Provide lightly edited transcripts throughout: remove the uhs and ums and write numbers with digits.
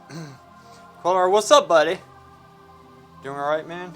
Quillar, what's up, buddy? Doing all right, man?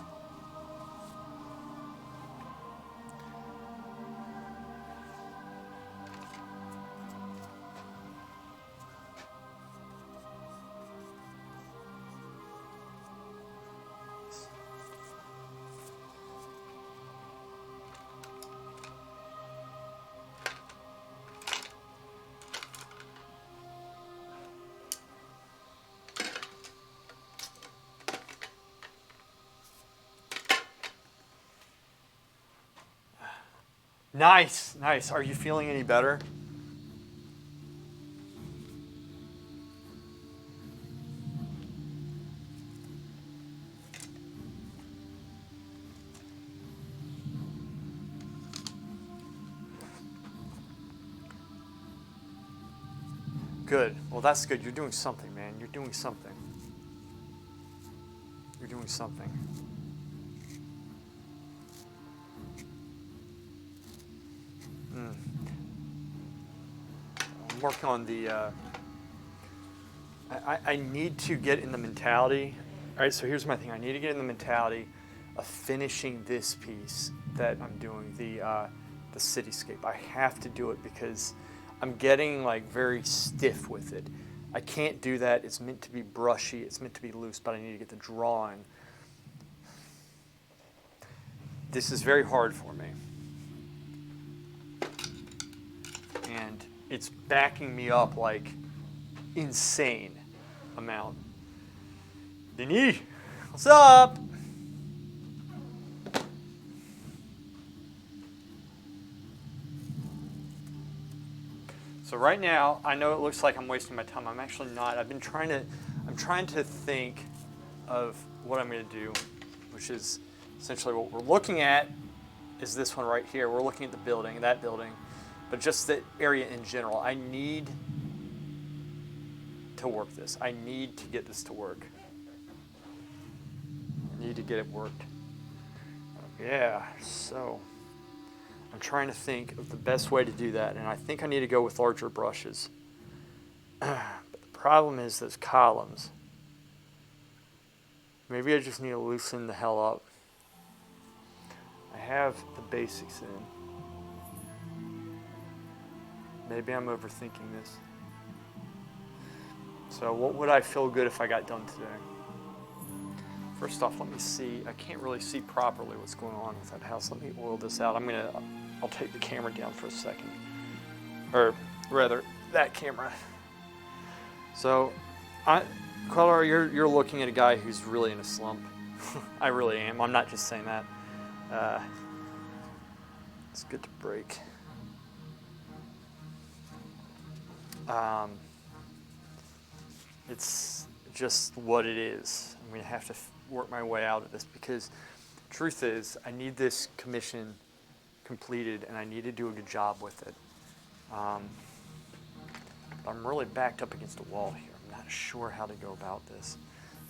Nice, nice. Are you feeling any better? Good. Well, that's good. You're doing something, man. You're doing something. You're doing something. I'm working on the. I need to get in the mentality. All right, so here's my thing. I need to get in the mentality of finishing this piece that I'm doing, the cityscape. I have to do it because I'm getting like very stiff with it. I can't do that. It's meant to be brushy. It's meant to be loose, but I need to get the drawing. This is very hard for me. And it's backing me up like insane amount. Denis, what's up? So right now, I know it looks like I'm wasting my time. I'm actually not. I'm trying to think of what I'm going to do, which is essentially what we're looking at is this one right here. We're looking at the building, that building, but just the area in general. I need to work this. I need to get this to work. I need to get it worked. Yeah, so I'm trying to think of the best way to do that, and I think I need to go with larger brushes. But the problem is those columns. Maybe I just need to loosen the hell up. I have the basics in. Maybe I'm overthinking this. So what would I feel good if I got done today? First off, let me see. I can't really see properly what's going on with that house. Let me oil this out. I'll take the camera down for a second. Or rather, that camera. So, Quillar, you're looking at a guy who's really in a slump. I really am. I'm not just saying that. It's good to break. It's just what it is. I'm going to have to work my way out of this because the truth is I need this commission completed and I need to do a good job with it. I'm really backed up against a wall here. I'm not sure how to go about this.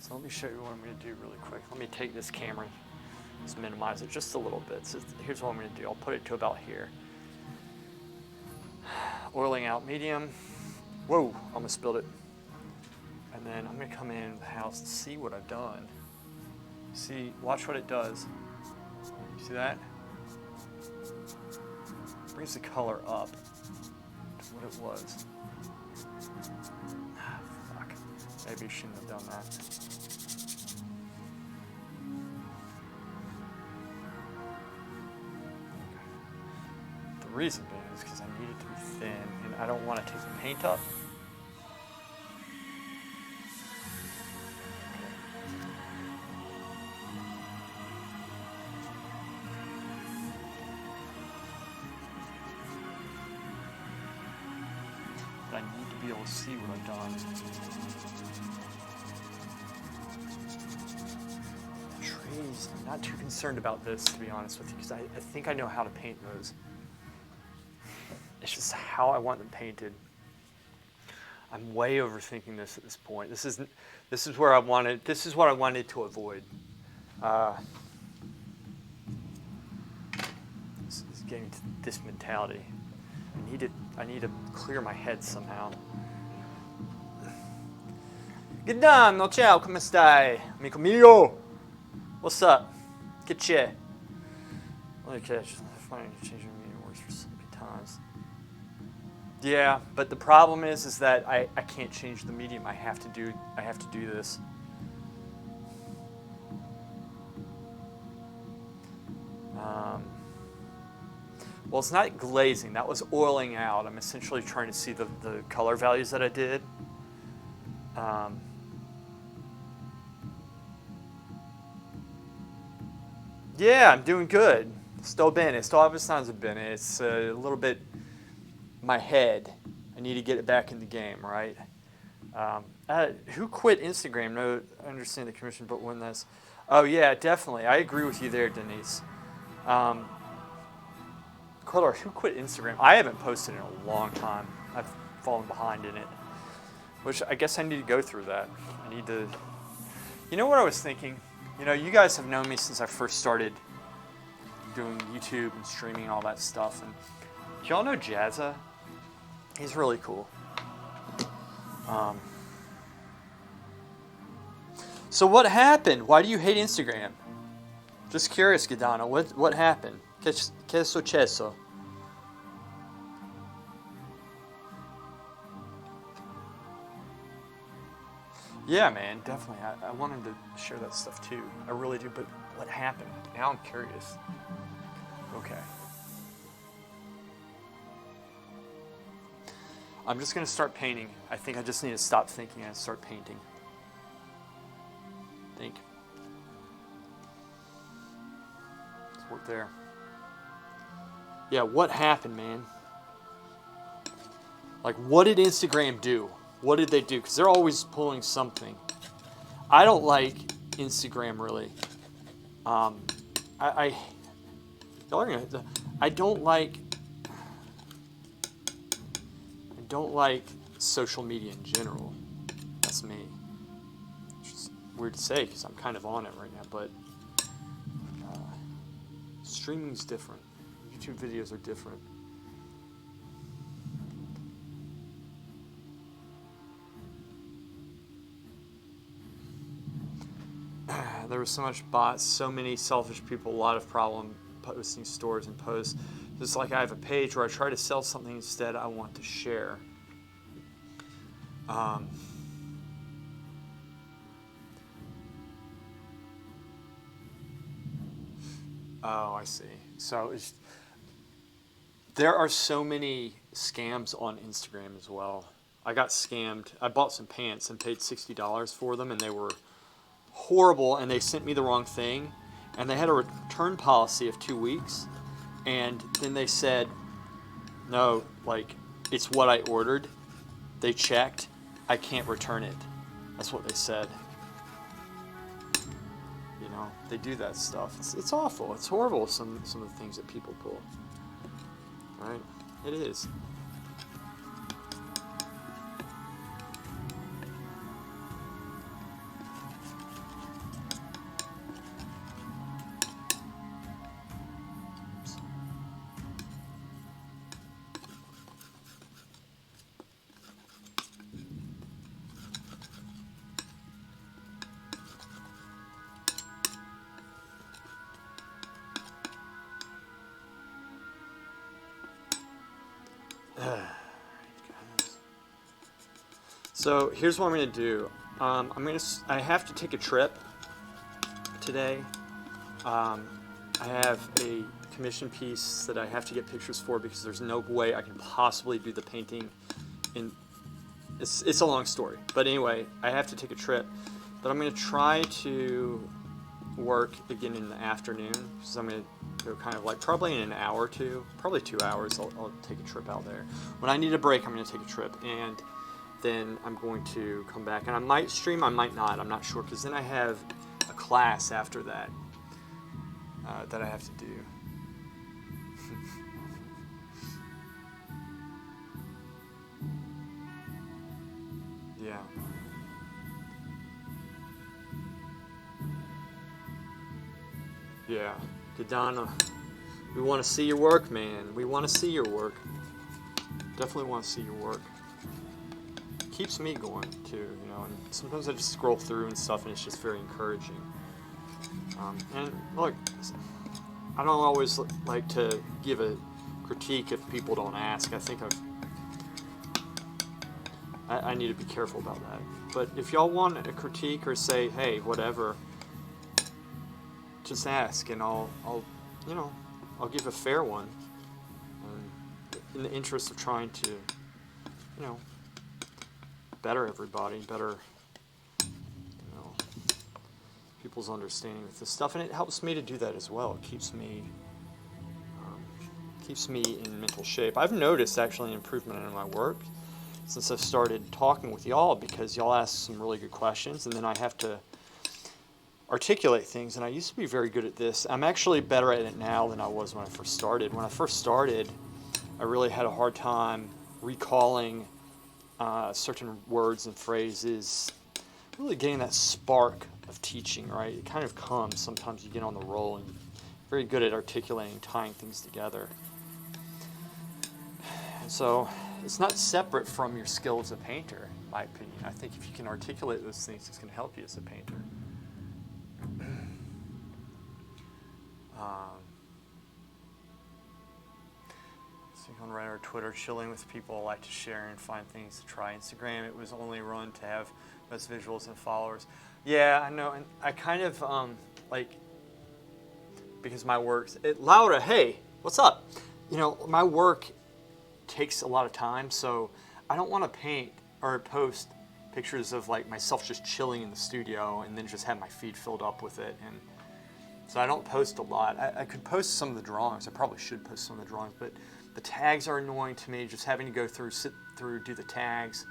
So let me show you what I'm going to do really quick. Let me take this camera, just minimize it just a little bit. So here's what I'm going to do. I'll put it to about here. Oiling out medium. Whoa, almost spilled it. And then I'm going to come in the house and see what I've done. See, watch what it does. You see that? Brings the color up to what it was. Ah, fuck. Maybe I shouldn't have done that. The reason being is because I need it to be thin and I don't want to take the paint up. I need to be able to see what I've done. Trees, I'm not too concerned about this, to be honest with you, because I think I know how to paint those. It's just how I want them painted. I'm way overthinking this at this point. This is what I wanted to avoid. This is getting to this mentality. I need to clear my head somehow. G'dan, ciao, come stai? Amico mio. What's up? Che c'è? Let me catch. Finding changing meaning words for sleepy times. Yeah, but the problem is that I can't change the medium. I have to do this. Well, it's not glazing. That was oiling out. I'm essentially trying to see the color values that I did. Yeah, I'm doing good. Sto bene. Sto abbastanza bene. It's a little bit my head. I need to get it back in the game, right? Who quit Instagram? No, I understand the commission, but when that's... Oh, yeah, definitely. I agree with you there, Denise. Carla, who quit Instagram? I haven't posted in a long time. I've fallen behind in it, which I guess I need to go through that. I need to... You know what I was thinking? You know, you guys have known me since I first started doing YouTube and streaming and all that stuff. And do y'all know Jazza? He's really cool. So what happened? Why do you hate Instagram? Just curious, Gadana. What happened? Che è successo? Yeah, man, definitely. I wanted to share that stuff too. I really do, but what happened? Now I'm curious. Okay. I'm just going to start painting. I think I just need to stop thinking and start painting. Think. Let's work there. Yeah, what happened, man? Like, what did Instagram do? What did they do? Because they're always pulling something. I don't like Instagram, really. Y'all are gonna... I don't like social media in general. That's me. It's just weird to say because I'm kind of on it right now, but streaming's different. YouTube videos are different. There was so much bots, so many selfish people, a lot of problem posting stores and posts. Just like I have a page where I try to sell something instead I want to share. Oh, I see. So there are so many scams on Instagram as well. I got scammed. I bought some pants and paid $60 for them, and they were horrible, and they sent me the wrong thing, and they had a return policy of 2 weeks, and then they said, no, like, it's what I ordered. They checked. I can't return it. That's what they said. You know, they do that stuff. It's awful. It's horrible, some of the things that people pull. Right? It is. So here's what I'm going to do. I have to take a trip today. I have a commission piece that I have to get pictures for because there's no way I can possibly do the painting. It's a long story, but anyway, I have to take a trip. But I'm going to try to work again in the afternoon because I'm going to go kind of like probably in an hour or two, probably 2 hours. I'll take a trip out there. When I need a break, I'm going to take a trip, and then I'm going to come back, and I might stream, I might not, I'm not sure, because then I have a class after that that I have to do. Yeah. Yeah. Gadana, we want to see your work, man. We want to see your work. Definitely want to see your work. keeps me going too, you know. And sometimes I just scroll through and stuff, and it's just very encouraging. And look, I don't always like to give a critique if people don't ask. I think I need to be careful about that. But if y'all want a critique or say, hey, whatever, just ask, and I'll give a fair one, in the interest of trying to, better everybody, better, people's understanding with this stuff, and it helps me to do that as well. It keeps me in mental shape. I've noticed actually an improvement in my work since I've started talking with y'all, because y'all ask some really good questions, and then I have to articulate things, and I used to be very good at this. I'm actually better at it now than I was when I first started. When I first started, I really had a hard time recalling certain words and phrases, really getting that spark of teaching, right? It kind of comes sometimes you get on the roll and very good at articulating, tying things together. And so it's not separate from your skill as a painter, in my opinion. I think if you can articulate those things, it's going to help you as a painter. On Reddit or Twitter, chilling with people, I like to share and find things to try. Instagram, it was only run to have most visuals and followers. Yeah, I know, and I kind of because my work's Laura, hey, what's up? My work takes a lot of time, so I don't want to paint or post pictures of myself just chilling in the studio and then just have my feed filled up with it, and so I don't post a lot. I could post some of the drawings. I probably should post some of the drawings, but the tags are annoying to me, just having to go through, sit through, do the tags,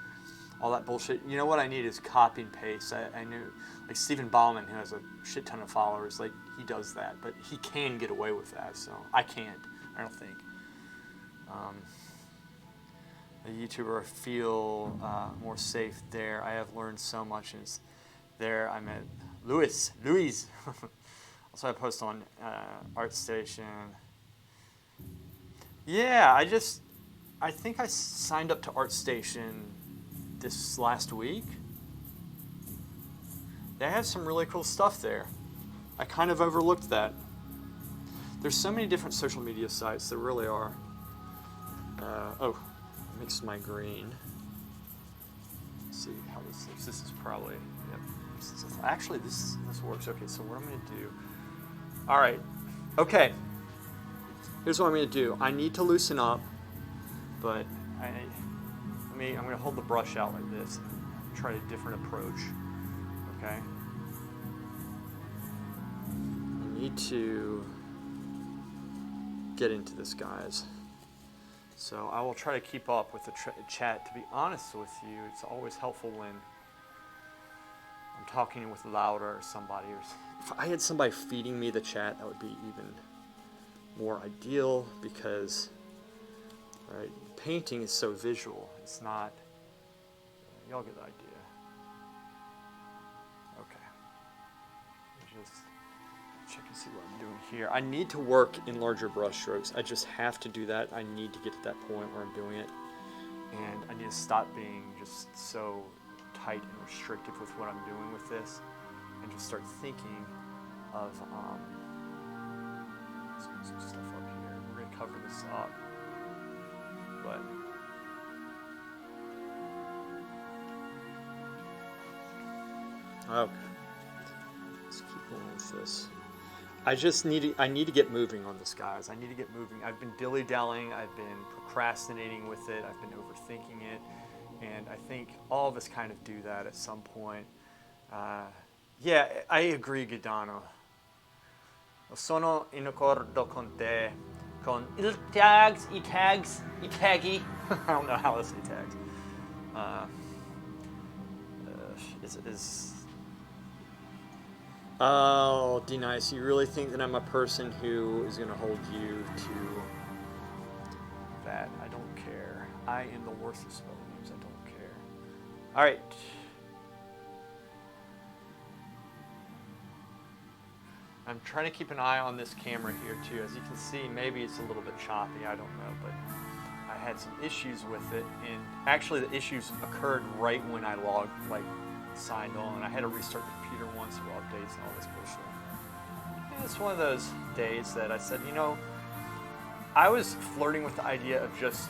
all that bullshit. You know what I need is copy and paste. I knew, Stephen Bauman, who has a shit ton of followers, he does that, but he can get away with that, so I can't, I don't think. A YouTuber, I feel more safe there. I have learned so much, and there I met Louise. Also, I post on ArtStation. Yeah, I think I signed up to ArtStation this last week. They have some really cool stuff there. I kind of overlooked that. There's so many different social media sites, there really are. I mixed my green. Let's see how this looks. This is probably, yep. Actually, this works. Okay, so what I'm going to do. All right, okay. Here's what I'm going to do. I need to loosen up, but I'm going to hold the brush out like this and try a different approach, okay? I need to get into this, guys. So I will try to keep up with the chat. To be honest with you, it's always helpful when I'm talking with Laura or somebody. If I had somebody feeding me the chat, that would be even more ideal, because painting is so visual. It's not, y'all get the idea. Okay, just check and see what I'm doing here. I need to work in larger brush strokes. I just have to do that. I need to get to that point where I'm doing it, and I need to stop being just so tight and restrictive with what I'm doing with this, and just start thinking of some stuff up here. We're going to cover this up, but okay, let's keep going with this. I need to get moving on this, guys. I need to get moving. I've been dilly-dallying. I've been procrastinating with it. I've been overthinking it, and I think all of us kind of do that at some point. Yeah, I agree, Guidano. Sono in accordo con te, con i tags. I don't know how to say tags. Oh, D-Nice, you really think that I'm a person who is going to hold you to that? I don't care. I am the worst of spelling names. I don't care. All right. I'm trying to keep an eye on this camera here too. As you can see, maybe it's a little bit choppy. I don't know, but I had some issues with it, and actually the issues occurred right when I signed on. I had to restart the computer once for updates and all this bullshit. And it's one of those days that I said, I was flirting with the idea of just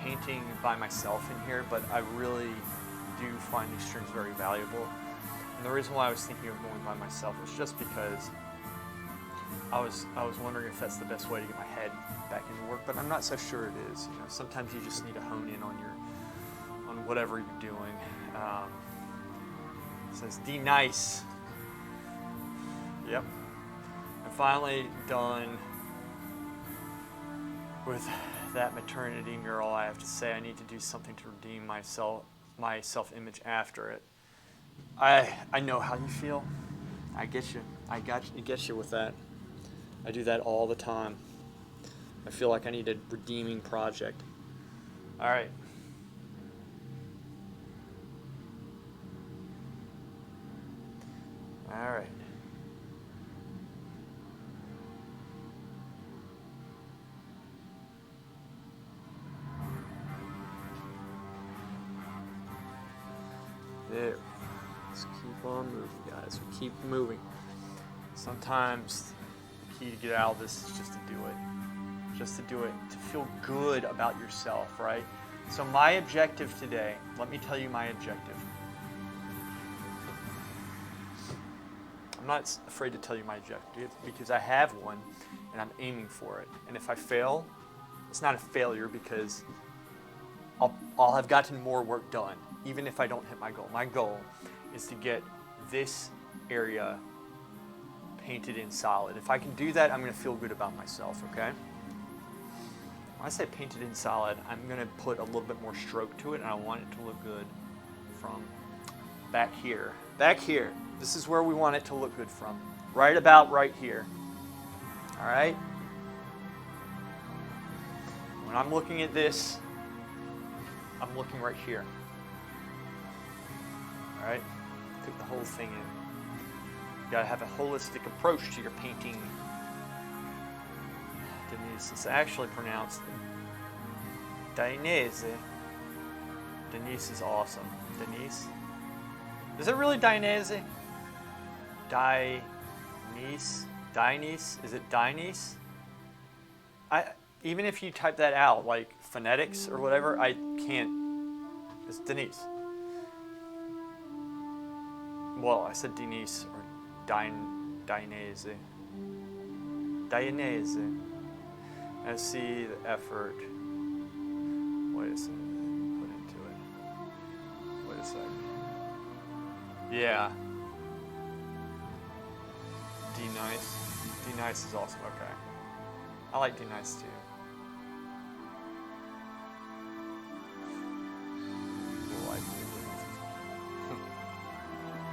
painting by myself in here, but I really do find these strings very valuable. And the reason why I was thinking of going by myself was just because I was wondering if that's the best way to get my head back into work, but I'm not so sure it is. Sometimes you just need to hone in on whatever you're doing. It says D nice. Yep. I'm finally done with that maternity mural. I have to say I need to do something to redeem my self-image after it. I know how you feel. I get you. I get you with that. I do that all the time. I feel like I need a redeeming project. All right. All right. There. Let's keep on moving, guys. We keep moving. Sometimes the key to get out of this is just to do it. Just to do it, to feel good about yourself, right? So my objective today, let me tell you my objective. I'm not afraid to tell you my objective because I have one and I'm aiming for it. And if I fail, it's not a failure because I'll have gotten more work done, even if I don't hit my goal. My goal is to get this area painted in solid. If I can do that, I'm going to feel good about myself, okay? When I say painted in solid, I'm going to put a little bit more stroke to it, and I want it to look good from back here. Back here. This is where we want it to look good from. Right about right here. All right? When I'm looking at this, I'm looking right here. All right? Take the whole thing in. You gotta have a holistic approach to your painting. Denise, it's actually pronounced Dainese. Denise is awesome. Denise? Is it really Dainese? Dainese? Is it Dainese? Even if you type that out, like phonetics or whatever, I can't. It's Denise. Well, I said Denise or Dainese. Dainese. I see the effort. Wait a second. Put into it. Wait a second. Yeah. D-nice. D-nice is awesome. Okay. I like D-nice too.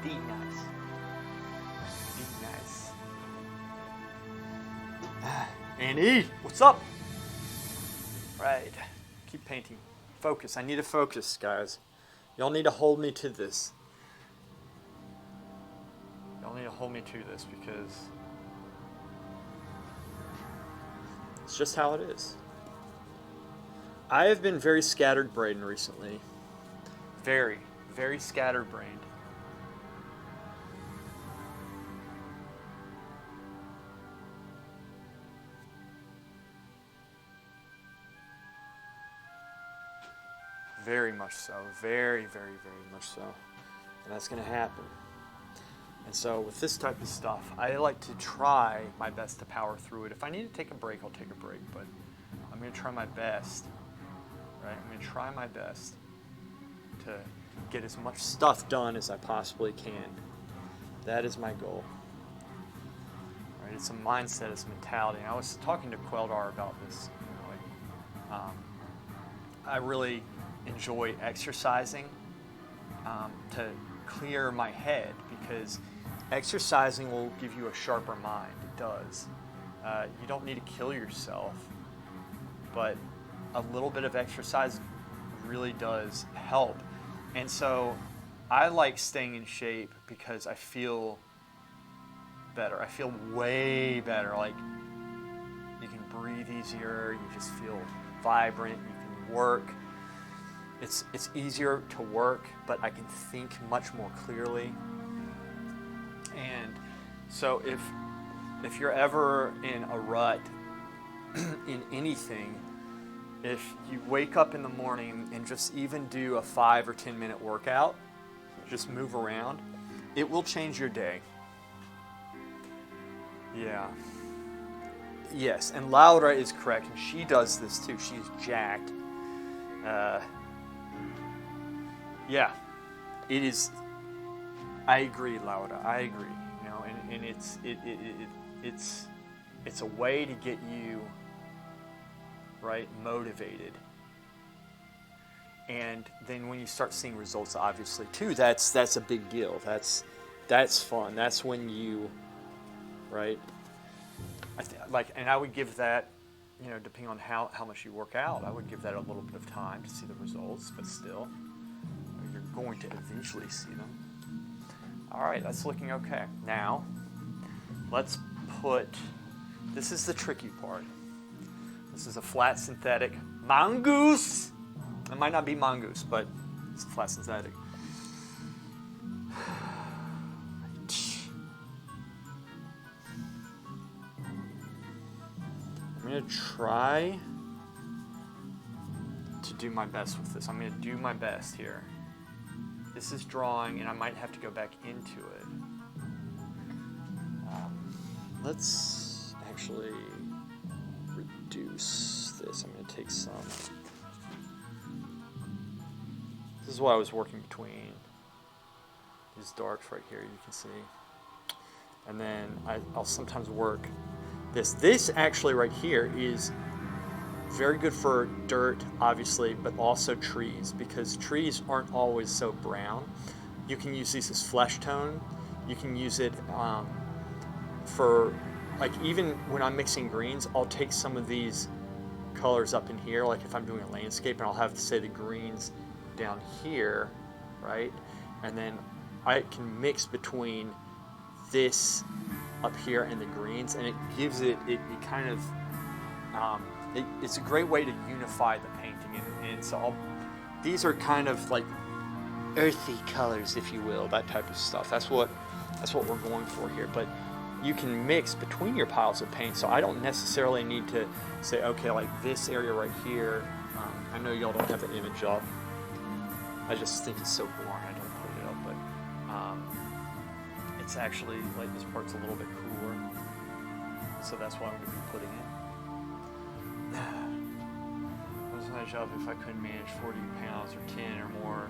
D-nice. D-nice. Andy, what's up? Right. Keep painting. Focus. I need to focus, guys. Y'all need to hold me to this. Y'all need to hold me to this because it's just how it is. I have been very scattered-brained recently. Very, very scattered-brained. Very much so. Very, very, very much so. And that's going to happen. And so with this type of stuff, I like to try my best to power through it. If I need to take a break, I'll take a break. But I'm going to try my best. Right? I'm going to try my best to get as much stuff done as I possibly can. That is my goal. Right? It's a mindset, it's a mentality. And I was talking to Queldar about this. I really enjoy exercising to clear my head because exercising will give you a sharper mind. It does. You don't need to kill yourself, but a little bit of exercise really does help. And so I like staying in shape because I feel better. I feel way better. Like you can breathe easier. You just feel vibrant. You can work. It's easier to work, but I can think much more clearly. And so if you're ever in a rut in anything, if you wake up in the morning and just even do a 5 or 10 minute workout, just move around, it will change your day. Yeah. Yes, and Laura is correct, and she does this too. She's jacked. Yeah, it is. I agree, Laura. I agree. You know, and it's a way to get you right motivated. And then when you start seeing results, obviously too, that's a big deal. That's fun. That's when you, right? And I would give that, you know, depending on how much you work out, I would give that a little bit of time to see the results, but still, you're going to eventually see them. All right, that's looking okay. Now, let's put, this is the tricky part. This is a flat synthetic mongoose. It might not be mongoose, but it's a flat synthetic. I'm going to try to do my best with this. I'm going to do my best here. This is drawing, and I might have to go back into it. Let's actually reduce this. I'm going to take some. This is what I was working between these darks right here, you can see. And then I'll sometimes work this. This actually right here is very good for dirt, obviously, but also trees, because trees aren't always so brown. You can use these as flesh tone. You can use it for, like, even when I'm mixing greens, I'll take some of these colors up in here, like if I'm doing a landscape, and I'll have, say, the greens down here, right? And then I can mix between this up here and the greens, and it gives it kind of, it's a great way to unify the painting. And so these are kind of like earthy colors, if you will, that type of stuff. That's what we're going for here. But you can mix between your piles of paint, so I don't necessarily need to say, okay, like this area right here. I know y'all don't have the image up. I just think it's so boring, I don't put it up, but it's actually, like, this part's a little bit cooler, so that's why I'm going to be putting it. It was my job if I couldn't manage 40 pounds or 10 or more.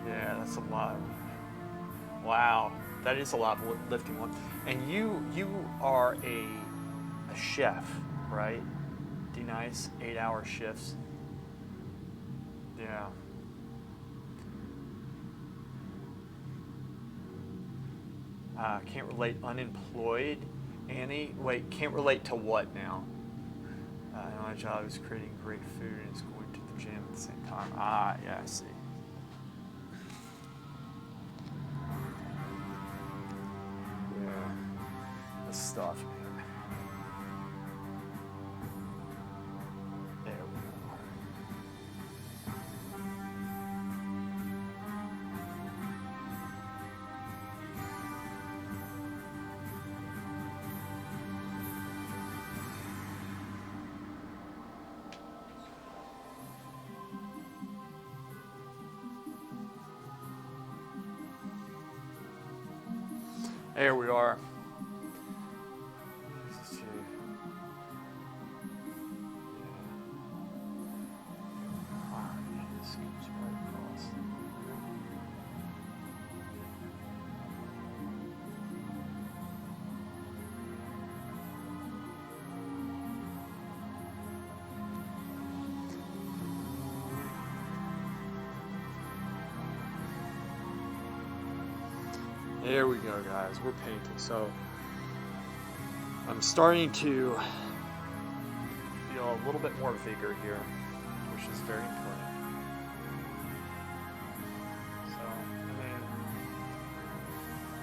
Yeah, that's a lot. Wow, that is a lot of lifting one. And you are a chef, right? D-Nice, 8-hour shifts. Yeah. Can't relate. Unemployed. Annie, wait, can't relate to what now? My job is creating great food and is going to the gym at the same time. Yeah, I see. Yeah. This stuff, man. There we go. There we are. There we go, guys. We're painting. So I'm starting to feel a little bit more vigor here, which is very important. So, I mean,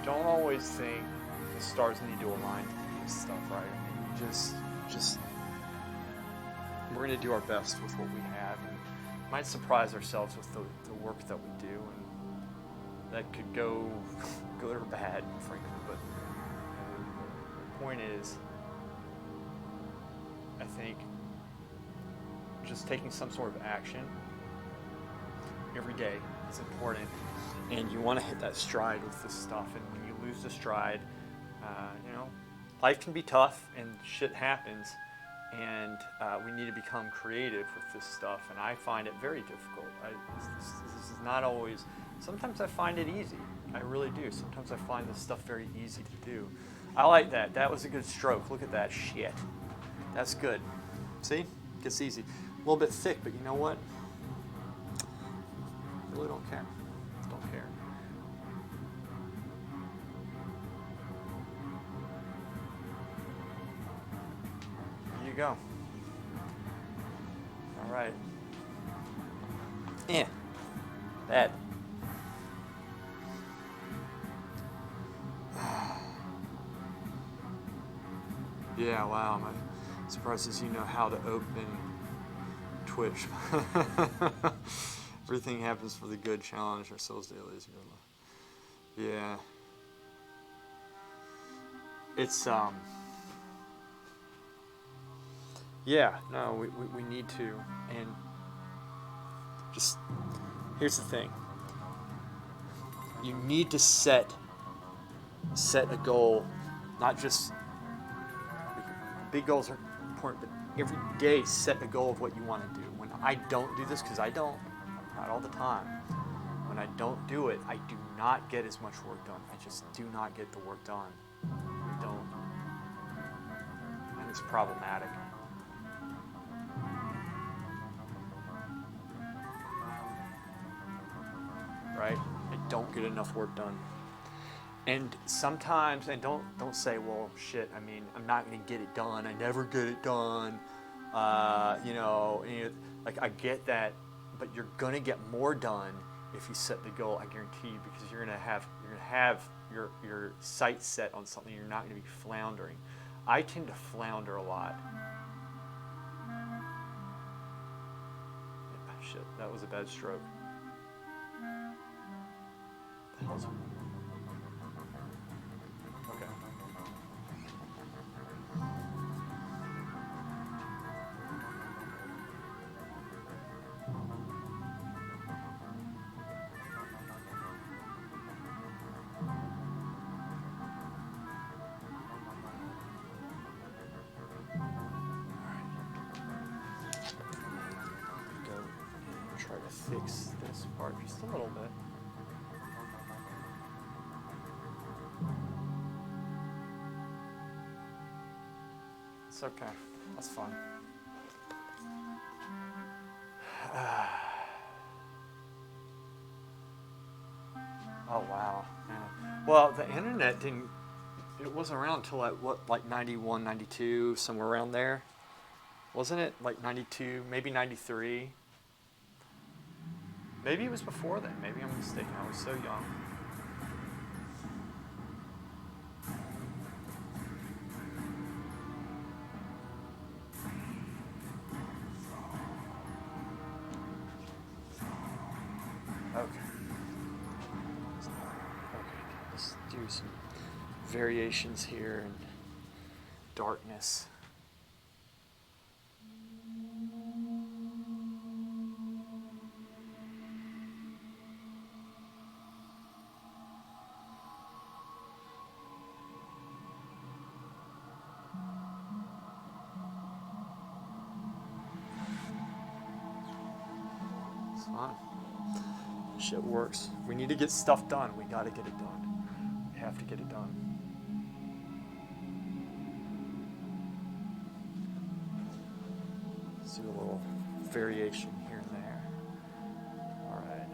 don't always think the stars need to align to do this stuff, right? I mean, you just we're going to do our best with what we have, and might surprise ourselves with the work that we do, and that could go good or bad, frankly. But the point is, I think just taking some sort of action every day is important, and you want to hit that stride with this stuff. And when you lose the stride, life can be tough and shit happens, and we need to become creative with this stuff. And I find it very difficult. This is not always. Sometimes I find it easy. I really do. Sometimes I find this stuff very easy to do. I like that. That was a good stroke. Look at that shit. That's good. See? It gets easy. A little bit thick, but you know what? I really don't care. Don't care. There you go. All right. Yeah. Bad. Yeah, wow. I'm surprised as you know how to open Twitch. Everything happens for the good. Challenge ourselves daily. Yeah. It's yeah, no, we need to. And just here's the thing. You need to set a goal, not just big goals are important, but every day set a goal of what you want to do. When I don't do this, because I don't, not all the time, when I don't do it, I do not get as much work done. I just do not get the work done. I don't. And it's problematic. Right? I don't get enough work done. And sometimes, and don't say, well, shit, I mean, I'm not going to get it done. I never get it done. Like I get that, but you're going to get more done if you set the goal, I guarantee you, because you're going to have your sights set on something. You're not going to be floundering. I tend to flounder a lot. Shit, that was a bad stroke. The hell's okay. Try to fix this part just a little bit. It's okay. That's fine. Oh wow. Yeah. Well, the internet didn't. It wasn't around until like 91, 92, somewhere around there, wasn't it? Like 92, maybe 93. Maybe it was before then. Maybe I'm mistaken. I was so young. Okay. Let's do some variations here in darkness. It's fine. Shit works. We need to get stuff done. We got to get it done. We have to get it done. Let's do a little variation here and there. All right.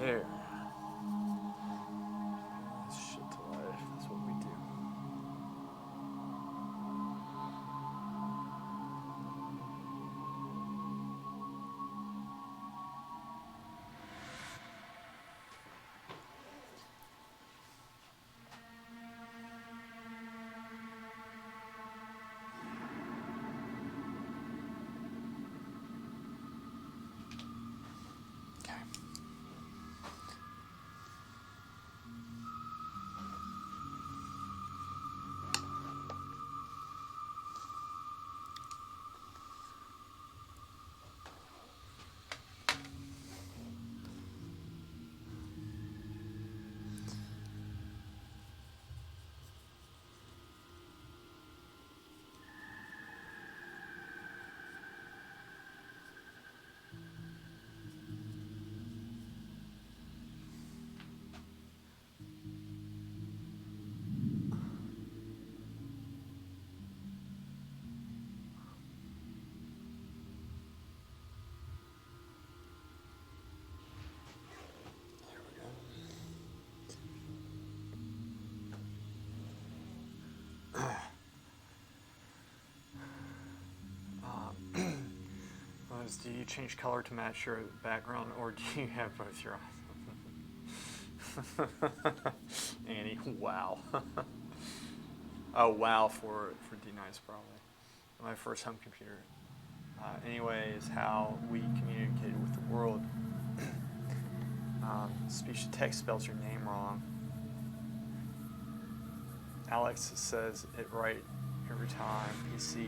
There. Shit to life. That's what we do. was, do you change color to match your background, or do you have both your eyes? Annie, wow. Oh, wow for D-Nice, probably. My first home computer. Anyway, is how we communicated with the world. Speech to text spells your name wrong. Alex says it right every time. PC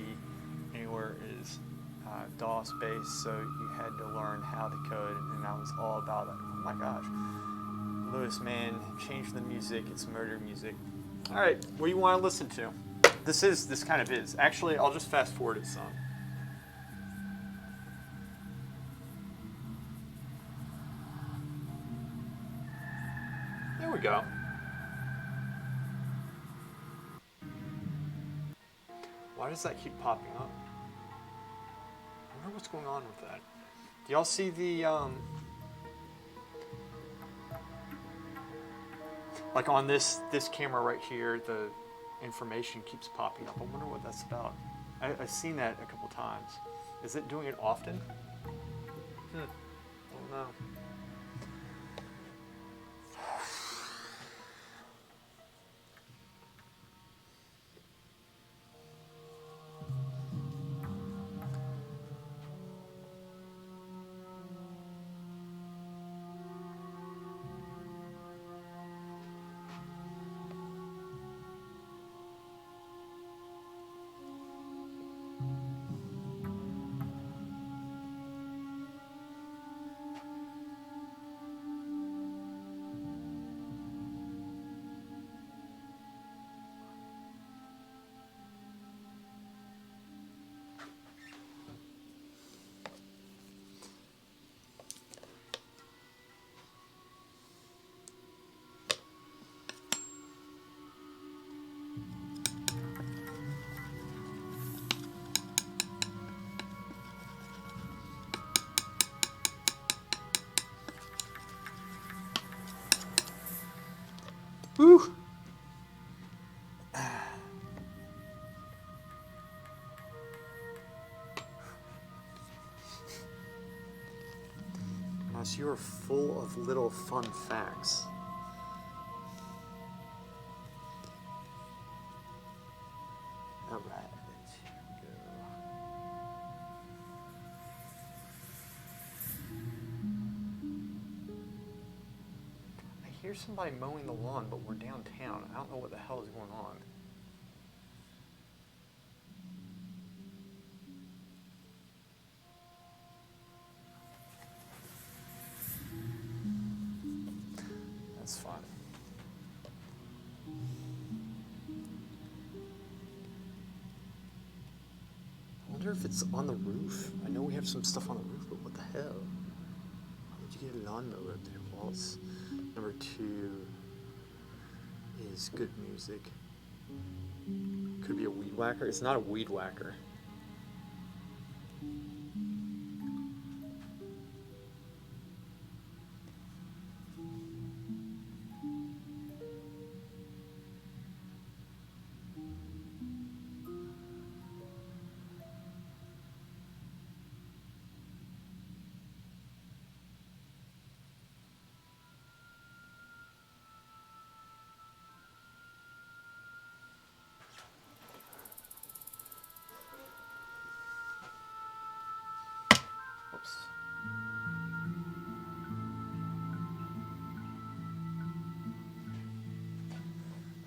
anywhere is DOS based, so you had to learn how to code, and I was all about it. Oh my gosh. Lewis, man, change the music. It's murder music. All right, what do you want to listen to? This kind of is. Actually, I'll just fast forward it some. There we go. Why does that keep popping up? I wonder what's going on with that. Do y'all see the, like on this camera right here, the information keeps popping up. I wonder what that's about. I've seen that a couple times. Is it doing it often? I don't know. Woo! As you are full of little fun facts. All right, here we go. I hear somebody mowing the lawn, but we're downtown. I don't know what the hell is going on. That's fine. I wonder if it's on the roof. I know we have some stuff on the roof, but what the hell? How did you get a lawnmower up there? Waltz. Number 2 is good music. Could be a weed whacker. It's not a weed whacker. Oops.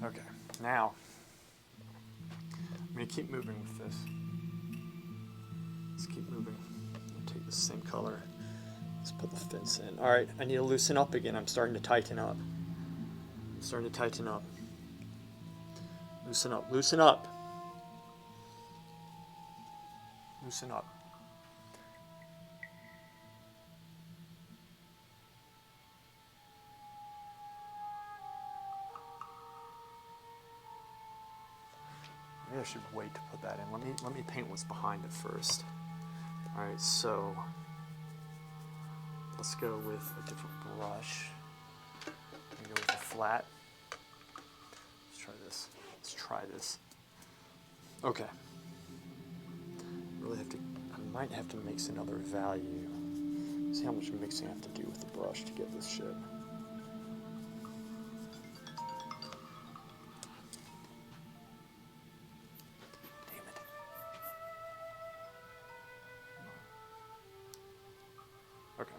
Okay, now I'm going to keep moving with this. Let's keep moving. I'll take the same color. Let's put the fence in. All right, I need to loosen up again. I'm starting to tighten up. Loosen up, loosen up. Loosen up. Maybe I should wait to put that in. Let me paint what's behind it first. All right, so let's go with a different brush. Go with a flat. Let's try this. Okay. Really have to. I Might have to mix another value. See how much mixing I have to do with the brush to get this shit. Damn it. Okay.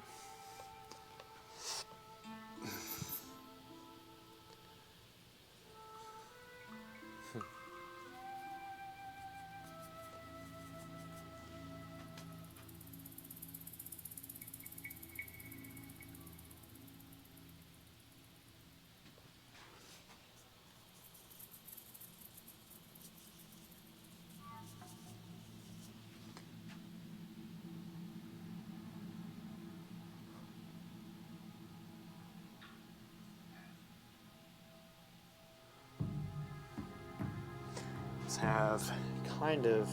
Have kind of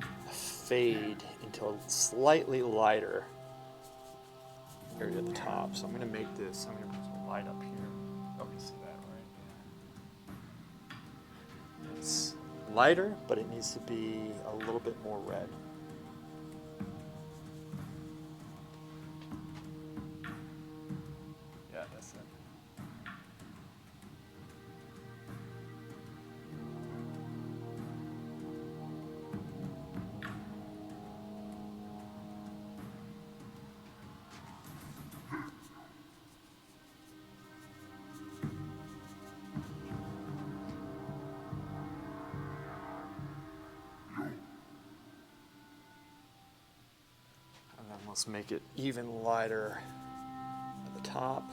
a fade into a slightly lighter area at the top. So I'm going to make this, I'm going to put some light up here. Oh, you see that, right? Yeah. It's lighter, but it needs to be a little bit more red. Yeah, that's it. Let's make it even lighter at the top.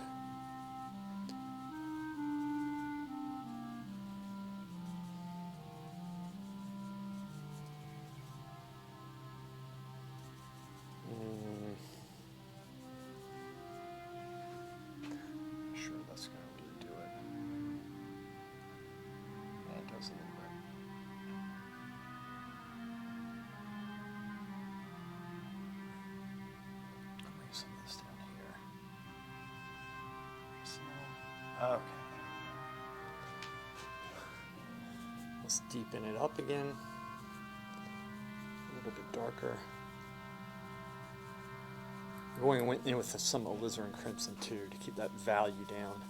Sure, that's going to really do it. Yeah, it does a little bit. Some of this down here. Okay. Let's deepen it up again. A little bit darker. Going in with some alizarin crimson too to keep that value down.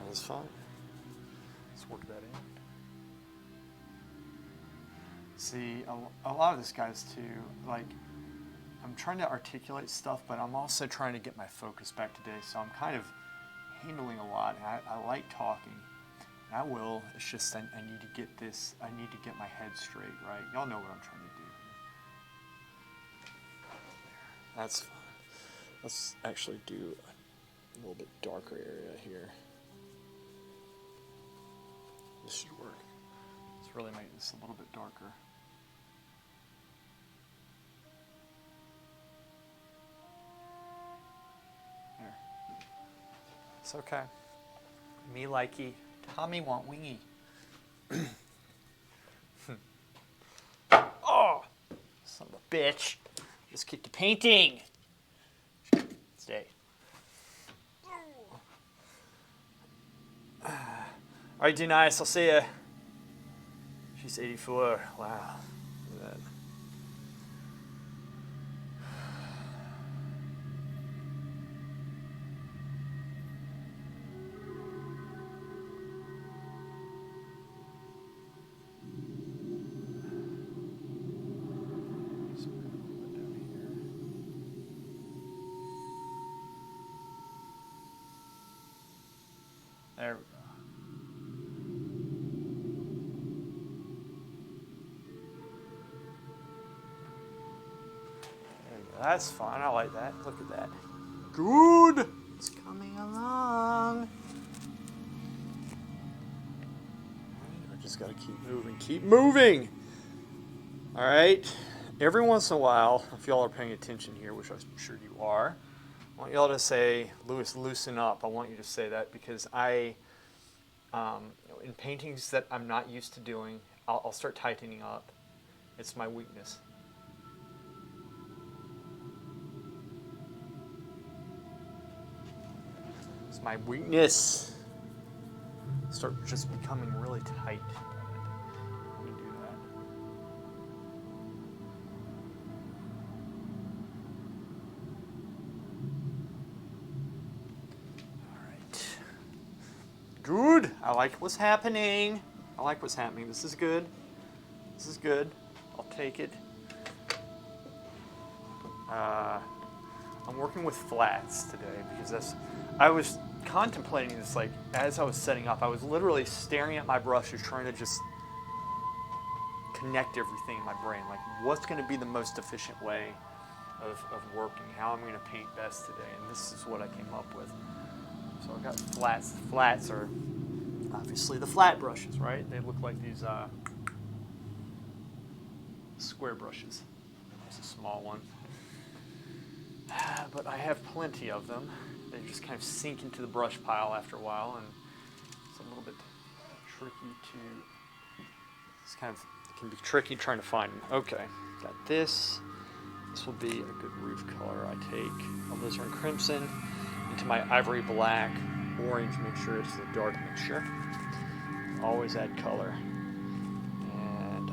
That's fine. Let's work that in. See, a lot of this, guys, too, like, I'm trying to articulate stuff, but I'm also trying to get my focus back today, so I'm kind of handling a lot. I like talking. I will. It's just I need to get this, I need to get my head straight, right? Y'all know what I'm trying to do. There. That's fine. Let's actually do a little bit darker area here. This should work. Let's really make this a little bit darker. There. It's okay. Me likey. Tommy want wingy. Oh! Son of a bitch. Just kicked the painting. Stay. All right, do nice. I'll see ya. She's 84. Wow. Look at that. There we go. There we go. That's fine. I like that. Look at that. Good. It's coming along. I just gotta keep moving. Keep moving! Alright. Every once in a while, if y'all are paying attention here, which I'm sure you are, I want y'all to say, Lewis, loosen up. I want you to say that because in paintings that I'm not used to doing, I'll start tightening up. It's my weakness. It's my weakness. Start just becoming really tight. Let me do that. All right. Good. I like what's happening. I like what's happening. This is good. This is good. I'll take it. I'm working with flats today because I was contemplating this, like, as I was setting up. I was literally staring at my brushes, trying to just connect everything in my brain. Like, what's going to be the most efficient way of working? How I'm going to paint best today? And this is what I came up with. So I've got flats. Flats are obviously the flat brushes, right? They look like these square brushes. There's a small one. But I have plenty of them. They just kind of sink into the brush pile after a while, and it's a little bit tricky to. It can be tricky trying to find them. Okay, got this. This will be a good roof color. I take alizarin crimson into my ivory black orange mixture. It's a dark mixture. Always add color. And I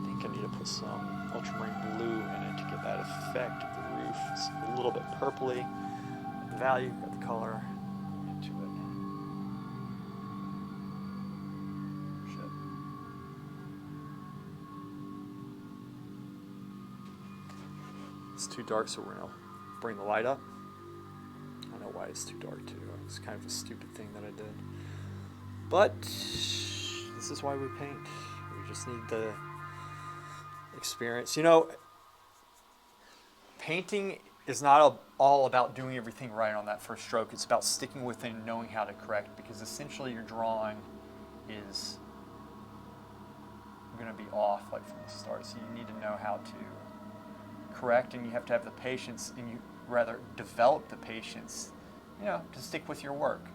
think I need to put some ultramarine blue in it to get that effect of the roof. It's a little bit purpley. The value, got the color into it. Shit. It's too dark, so we're going to bring the light up. I don't know why it's too dark, too. It's kind of a stupid thing that I did. But this is why we paint. We just need the experience. You know, painting is not all about doing everything right on that first stroke. It's about sticking with it and knowing how to correct, because essentially your drawing is going to be off like from the start. So you need to know how to correct, and you have to have the patience, and you rather develop the patience, you know, to stick with your work.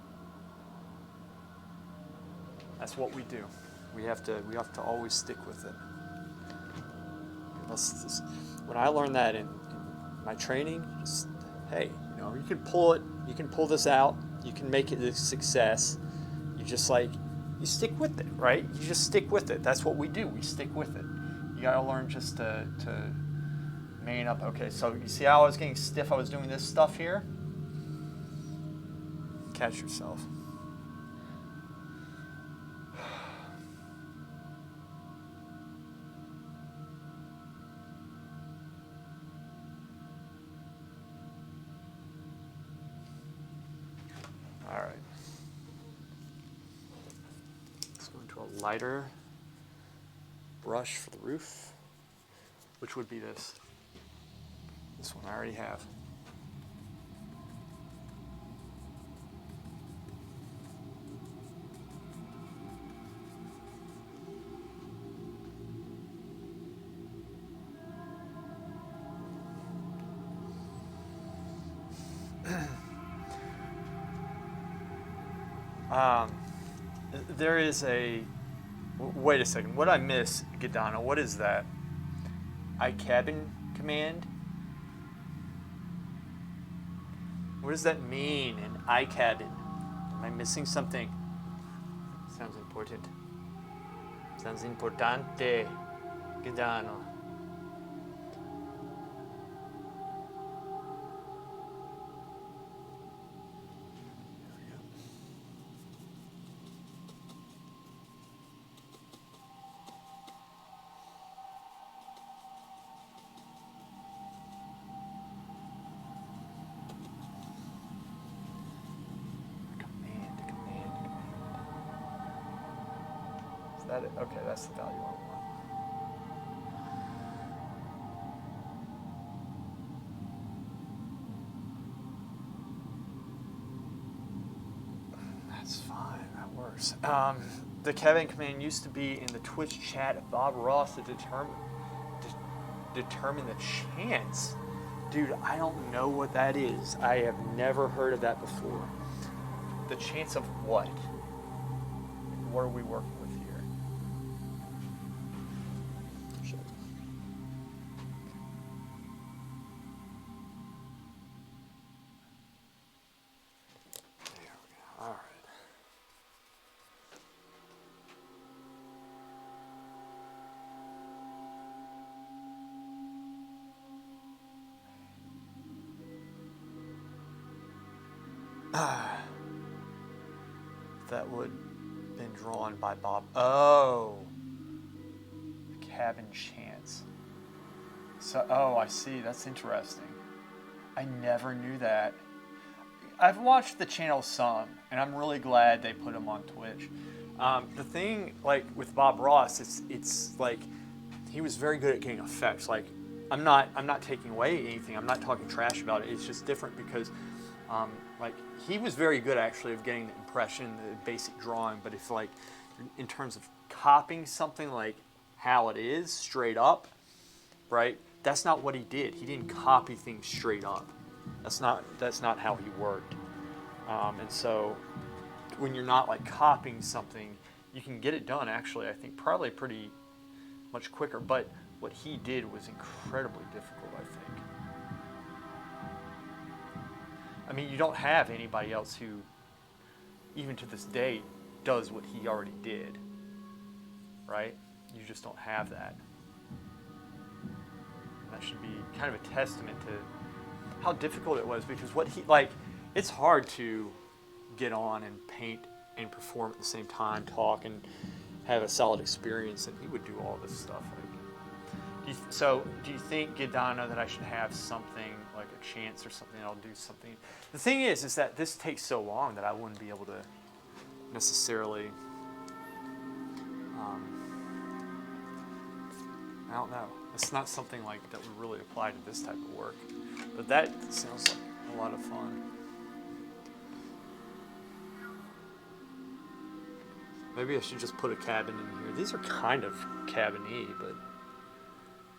That's what we do. We have to always stick with it. When I learned that in my training, just, hey, you know, you can pull this out, you can make it a success. You just you stick with it, right? You just stick with it. That's what we do. We stick with it. You gotta learn just to man up. Okay, so you see how I was getting stiff? I was doing this stuff here. Catch yourself. All right. Let's go into a lighter brush for the roof, which would be this. This one I already have. There is a. Wait a second. What I miss, Gadana? What is that? iCabin command? What does that mean in iCabin? Am I missing something? Sounds important. Sounds importante, Gadano. Okay, that's the value I want. worse. The Kevin command used to be in the Twitch chat of Bob Ross to determine the chance. Dude, I don't know what that is. I have never heard of that before. The chance of what? What are we working with here? Shit. There we go. All right. That would have been drawn by Bob. Oh, the cabin chance. So, oh, I see. That's interesting. I never knew that. I've watched the channel some, and I'm really glad they put him on Twitch. The thing, like with Bob Ross, it's like he was very good at getting effects. Like, I'm not taking away anything. I'm not talking trash about it. It's just different because, like, he was very good actually of getting the impression, the basic drawing. But if like, in terms of copying something like how it is straight up, right? That's not what he did. He didn't copy things straight up. That's not how he worked. And so, when you're not like copying something, you can get it done. Actually, I think probably pretty much quicker. But what he did was incredibly difficult, I think. I mean, you don't have anybody else who, even to this day, does what he already did, right? You just don't have that. And that should be kind of a testament to how difficult it was, because what he, like, it's hard to get on and paint and perform at the same time, talk and have a solid experience, and he would do all this stuff. Like, do you think, Gidana, that I should have something like a chance or something? I'll do something. The thing is that this takes so long that I wouldn't be able to necessarily. I don't know. It's not something like that would really apply to this type of work, but that sounds like a lot of fun. Maybe I should just put a cabin in here. These are kind of cabin-y, but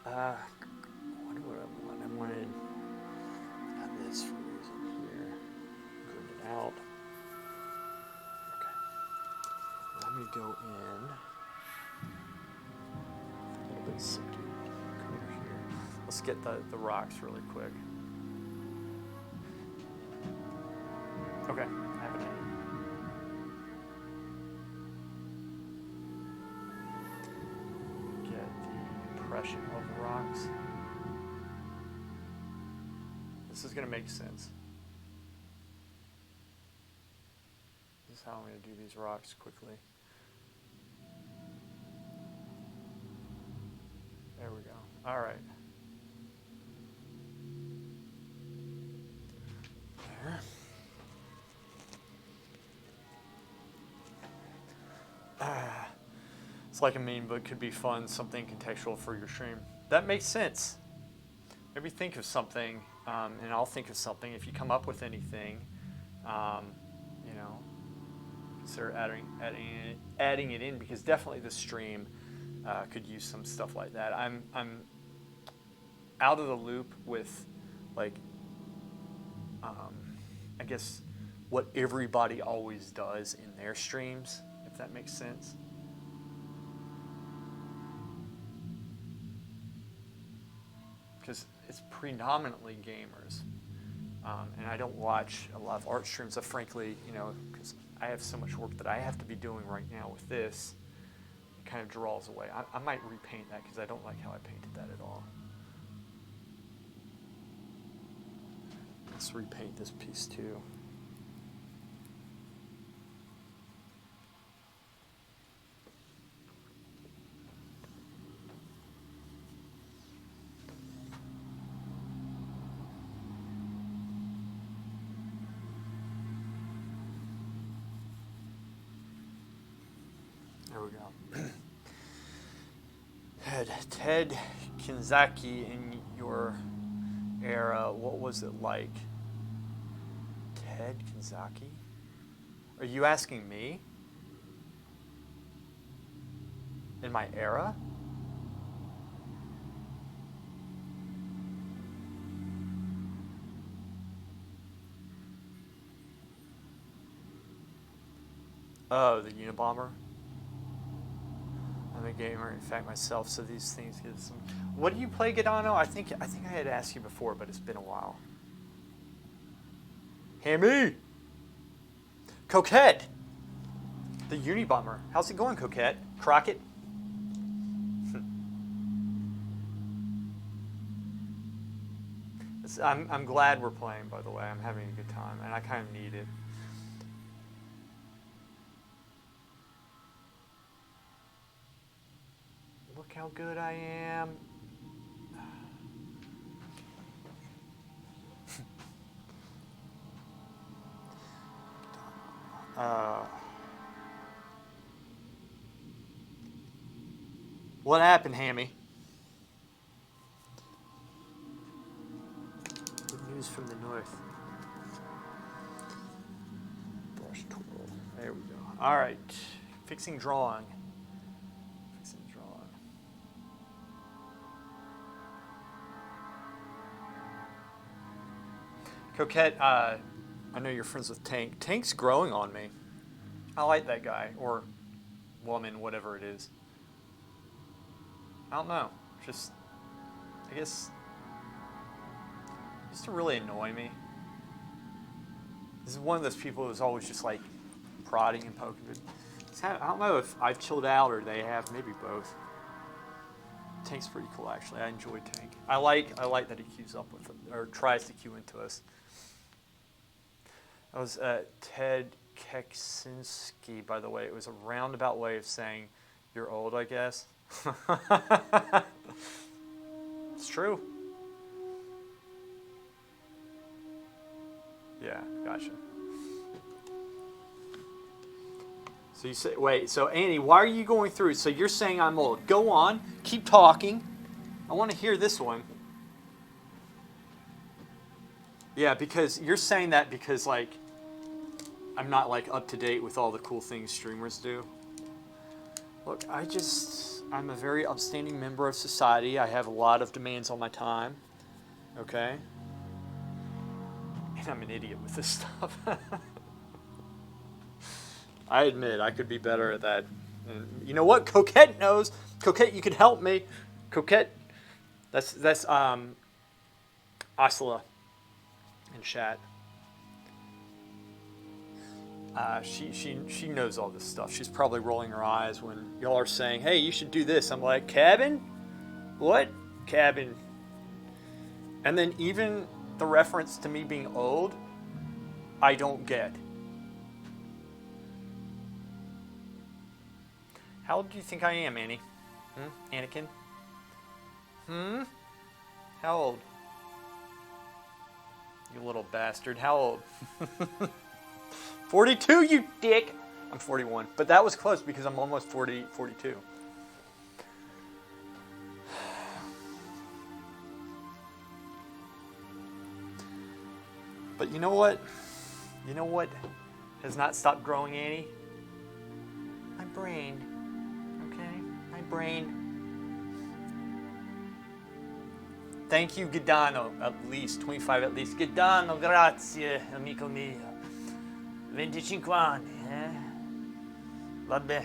what do I want? I wanted this for a reason here. Green it out. Okay. Let me go in. A little bit subdued. Come over here. Let's get the rocks really quick. Okay, I have it in. Impression of the rocks. This is going to make sense. This is how I'm going to do these rocks quickly. There we go. All right. There. It's like a meme, but could be fun, something contextual for your stream. That makes sense. Maybe think of something, and I'll think of something. If you come up with anything, you know, consider adding it in, because definitely the stream could use some stuff like that. I'm out of the loop with, like, I guess what everybody always does in their streams, if that makes sense. Because it's predominantly gamers, and I don't watch a lot of art streams. Frankly, you know, because I have so much work that I have to be doing right now with this, it kind of draws away. I might repaint that because I don't like how I painted that at all. Let's repaint this piece too. There we go. Ted Kinzaki, in your era, what was it like? Ted Kinzaki? Are you asking me? In my era? Oh, the Unabomber. I'm a gamer, in fact, myself, so these things give some... What do you play, Gadano? I think I had asked you before, but it's been a while. Hammy! Coquette! The Unabomber. How's it going, Coquette? Crockett? I'm glad we're playing, by the way. I'm having a good time, and I kind of need it. Look how good I am. What happened, Hammy? Good news from the north. Brush tool. There we go. All right. Fixing drawing. Fixing drawing. Coquette, I know you're friends with Tank. Tank's growing on me. I like that guy, or woman, whatever it is. I don't know. Just, I guess, used to really annoy me. This is one of those people who's always just like prodding and poking. I don't know if I've chilled out or they have. Maybe both. Tank's pretty cool, actually. I enjoy Tank. I like that he queues up with it, or tries to queue into us. That was Ted Keksinski, by the way. It was a roundabout way of saying you're old, I guess. It's true. Yeah, gotcha. So you say, wait, so Annie, why are you going through? So you're saying I'm old. Go on, keep talking. I want to hear this one. Yeah, because you're saying that because, like, I'm not, like, up to date with all the cool things streamers do. Look, I'm a very upstanding member of society. I have a lot of demands on my time. Okay? And I'm an idiot with this stuff. I admit I could be better at that. And you know what? Coquette knows. Coquette, you can help me. Coquette, that's Asla in chat. She knows all this stuff. She's probably rolling her eyes when y'all are saying, "Hey, you should do this." I'm like, "Cabin? What? Cabin?" And then even the reference to me being old, I don't get. How old do you think I am, Annie? Anakin? How old? You little bastard. How old? 42, you dick! I'm 41. But that was close because I'm almost 42. But you know what? You know what has not stopped growing, Annie? My brain. Okay? My brain. Thank you, Gadano, at least. 25 at least. Gadano, grazie, amico mio. 25 anni, eh? Vabbè.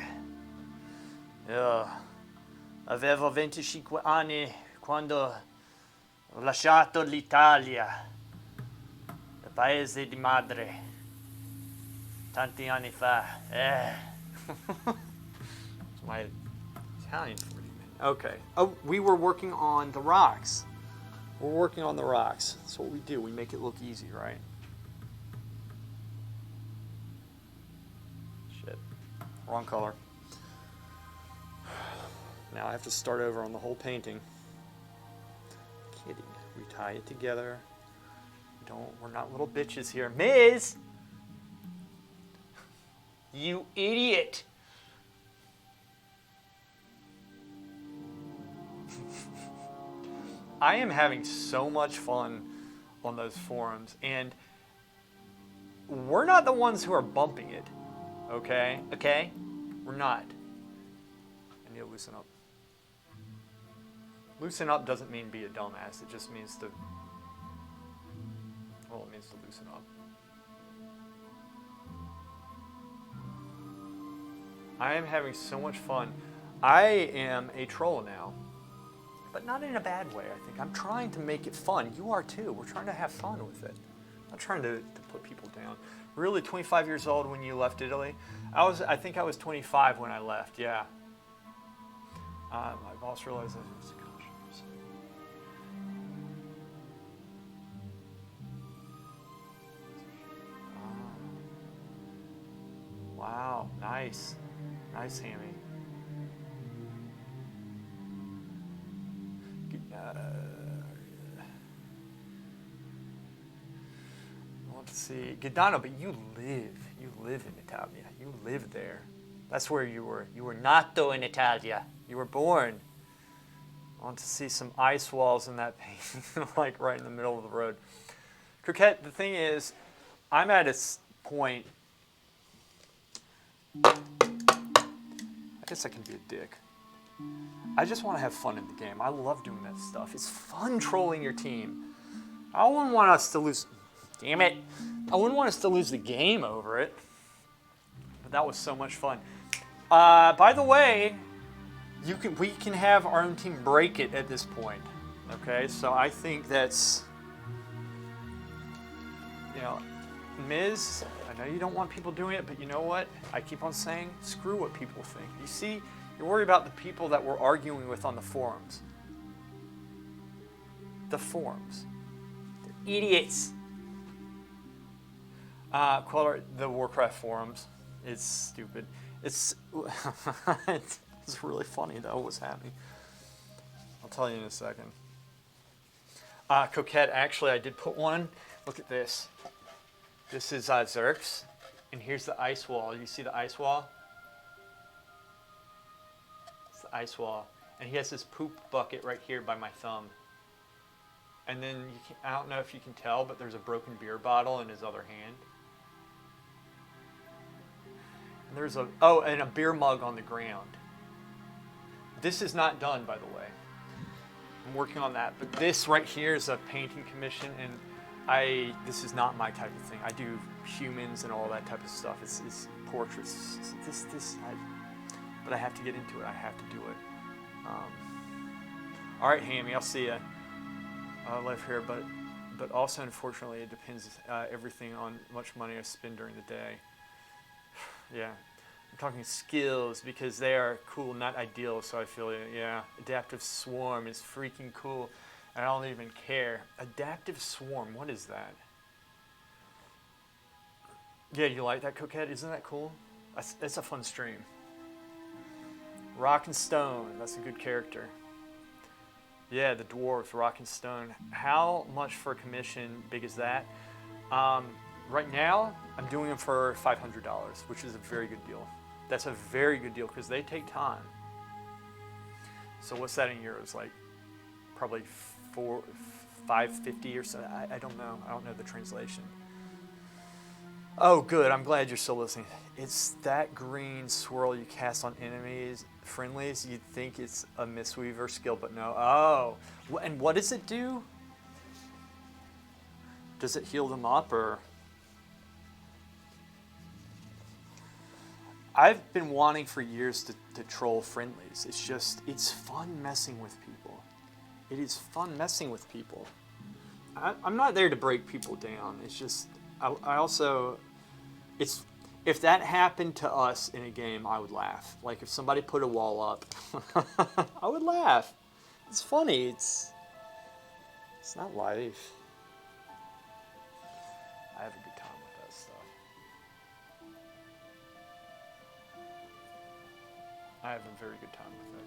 Io avevo 25 anni quando ho lasciato l'Italia, il paese di madre, tanti anni fa. It's my Italian for you, man. Okay. Oh, we were working on the rocks. We're working on the rocks. That's what we do. We make it look easy, right? Shit. Wrong color. Now I have to start over on the whole painting. Kidding. We tie it together. We're not little bitches here. Miz! You idiot! I am having so much fun on those forums, and we're not the ones who are bumping it, okay? Okay? We're not. I need to loosen up. Loosen up doesn't mean be a dumbass. It just means to, well, it means to loosen up. I am having so much fun. I am a troll now, but not in a bad way, I think. I'm trying to make it fun. You are too. We're trying to have fun with it. I'm not trying to put people down. Really, 25 years old when you left Italy? I think I was 25 when I left, yeah. My boss realized that it was a conscience. Wow, nice. Nice, Hammy. Let's see. Gadano, but you live in Italia. You live there. That's where you were. You were nato in Italia. You were born. I want to see some ice walls in that painting, like right in the middle of the road. Croquette, the thing is, I'm at a point. I guess I can be a dick. I just want to have fun in the game. I love doing that stuff. It's fun trolling your team. I wouldn't want us to lose. Damn it. I wouldn't want us to lose the game over it. But that was so much fun. By the way, we can have our own team break it at this point. Okay, so I think that's, Miz, I know you don't want people doing it, but you know what? I keep on saying, screw what people think. You see, you worry about the people that we're arguing with on the forums. The forums. They're idiots. The Warcraft forums. It's stupid. It's really funny though what's happening. I'll tell you in a second. Coquette, actually I did put one. Look at this. This is Zerx, and here's the ice wall. You see the ice wall? It's the ice wall. And he has this poop bucket right here by my thumb. And then, I don't know if you can tell, but there's a broken beer bottle in his other hand. And there's and a beer mug on the ground. This is not done, by the way. I'm working on that. But this right here is a painting commission, and this is not my type of thing. I do humans and all that type of stuff. It's portraits. But I have to get into it. I have to do it. All right, Hammy, I'll see you. I live here, but also, unfortunately, it depends everything on how much money I spend during the day. Yeah, I'm talking skills because they are cool, not ideal. So I feel, yeah, adaptive swarm is freaking cool. I don't even care. Adaptive swarm, what is that? Yeah, you like that, Coquette? Isn't that cool? That's a fun stream. Rock and Stone, that's a good character. Yeah, the dwarves, Rock and Stone. How much for a commission? Big is that? Right now, I'm doing them for $500, which is a very good deal. That's a very good deal because they take time. So what's that in euros? Like probably $550 or so. I don't know. I don't know the translation. Oh, good. I'm glad you're still listening. It's that green swirl you cast on enemies, friendlies. You'd think it's a Mistweaver skill, but no. Oh, and what does it do? Does it heal them up or? I've been wanting for years to troll friendlies. It's fun messing with people. It is fun messing with people. I'm not there to break people down. It's just, I also, if that happened to us in a game, I would laugh. Like if somebody put a wall up, I would laugh. It's funny. It's not life. I have a good time with that stuff. I have a very good time with it.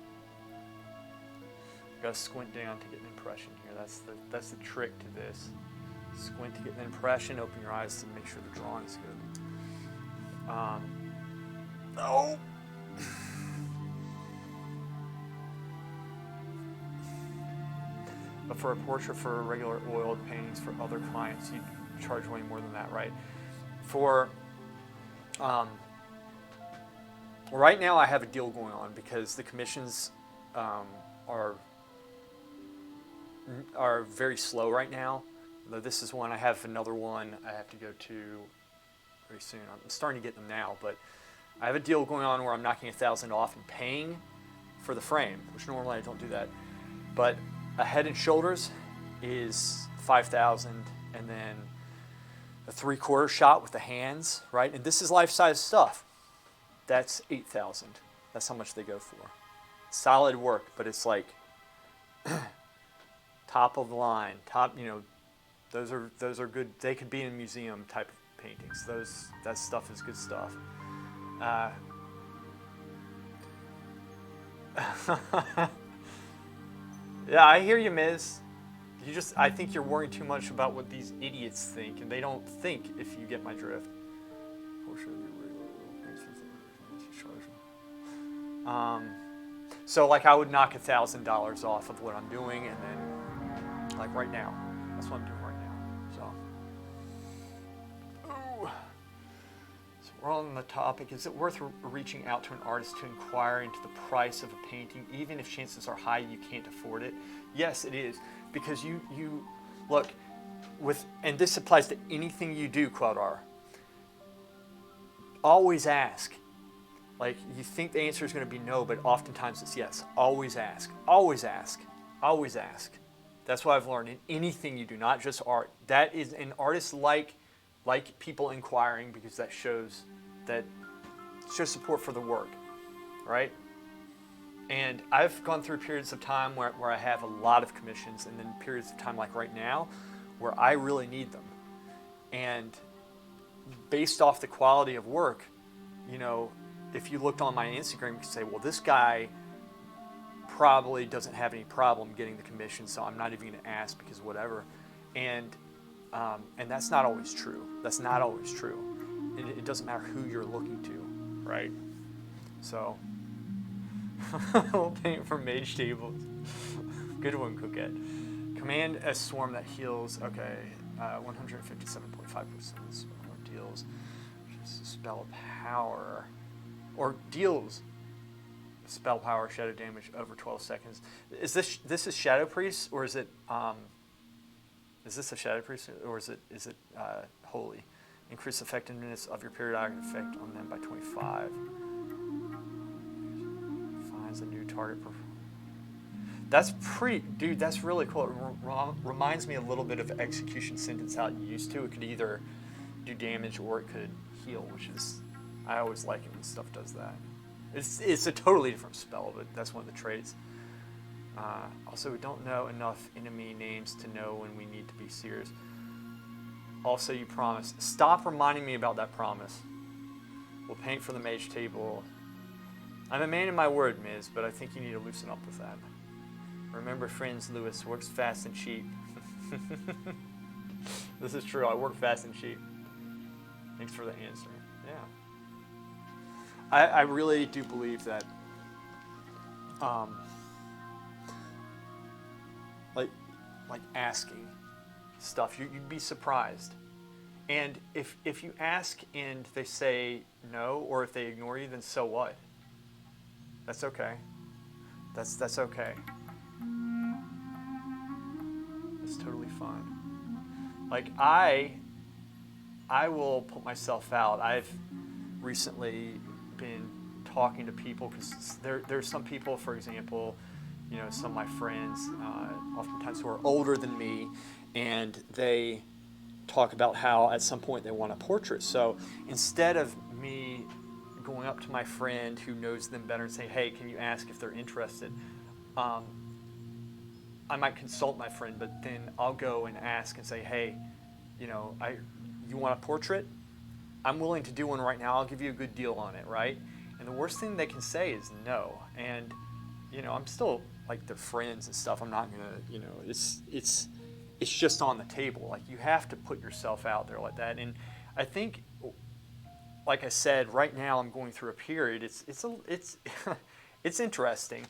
Gotta squint down to get an impression here. That's the trick to this. Squint to get an impression, open your eyes to make sure the drawing is good. Oh! But for a portrait for regular oiled paintings for other clients, you charge way more than that, right? For Right now I have a deal going on because the commissions are very slow right now. Though this is one, I have another one I have to go to very soon. I'm starting to get them now, but I have a deal going on where I'm knocking $1,000 off and paying for the frame, which normally I don't do that. But a Head and Shoulders is $5,000, and then a 3/4 shot with the hands, right? And this is life-size stuff. That's $8,000. That's how much they go for. Solid work, but it's like top of the line. Top, those are good. They could be in museum type of paintings. That stuff is good stuff. Yeah, I hear you, Miz. I think you're worrying too much about what these idiots think, and they don't think, if you get my drift. So like I would knock $1,000 off of what I'm doing, and then like right now, that's what I'm doing right now. So we're on the topic. Is it worth reaching out to an artist to inquire into the price of a painting, even if chances are high you can't afford it? Yes, it is, because you look and this applies to anything you do, Quadar. Always ask. Like, you think the answer is going to be no, but oftentimes it's yes. Always ask. Always ask. Always ask. That's what I've learned in anything you do, not just art. That is, an artist like people inquiring, because that shows support for the work, right? And I've gone through periods of time where I have a lot of commissions, and then periods of time like right now where I really need them. And based off the quality of work, if you looked on my Instagram, you could say, well, this guy probably doesn't have any problem getting the commission, so I'm not even going to ask because whatever. And that's not always true. That's not always true. And it doesn't matter who you're looking to, right? So, we'll paint for mage tables. Good one, Coquette. Command a swarm that heals. Okay, 157.5% deals. Spell power. Or deals spell power shadow damage over 12 seconds. Is this is Shadow Priest, or is it is this a Shadow Priest, or is it holy? Increase effectiveness of your periodic effect on them by 25. Finds a new target. That's dude, that's really cool. It reminds me a little bit of Execution Sentence, how it used to. It could either do damage or it could heal, which is, I always like it when stuff does that. It's a totally different spell, but that's one of the traits. Also, we don't know enough enemy names to know when we need to be serious. Also, you promise. Stop reminding me about that promise. We'll paint for the mage table. I'm a man of my word, Miz, but I think you need to loosen up with that. Remember, friends, Lewis works fast and cheap. This is true. I work fast and cheap. Thanks for the answer. Yeah. I really do believe that, like asking stuff, you'd be surprised. And if you ask and they say no, or if they ignore you, then so what? That's okay. That's okay. It's totally fine. Like I will put myself out. I've recently been talking to people, because there's some people, for example, some of my friends, oftentimes who are older than me, and they talk about how at some point they want a portrait. So instead of me going up to my friend who knows them better and saying, hey, can you ask if they're interested? I might consult my friend, but then I'll go and ask and say, hey, you want a portrait? I'm willing to do one right now. I'll give you a good deal on it, right? And the worst thing they can say is no. And, I'm still like their friends and stuff. I'm not gonna, it's just on the table. Like, you have to put yourself out there like that. And I think, like I said, right now I'm going through a period. It's interesting.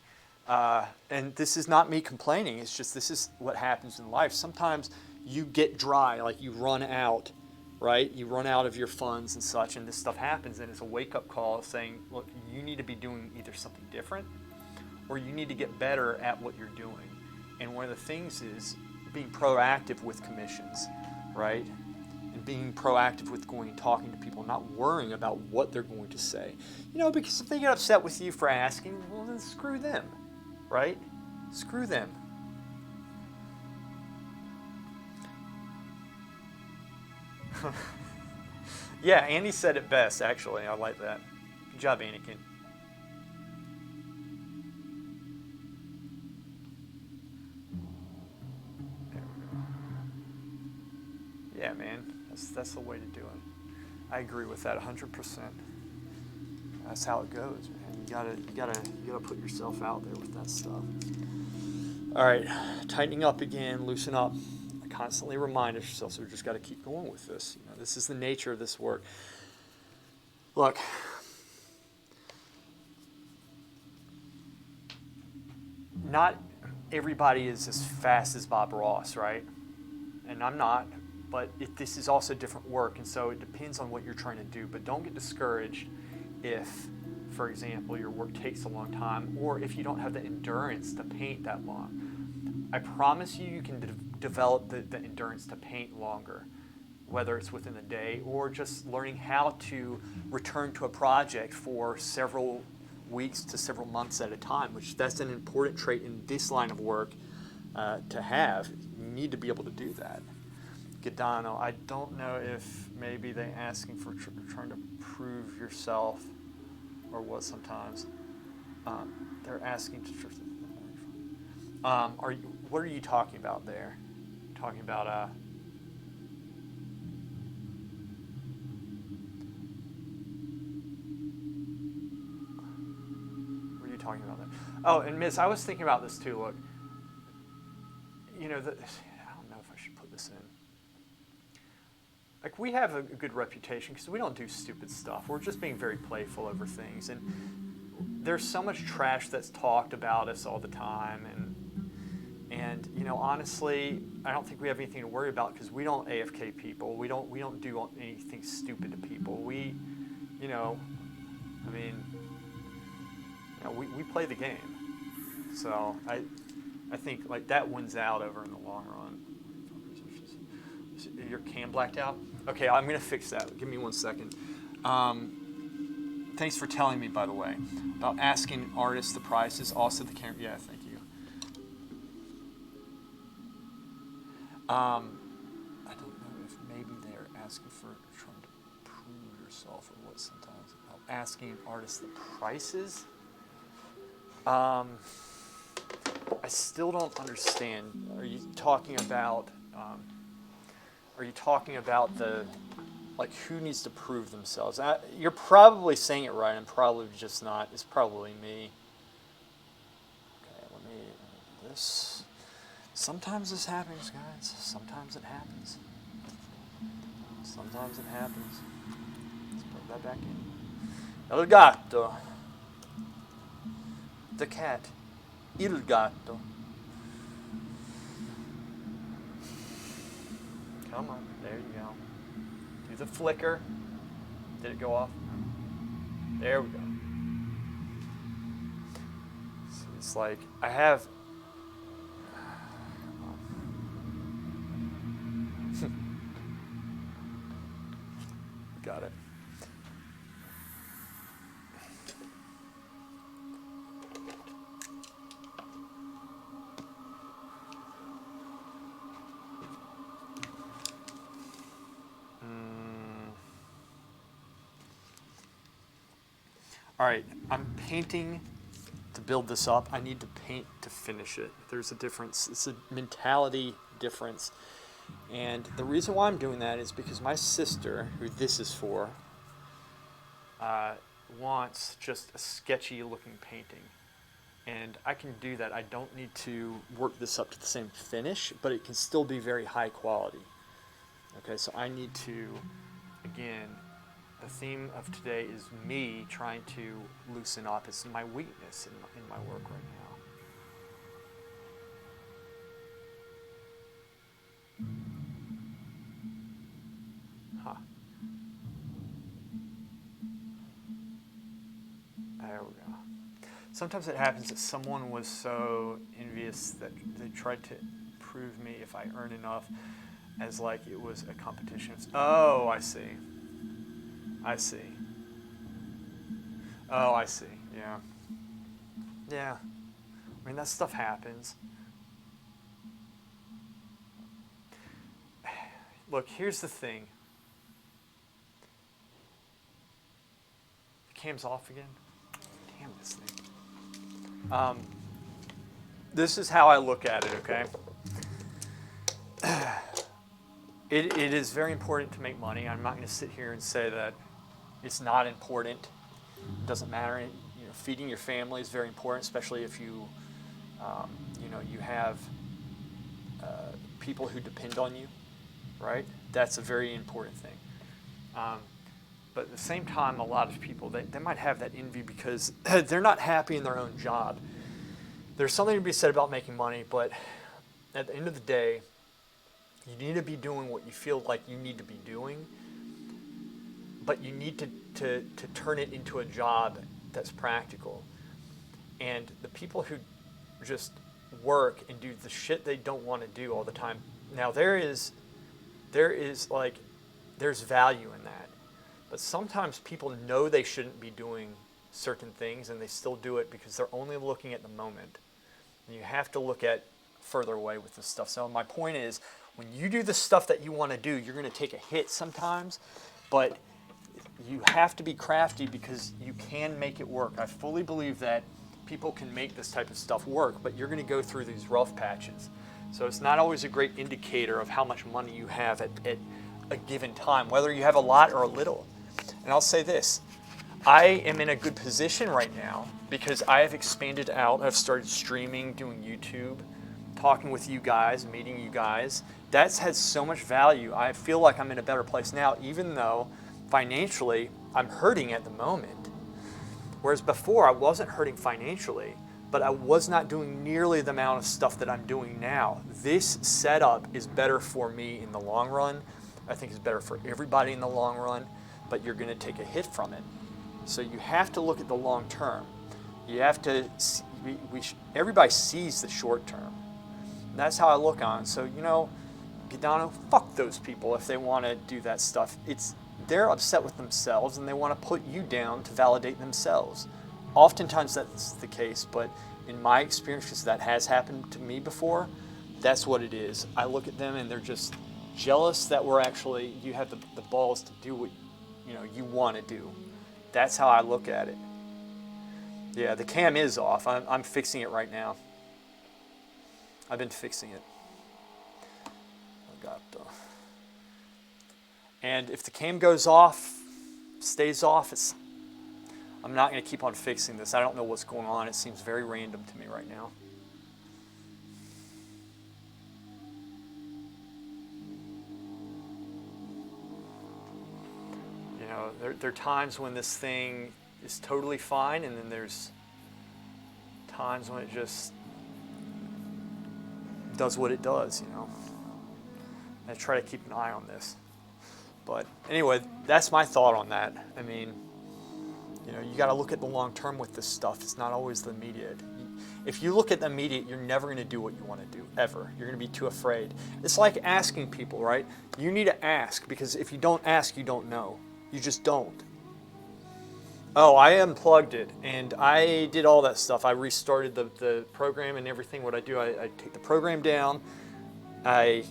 And this is not me complaining. It's just, this is what happens in life. Sometimes you get dry, like you run out, right? You run out of your funds and such, and this stuff happens, and it's a wake-up call saying, look, you need to be doing either something different or you need to get better at what you're doing. And one of the things is being proactive with commissions, right? And being proactive with going and talking to people, not worrying about what they're going to say. Because if they get upset with you for asking, well, then screw them, right? Screw them. Yeah, Andy said it best, actually. I like that. Good job, Anakin. There we go. Yeah, man. That's the way to do it. I agree with that 100%. That's how it goes, man. You gotta put yourself out there with that stuff. All right, tightening up again, loosen up. Constantly remind yourself, so we just got to keep going with this. This is the nature of this work. Look, not everybody is as fast as Bob Ross, right? And I'm not, but this is also different work, and so it depends on what you're trying to do. But don't get discouraged if, for example, your work takes a long time, or if you don't have the endurance to paint that long. I promise you can develop the endurance to paint longer, whether it's within a day or just learning how to return to a project for several weeks to several months at a time, which that's an important trait in this line of work to have. You need to be able to do that. Gadano, I don't know if maybe they asking for trying to prove yourself or what sometimes. They're asking to... what are you talking about there? Talking about what are you talking about there? Oh, and Miss, I was thinking about this too. Look, I don't know if I should put this in. Like, we have a good reputation because we don't do stupid stuff. We're just being very playful over things, and there's so much trash that's talked about us all the time, and honestly, I don't think we have anything to worry about because we don't AFK people. We don't do anything stupid to people. We play the game. So I think like that wins out over in the long run. Your cam blacked out? Okay, I'm gonna fix that. Give me 1 second. Thanks for telling me, by the way, about asking artists the prices. Also the camera. Yeah, thank you. I don't know if maybe they're asking for trying to prove yourself or what sometimes. Asking artists the prices. I still don't understand. Are you talking about the, like, who needs to prove themselves? You're probably saying it right. I'm probably just not. It's probably me. Okay, let me this. Sometimes this happens, guys. Sometimes it happens. Sometimes it happens. Let's put that back in. El gatto. The cat. Il gatto. Come on. There you go. Do the flicker. Did it go off? There we go. So it's like, I have... Got it. All right, I'm painting to build this up. I need to paint to finish it. There's a difference. It's a mentality difference. And the reason why I'm doing that is because my sister, who this is for, wants just a sketchy looking painting. And I can do that. I don't need to work this up to the same finish, but it can still be very high quality. Okay, so I need to, again, the theme of today is me trying to loosen up. It's my weakness in my work right now. Huh. Sometimes it happens that someone was so envious that they tried to prove me if I earn enough, as like it was a competition. Oh, I see. I see. Oh, I see. Yeah. Yeah. I mean, that stuff happens. Look, here's the thing. The cam's off again. Damn this thing. This is how I look at it, okay? It is very important to make money. I'm not going to sit here and say that it's not important. It doesn't matter. You know, feeding your family is very important, especially if you, you have people who depend on you, right? That's a very important thing. But at the same time, a lot of people, they might have that envy because they're not happy in their own job. There's something to be said about making money, but at the end of the day, you need to be doing what you feel like you need to be doing, but you need to turn it into a job that's practical. And the people who just work and do the shit they don't want to do all the time, now there's value in that. But sometimes people know they shouldn't be doing certain things and they still do it because they're only looking at the moment. And you have to look at further away with this stuff. So my point is, when you do the stuff that you want to do, you're going to take a hit sometimes, but you have to be crafty because you can make it work. I fully believe that people can make this type of stuff work, but you're going to go through these rough patches. So it's not always a great indicator of how much money you have at a given time, whether you have a lot or a little. And I'll say this, I am in a good position right now because I have expanded out. I've started streaming, doing YouTube, talking with you guys, meeting you guys. That's had so much value. I feel like I'm in a better place now, even though financially I'm hurting at the moment. Whereas before I wasn't hurting financially, but I was not doing nearly the amount of stuff that I'm doing now. This setup is better for me in the long run. I think it's better for everybody in the long run, but you're going to take a hit from it. So you have to look at the long term. You have to, everybody sees the short term. And that's how I look on it. So, Gadano, fuck those people if they want to do that stuff. They're upset with themselves and they want to put you down to validate themselves. Oftentimes that's the case, but in my experience, because that has happened to me before, that's what it is. I look at them and they're just jealous that you have the balls to do what you want to do. That's how I look at it. Yeah, the cam is off. I'm fixing it right now. I've been fixing it. And if the cam goes off, stays off, I'm not going to keep on fixing this. I don't know what's going on. It seems very random to me right now. There are times when this thing is totally fine, and then there's times when it just does what it does, I try to keep an eye on this. But anyway, that's my thought on that. I mean, you got to look at the long term with this stuff. It's not always the immediate. If you look at the immediate, you're never going to do what you want to do, ever. You're going to be too afraid. It's like asking people, right? You need to ask, because if you don't ask, you don't know. You just don't. Oh, I unplugged it, and I did all that stuff. I restarted the program and everything. What I do, I take the program down, I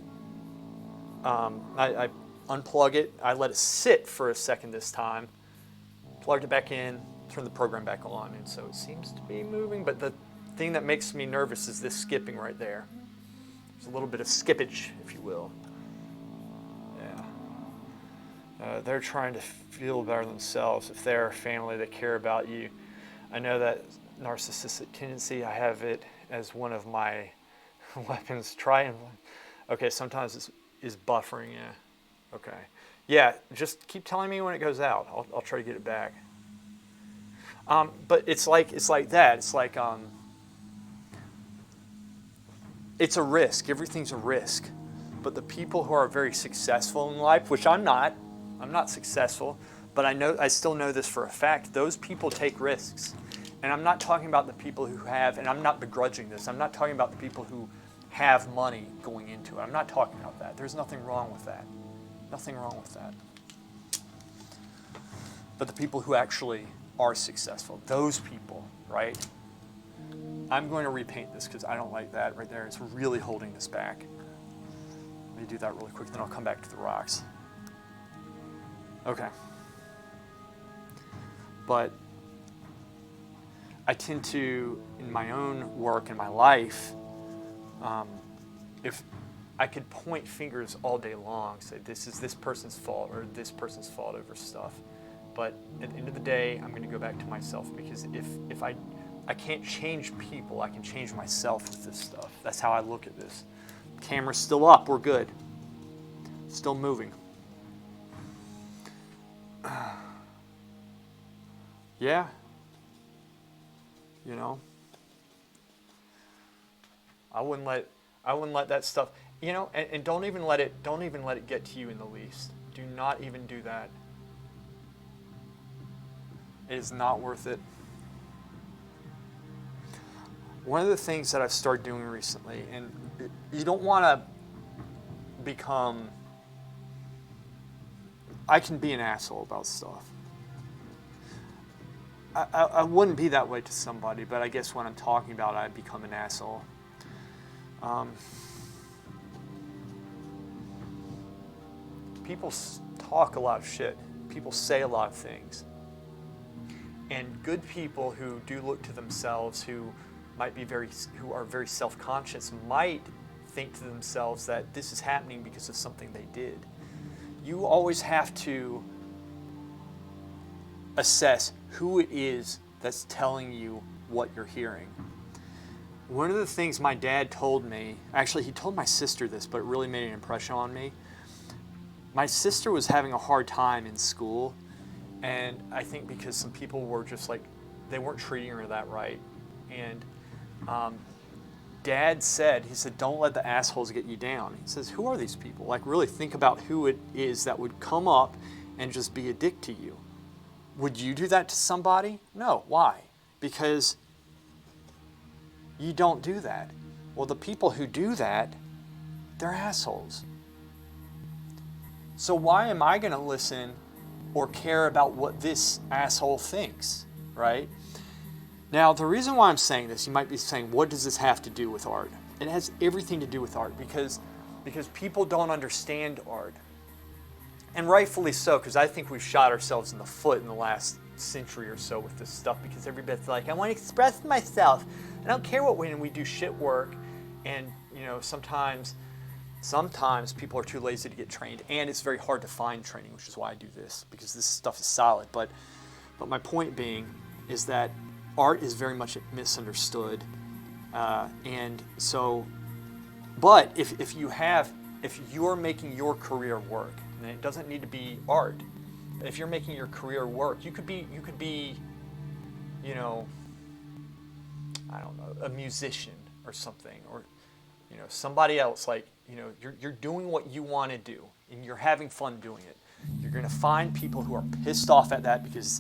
unplug it, I let it sit for a second this time, plugged it back in, turned the program back on, and so it seems to be moving, but the thing that makes me nervous is this skipping right there. There's a little bit of skippage, if you will. They're trying to feel better themselves. If they're a family that care about you. I know that narcissistic tendency, I have it as one of my weapons. Okay, sometimes it's buffering, yeah. Okay. Yeah, just keep telling me when it goes out. I'll try to get it back. But it's like that. It's like it's a risk. Everything's a risk. But the people who are very successful in life, which I'm not successful, but I still know this for a fact, those people take risks. And I'm not talking about the people who have, and I'm not begrudging this, I'm not talking about the people who have money going into it. I'm not talking about that. There's nothing wrong with that. Nothing wrong with that. But the people who actually are successful, those people, right? I'm going to repaint this because I don't like that right there. It's really holding this back. Let me do that really quick, then I'll come back to the rocks. Okay. But I tend to, in my own work, in my life, if I could point fingers all day long, say this is this person's fault or this person's fault over stuff. But at the end of the day, I'm going to go back to myself, because if I can't change people, I can change myself with this stuff. That's how I look at this. Camera's still up, we're good. Still moving. Yeah. You know, I wouldn't let that stuff, you know, and don't even let it get to you in the least. Do not even do that. It is not worth it. One of the things that I've started doing recently, and you don't want to become, I can be an asshole about stuff. I wouldn't be that way to somebody, but I guess when I'm talking about it, I become an asshole. People talk a lot of shit. People say a lot of things. And good people who do look to themselves, who are very self-conscious, might think to themselves that this is happening because of something they did. You always have to assess who it is that's telling you what you're hearing. One of the things my dad told me, actually he told my sister this, but it really made an impression on me. My sister was having a hard time in school, and I think because some people were just like, they weren't treating her that right. And Dad said, he said, don't let the assholes get you down. He says, who are these people? Like, really think about who it is that would come up and just be a dick to you. Would you do that to somebody? No. Why? Because you don't do that. Well, the people who do that, they're assholes. So why am I going to listen or care about what this asshole thinks, right? Now, the reason why I'm saying this, you might be saying, what does this have to do with art? It has everything to do with art, because people don't understand art. And rightfully so, because I think we've shot ourselves in the foot in the last century or so with this stuff, because everybody's like, I want to express myself. I don't care when we do shit work, and you know, sometimes people are too lazy to get trained, and it's very hard to find training, which is why I do this, because this stuff is solid. But my point being is that art is very much misunderstood, and so, but if you're making your career work, and it doesn't need to be art. If you're making your career work, you could be, you know, I don't know, a musician or something, or you know, somebody else. Like, you know, you're doing what you want to do, and you're having fun doing it. You're going to find people who are pissed off at that because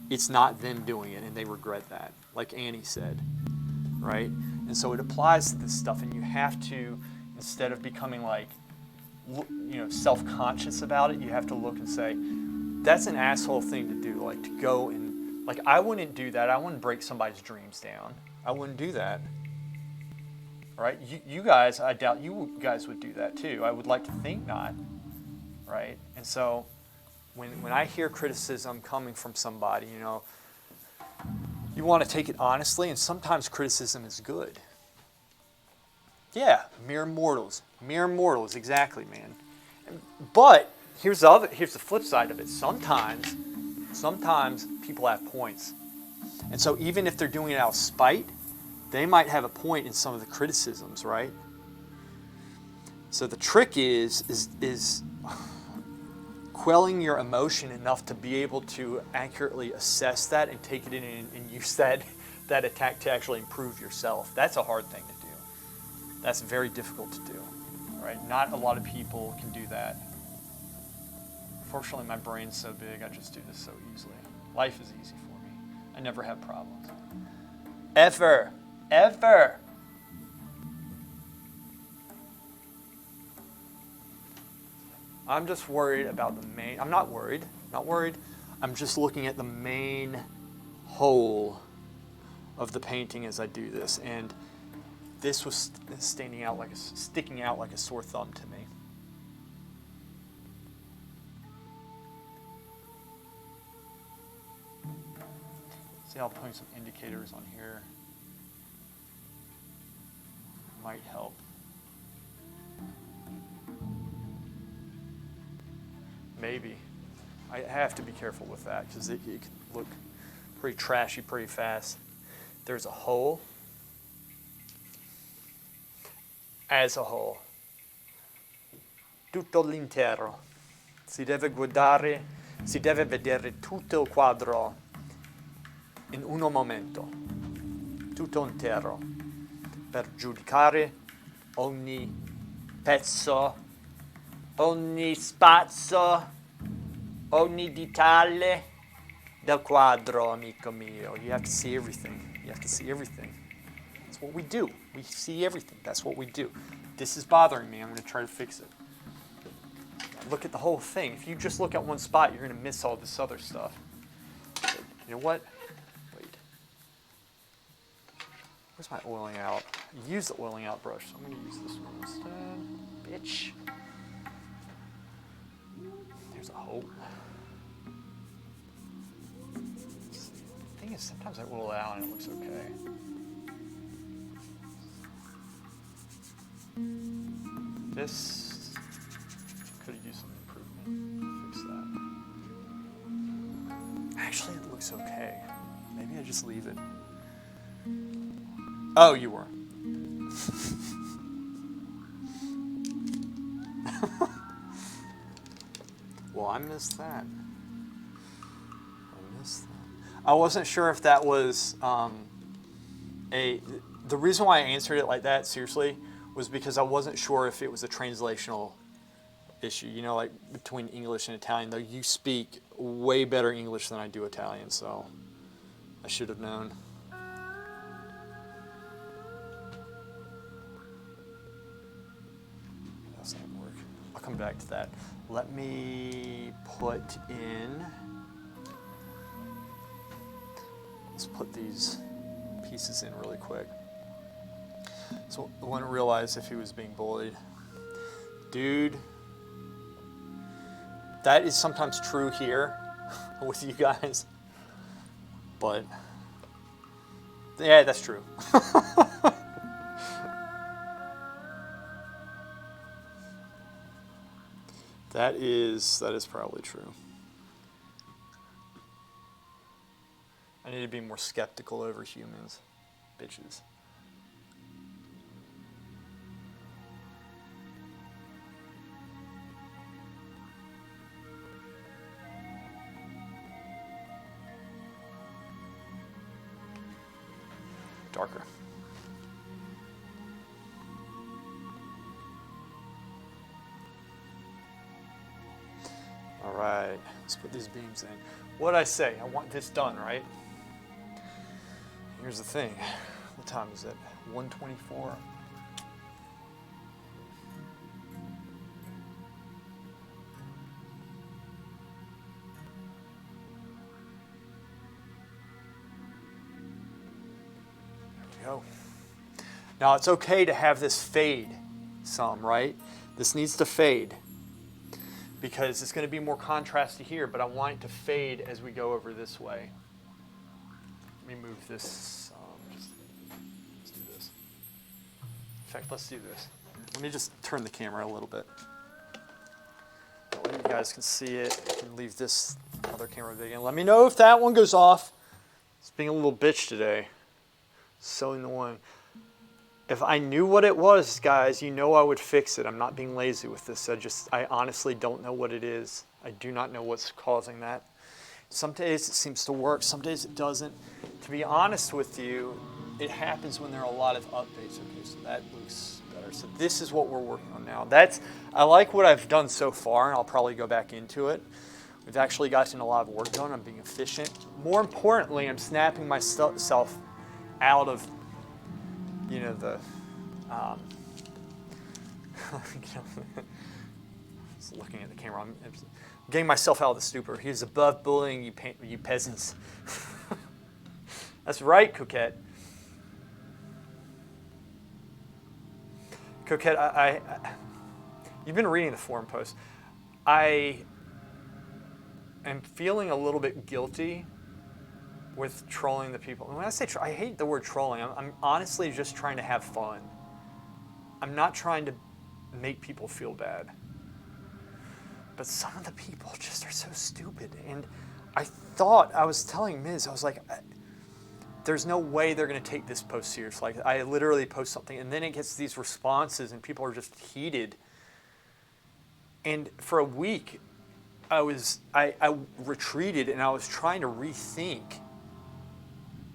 it's not them doing it, and they regret that, like Annie said, right? And so it applies to this stuff, and you have to, instead of becoming like, you know, self-conscious about it, you have to look and say, that's an asshole thing to do. Like, to go and, like, I wouldn't do that. I wouldn't break somebody's dreams down. I wouldn't do that. All right? You guys, I doubt you guys would do that too. I would like to think not. Right? And so when I hear criticism coming from somebody, you know, you want to take it honestly, and sometimes criticism is good. Yeah, mere mortals, exactly, man. But here's the flip side of it. Sometimes people have points, and so even if they're doing it out of spite, they might have a point in some of the criticisms, right? So the trick is quelling your emotion enough to be able to accurately assess that and take it in and use that attack to actually improve yourself. That's a hard thing to do. That's very difficult to do, right? Not a lot of people can do that. Fortunately, my brain's so big, I just do this so easily. Life is easy for me. I never have problems. Ever. Ever. I'm just worried about the main, I'm not worried, I'm just looking at the main whole of the painting as I do this, and this was sticking out like a sore thumb to me. See how putting some indicators on here might help. Maybe. I have to be careful with that because it can look pretty trashy pretty fast. There's a hole. As a whole. Tutto l'intero. Si deve vedere tutto il quadro in un momento. Tutto intero. Per giudicare ogni pezzo, ogni spazio, ogni dettaglio del quadro, amico mio. You have to see everything. You have to see everything. That's what we do. We see everything. That's what we do. This is bothering me. I'm going to try to fix it. Look at the whole thing. If you just look at one spot, you're going to miss all this other stuff. You know what? Wait. Where's my oiling out? I used the oiling out brush, so I'm going to use this one instead. Bitch. There's a hole. The thing is, sometimes I oil out and it looks okay. This could have used some improvement. Fix that. Actually, it looks okay. Maybe I just leave it. Oh, you were. Well, I missed that. I wasn't sure if that was the reason why I answered it like that, seriously, was because I wasn't sure if it was a translational issue, you know, like between English and Italian, though you speak way better English than I do Italian, so I should have known. That's not gonna work. I'll come back to that. Let me put in, let's put these pieces in really quick. So I wouldn't realize if he was being bullied. Dude, that is sometimes true here with you guys, but yeah, that's true. That is probably true. I need to be more skeptical over humans, bitches. Darker. All right, let's put these beams in. What did I say? I want this done, right? Here's the thing. What time is it? 1:24. Go. Now it's okay to have this fade some, right? This needs to fade because it's going to be more contrasty here, but I want it to fade as we go over this way. Let me move this. Let's do this. In fact, let's do this. Let me just turn the camera a little bit. That way you guys can see it. I can leave this other camera big in. Let me know if that one goes off. It's being a little bitch today. So annoying. If I knew what it was, guys, you know I would fix it. I'm not being lazy with this. I honestly don't know what it is. I do not know what's causing that. Some days it seems to work, some days it doesn't. To be honest with you, it happens when there are a lot of updates. Okay, so that looks better. So this is what we're working on now. I like what I've done so far, and I'll probably go back into it. We've actually gotten a lot of work done. I'm being efficient. More importantly, I'm snapping myself out of, the, just looking at the camera. I'm getting myself out of the stupor. He's above bullying you peasants. That's right, Coquette. Coquette, you've been reading the forum post. I am feeling a little bit guilty with trolling the people. And when I say I hate the word trolling. I'm honestly just trying to have fun. I'm not trying to make people feel bad. But some of the people just are so stupid. And I was telling Ms., I was like, there's no way they're going to take this post serious. Like, I literally post something, and then it gets these responses, and people are just heated. And for a week, I retreated, and I was trying to rethink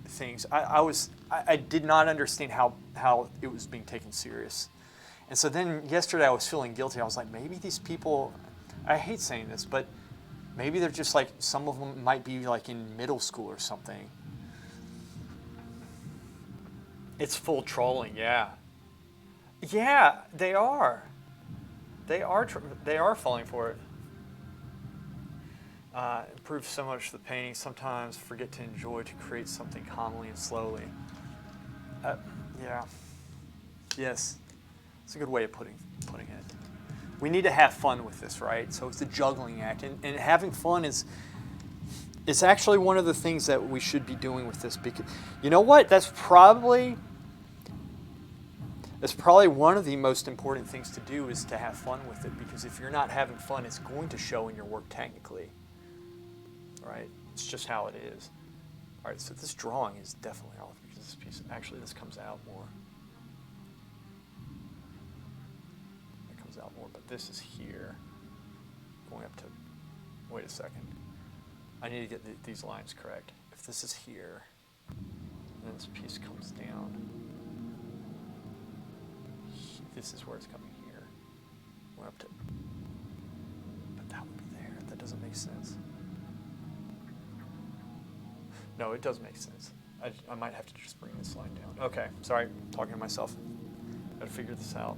things. I did not understand how it was being taken serious. And so then yesterday I was feeling guilty. I was like, maybe these people, I hate saying this, but maybe they're just like, some of them might be like in middle school or something. It's full trolling, yeah. Yeah, they are. They are falling for it. Improves so much the painting. Sometimes forget to enjoy to create something calmly and slowly. Yeah. Yes. It's a good way of putting it. We need to have fun with this, right? So it's a juggling act, and having fun it's actually one of the things that we should be doing with this, because you know what? That's probably one of the most important things to do, is to have fun with it, because if you're not having fun, it's going to show in your work technically, right? It's just how it is. All right, so this drawing is definitely off, because this piece, actually this comes out more. It comes out more, but this is here, going up to, wait a second. I need to get these lines correct. If this is here, and then this piece comes down, this is where it's coming here. Went up to, but that would be there. That doesn't make sense. No, it does make sense. I might have to just bring this line down. Okay, sorry, talking to myself. Got to figure this out.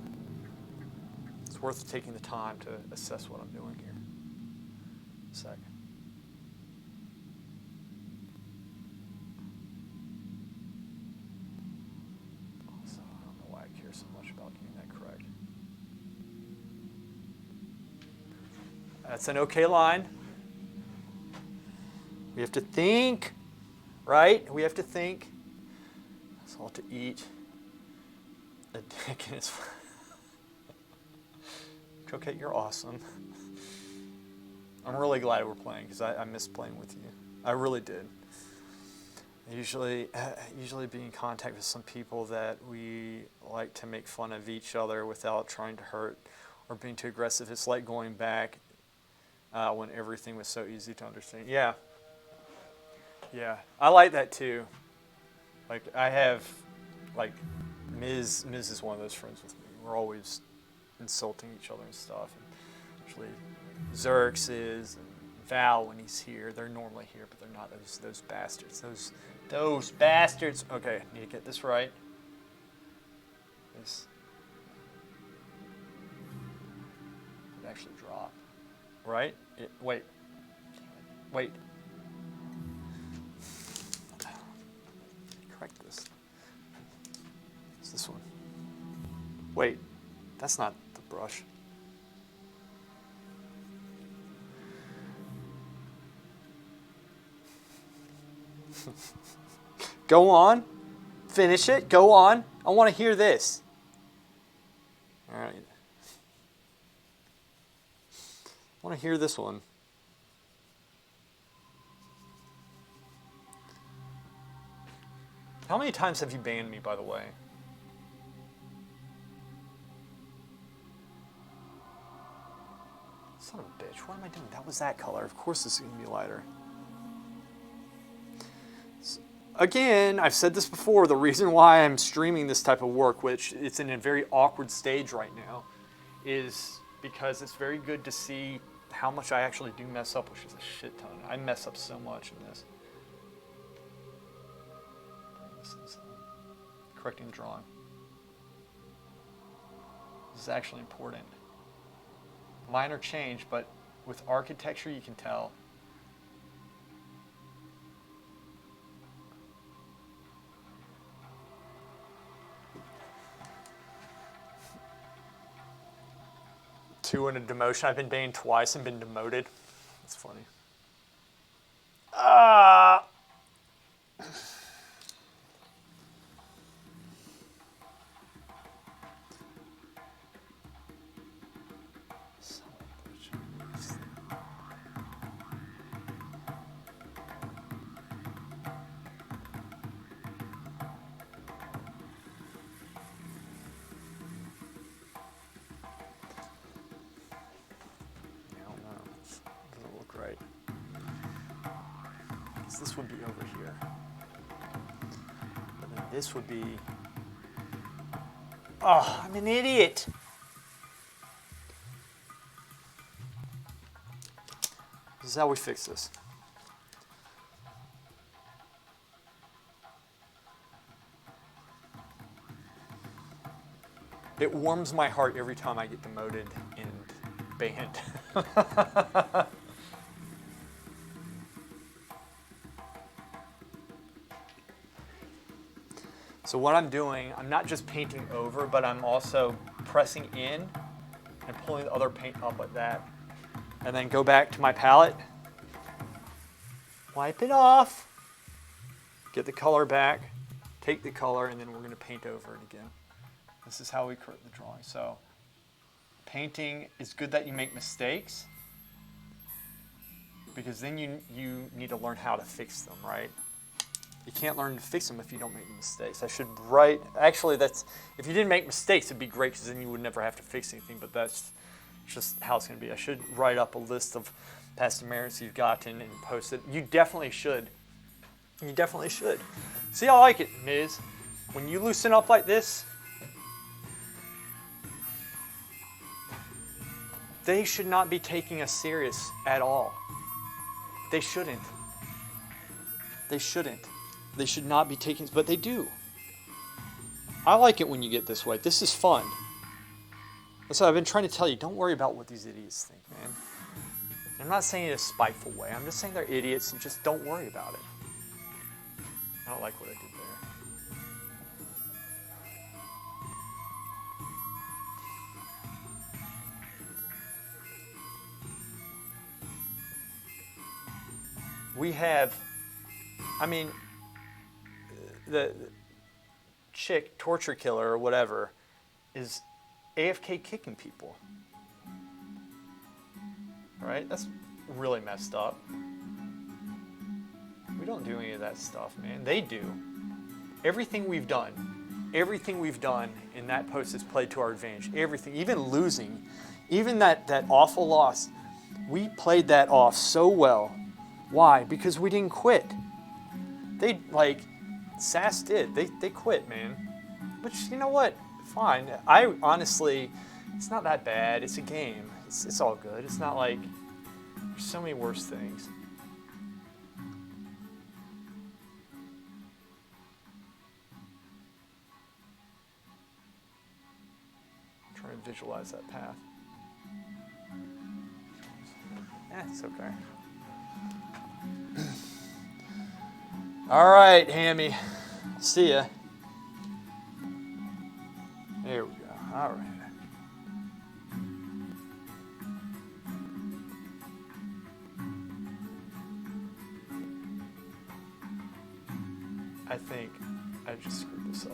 It's worth taking the time to assess what I'm doing here. A sec. Also, I don't know why I care so much about getting that correct. That's an okay line. We have to think, right? We have to think. That's all to eat. A dick in his... Coquette, you're awesome. I'm really glad we're playing, because I miss playing with you. I really did. I usually be in contact with some people that we like to make fun of each other without trying to hurt or being too aggressive. It's like going back when everything was so easy to understand. Yeah. Yeah. I like that too. Like, I have, like, Ms. is one of those friends with me. We're always insulting each other and stuff. And usually Xerx is, and Val, when he's here, they're normally here, but they're not those bastards. Those bastards. Okay, need to get this right. This would actually drop, right? Wait. Correct this. It's this one. Wait, that's not the brush. Go on. Finish it. Go on. I want to hear this. All right. I want to hear this one. How many times have you banned me, by the way? Son of a bitch. What am I doing? That was that color. Of course this is going to be lighter. Again, I've said this before, the reason why I'm streaming this type of work, which it's in a very awkward stage right now, is because it's very good to see how much I actually do mess up, which is a shit ton. I mess up so much in this. This is correcting the drawing. This is actually important. Minor change, but with architecture you can tell. Two in a demotion. I've been banned twice and been demoted. That's funny. Right. So this would be over here. But then this would be... Oh, I'm an idiot. This is how we fix this. It warms my heart every time I get demoted and banned. So what I'm doing, I'm not just painting over, but I'm also pressing in and pulling the other paint up like that. And then go back to my palette, wipe it off, get the color back, take the color, and then we're gonna paint over it again. This is how we correct the drawing. So painting, is good that you make mistakes, because then you need to learn how to fix them, right? You can't learn to fix them if you don't make mistakes. I should write, actually that's, if you didn't make mistakes, it'd be great because then you would never have to fix anything, but that's just how it's gonna be. I should write up a list of past demerits you've gotten and post it. You definitely should. You definitely should. See, I like it, Miz. When you loosen up like this, they should not be taking us serious at all. They shouldn't. They shouldn't. They should not be taking, but they do. I like it when you get this way. This is fun. That's what I've been trying to tell you. Don't worry about what these idiots think, man. I'm not saying it in a spiteful way. I'm just saying they're idiots and just don't worry about it. I don't like what I did there. We have, I mean, the chick, torture killer or whatever, is AFK kicking people. Right? That's really messed up. We don't do any of that stuff, man. They do. Everything we've done in that post is played to our advantage. Everything, even losing, even that awful loss, we played that off so well. Why? Because we didn't quit. They, like, SAS did. They quit, man. Which, you know what? Fine. I honestly, it's not that bad. It's a game. It's all good. It's not like, there's so many worse things. I'm trying to visualize that path. It's okay. All right, Hammy. See ya. There we go. All right. I think I just screwed this up.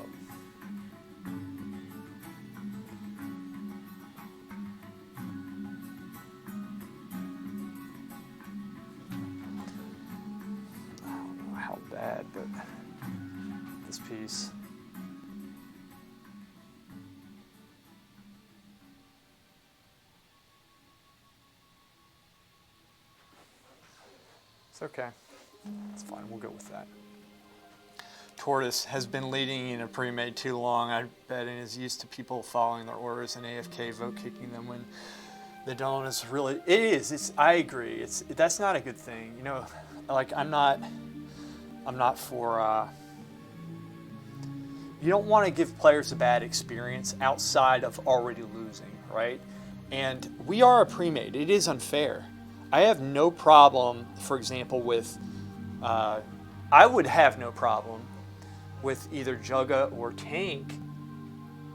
I don't know how bad, but this piece. It's okay. It's fine. We'll go with that. Tortoise has been leading in a pre-made too long, I bet, and is used to people following their orders and AFK vote kicking them when They don't. It's really. It is. It's. I agree. That's not a good thing. You know, like I'm not for. You don't want to give players a bad experience outside of already losing, right? And we are a pre-made. It is unfair. I have no problem, for example, with. I would have no problem with either Jugga or Tank.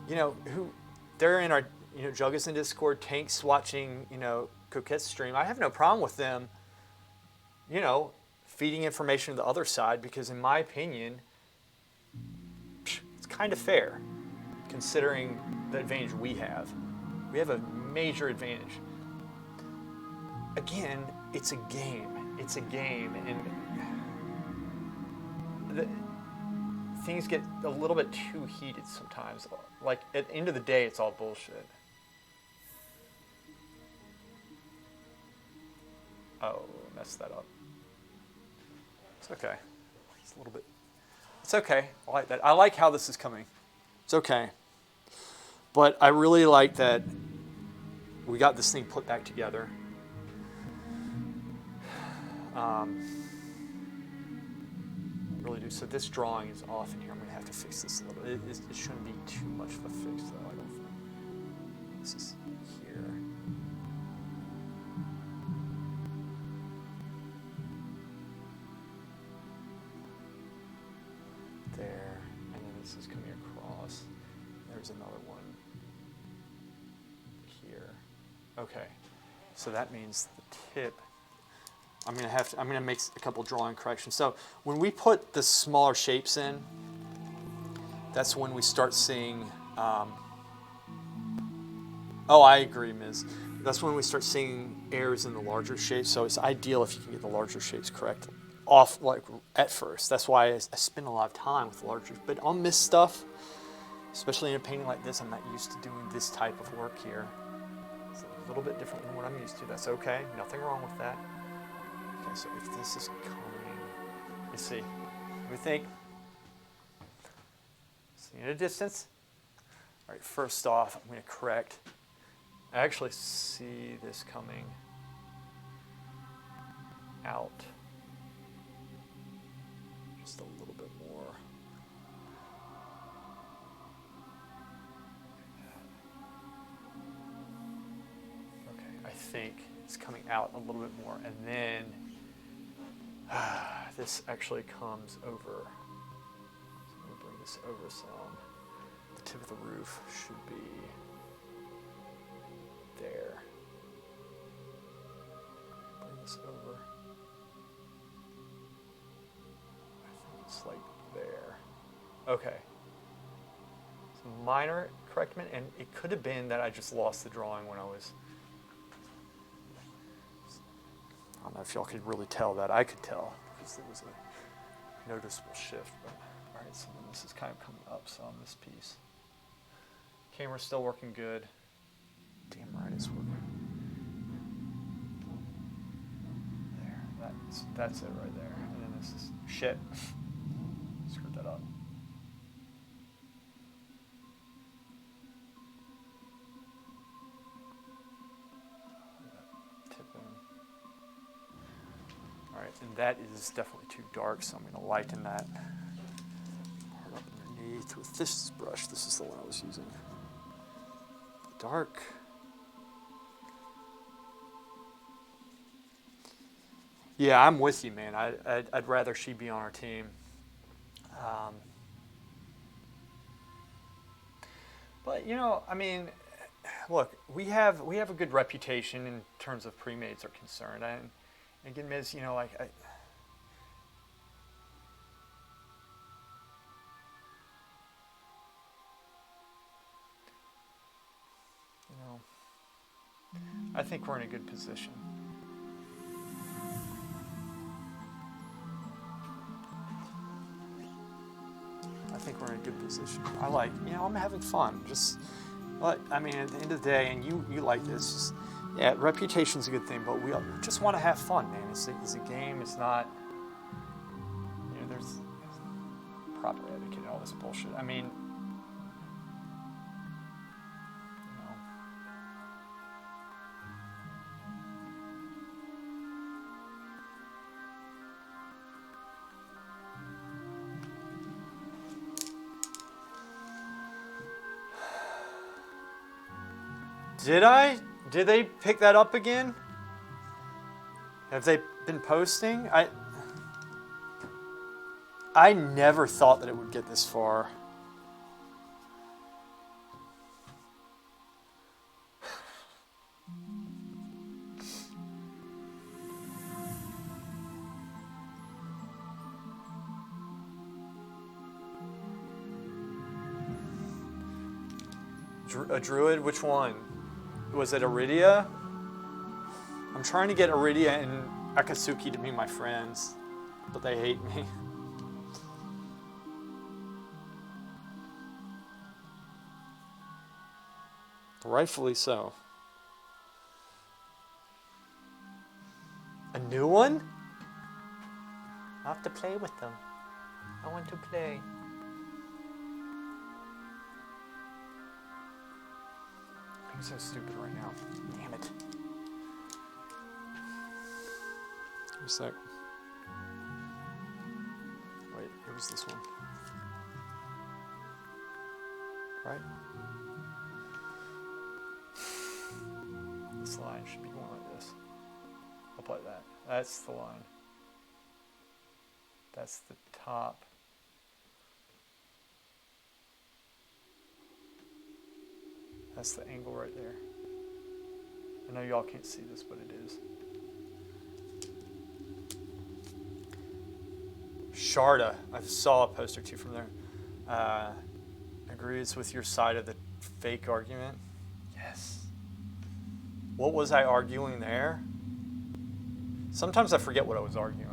You know who, they're in our. You know, Jugga's in Discord. Tank's watching. You know, Coquette's stream. I have no problem with them. You know, feeding information to the other side because, in my opinion, it's kind of fair, considering the advantage we have. We have a major advantage. Again, it's a game. It's a game, and things get a little bit too heated sometimes. Like, at the end of the day, it's all bullshit. Oh, messed that up. It's okay. It's a little bit. It's okay. I like that. I like how this is coming. It's okay. But I really like that we got this thing put back together. Really do. So this drawing is off in here. I'm going to have to fix this a little. It shouldn't be too much of a fix, though. I don't think. This is here. There. And then this is coming across. There's another one here. Okay. So that means the tip. I'm gonna make a couple drawing corrections. So when we put the smaller shapes in, that's when we start seeing. Oh, I agree, Ms. That's when we start seeing errors in the larger shapes. So it's ideal if you can get the larger shapes correct off like at first. That's why I spend a lot of time with larger. But I'll miss stuff, especially in a painting like this. I'm not used to doing this type of work here. It's a little bit different than what I'm used to. That's okay. Nothing wrong with that. Okay, so if this is coming, let's see. Let me think. See at a distance. All right, first off, I'm going to correct. I actually see this coming out just a little bit more. Okay, I think it's coming out a little bit more, and then this actually comes over. So I'm going to bring this over some. The tip of the roof should be there. Bring this over. I think it's like there. Okay. Some minor correctment, and it could have been that I just lost the drawing when I was. I don't know if y'all could really tell that. I could tell because there was a noticeable shift. But all right, so then this is kind of coming up some, this piece. Camera's still working good. Damn right it's working. There, that's it right there. And then this is shit. Screwed that up. Alright, and that is definitely too dark, so I'm going to lighten that part up underneath with this brush. This is the one I was using. Dark. Yeah, I'm with you, man. I'd rather she be on our team. But, you know, I mean, look, we have a good reputation in terms of pre-mades are concerned. And again, Ms., you know, like, I think we're in a good position. I think we're in a good position. I like, you know, I'm having fun. Just, but I mean, at the end of the day, and you like this. Just, yeah, reputation's a good thing, but we just want to have fun, man. It's a game. It's not, you know, there's proper etiquette and all this bullshit. I mean, you know, Did I? Did they pick that up again? Have they been posting? I never thought that it would get this far. A druid? Which one? Was it Iridia? I'm trying to get Iridia and Akatsuki to be my friends, but they hate me. Rightfully so. A new one? I have to play with them. I want to play. I'm so stupid right now. Damn it. Give me a sec. Wait, it was this one. Right? This line should be going like this. Up like that. That's the line. That's the top. That's the angle right there. I know y'all can't see this, but it is. Sharda, I saw a post or two from there. Agrees with your side of the fake argument. Yes. What was I arguing there? Sometimes I forget what I was arguing.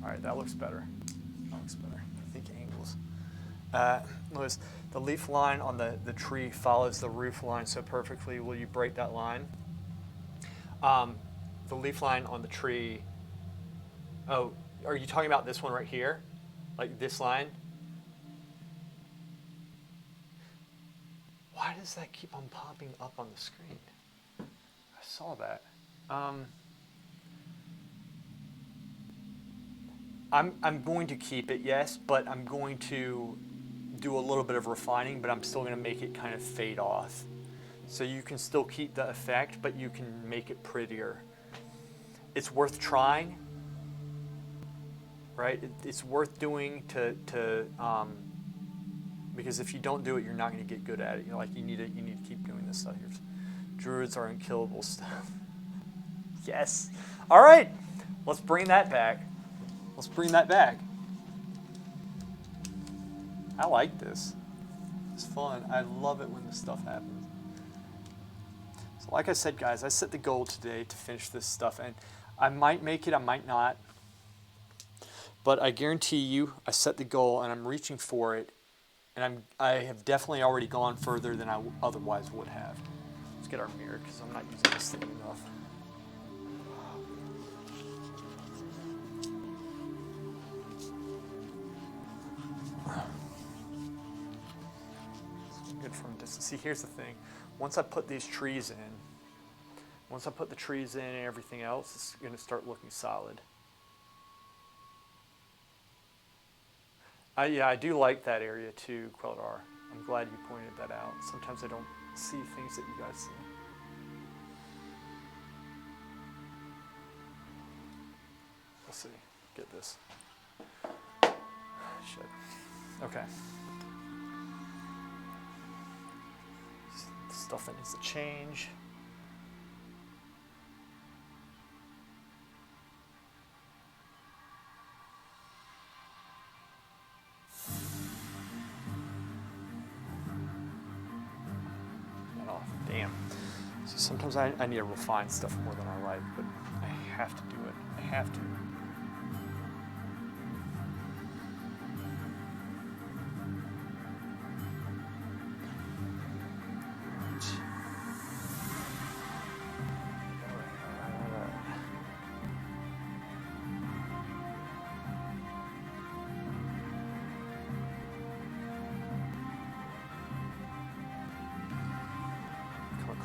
All right, that looks better. That looks better. I think angles. Lewis, the leaf line on the tree follows the roof line so perfectly. Will you break that line? The leaf line on the tree. Oh, are you talking about this one right here? Like this line? Why does that keep on popping up on the screen? I saw that. I'm going to keep it, yes, but I'm going to do a little bit of refining, but I'm still going to make it kind of fade off. So you can still keep the effect, but you can make it prettier. It's worth trying, right? It's worth doing because if you don't do it, you're not going to get good at it. You need to keep doing this stuff. Druids are unkillable stuff. Yes. All right. Let's bring that back. Let's bring that back. I like this. It's fun. I love it when this stuff happens. So like I said, guys, I set the goal today to finish this stuff, and I might make it, I might not. But I guarantee you, I set the goal, and I'm reaching for it, and I have definitely already gone further than I otherwise would have. Let's get our mirror, because I'm not using this thing enough. Good from distance. See, here's the thing. Once I put these trees in, once I put the trees in and everything else, it's going to start looking solid. Yeah, I do like that area too, Queldar. I'm glad you pointed that out. Sometimes I don't see things that you guys see. We'll see. Get this. Shit. Okay. Stuff that needs to change. Oh, damn. So sometimes I need to refine stuff more than I like, but I have to do it. I have to.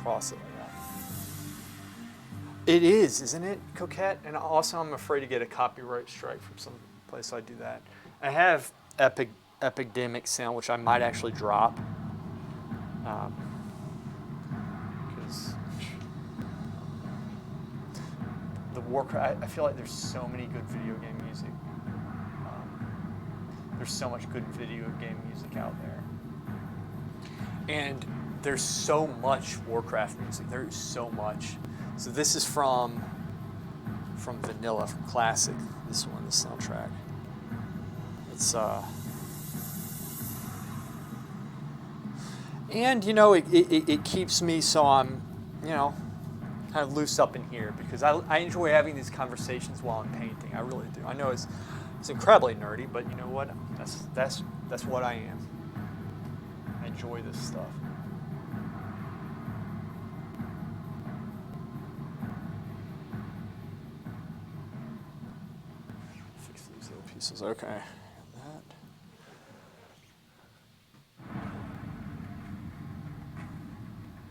Across it like that. It is, isn't it, Coquette? And also, I'm afraid to get a copyright strike from some place I do that. I have Epidemic Sound, which I might actually drop. Because the Warcraft, I feel like there's so many good video game music. There's so much good video game music out there. And there's so much Warcraft music. There's so much. So this is from Vanilla, from Classic. This one, the soundtrack. It's and you know it keeps me so I'm kind of loose up in here because I enjoy having these conversations while I'm painting. I really do. I know it's incredibly nerdy, but you know what? That's what I am. I enjoy this stuff. Fix these little pieces. Okay. That.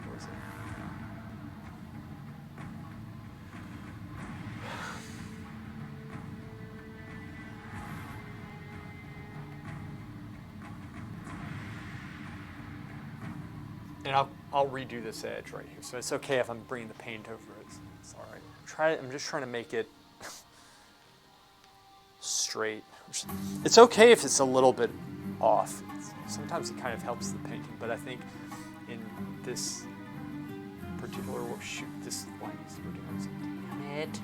Where is it? And I'll redo this edge right here. So it's okay if I'm bringing the paint over it. It's all right. I'm just trying to make it straight. It's okay if it's a little bit off. Sometimes it kind of helps the painting, but I think in this particular shoot, this line needs to go down. Damn it.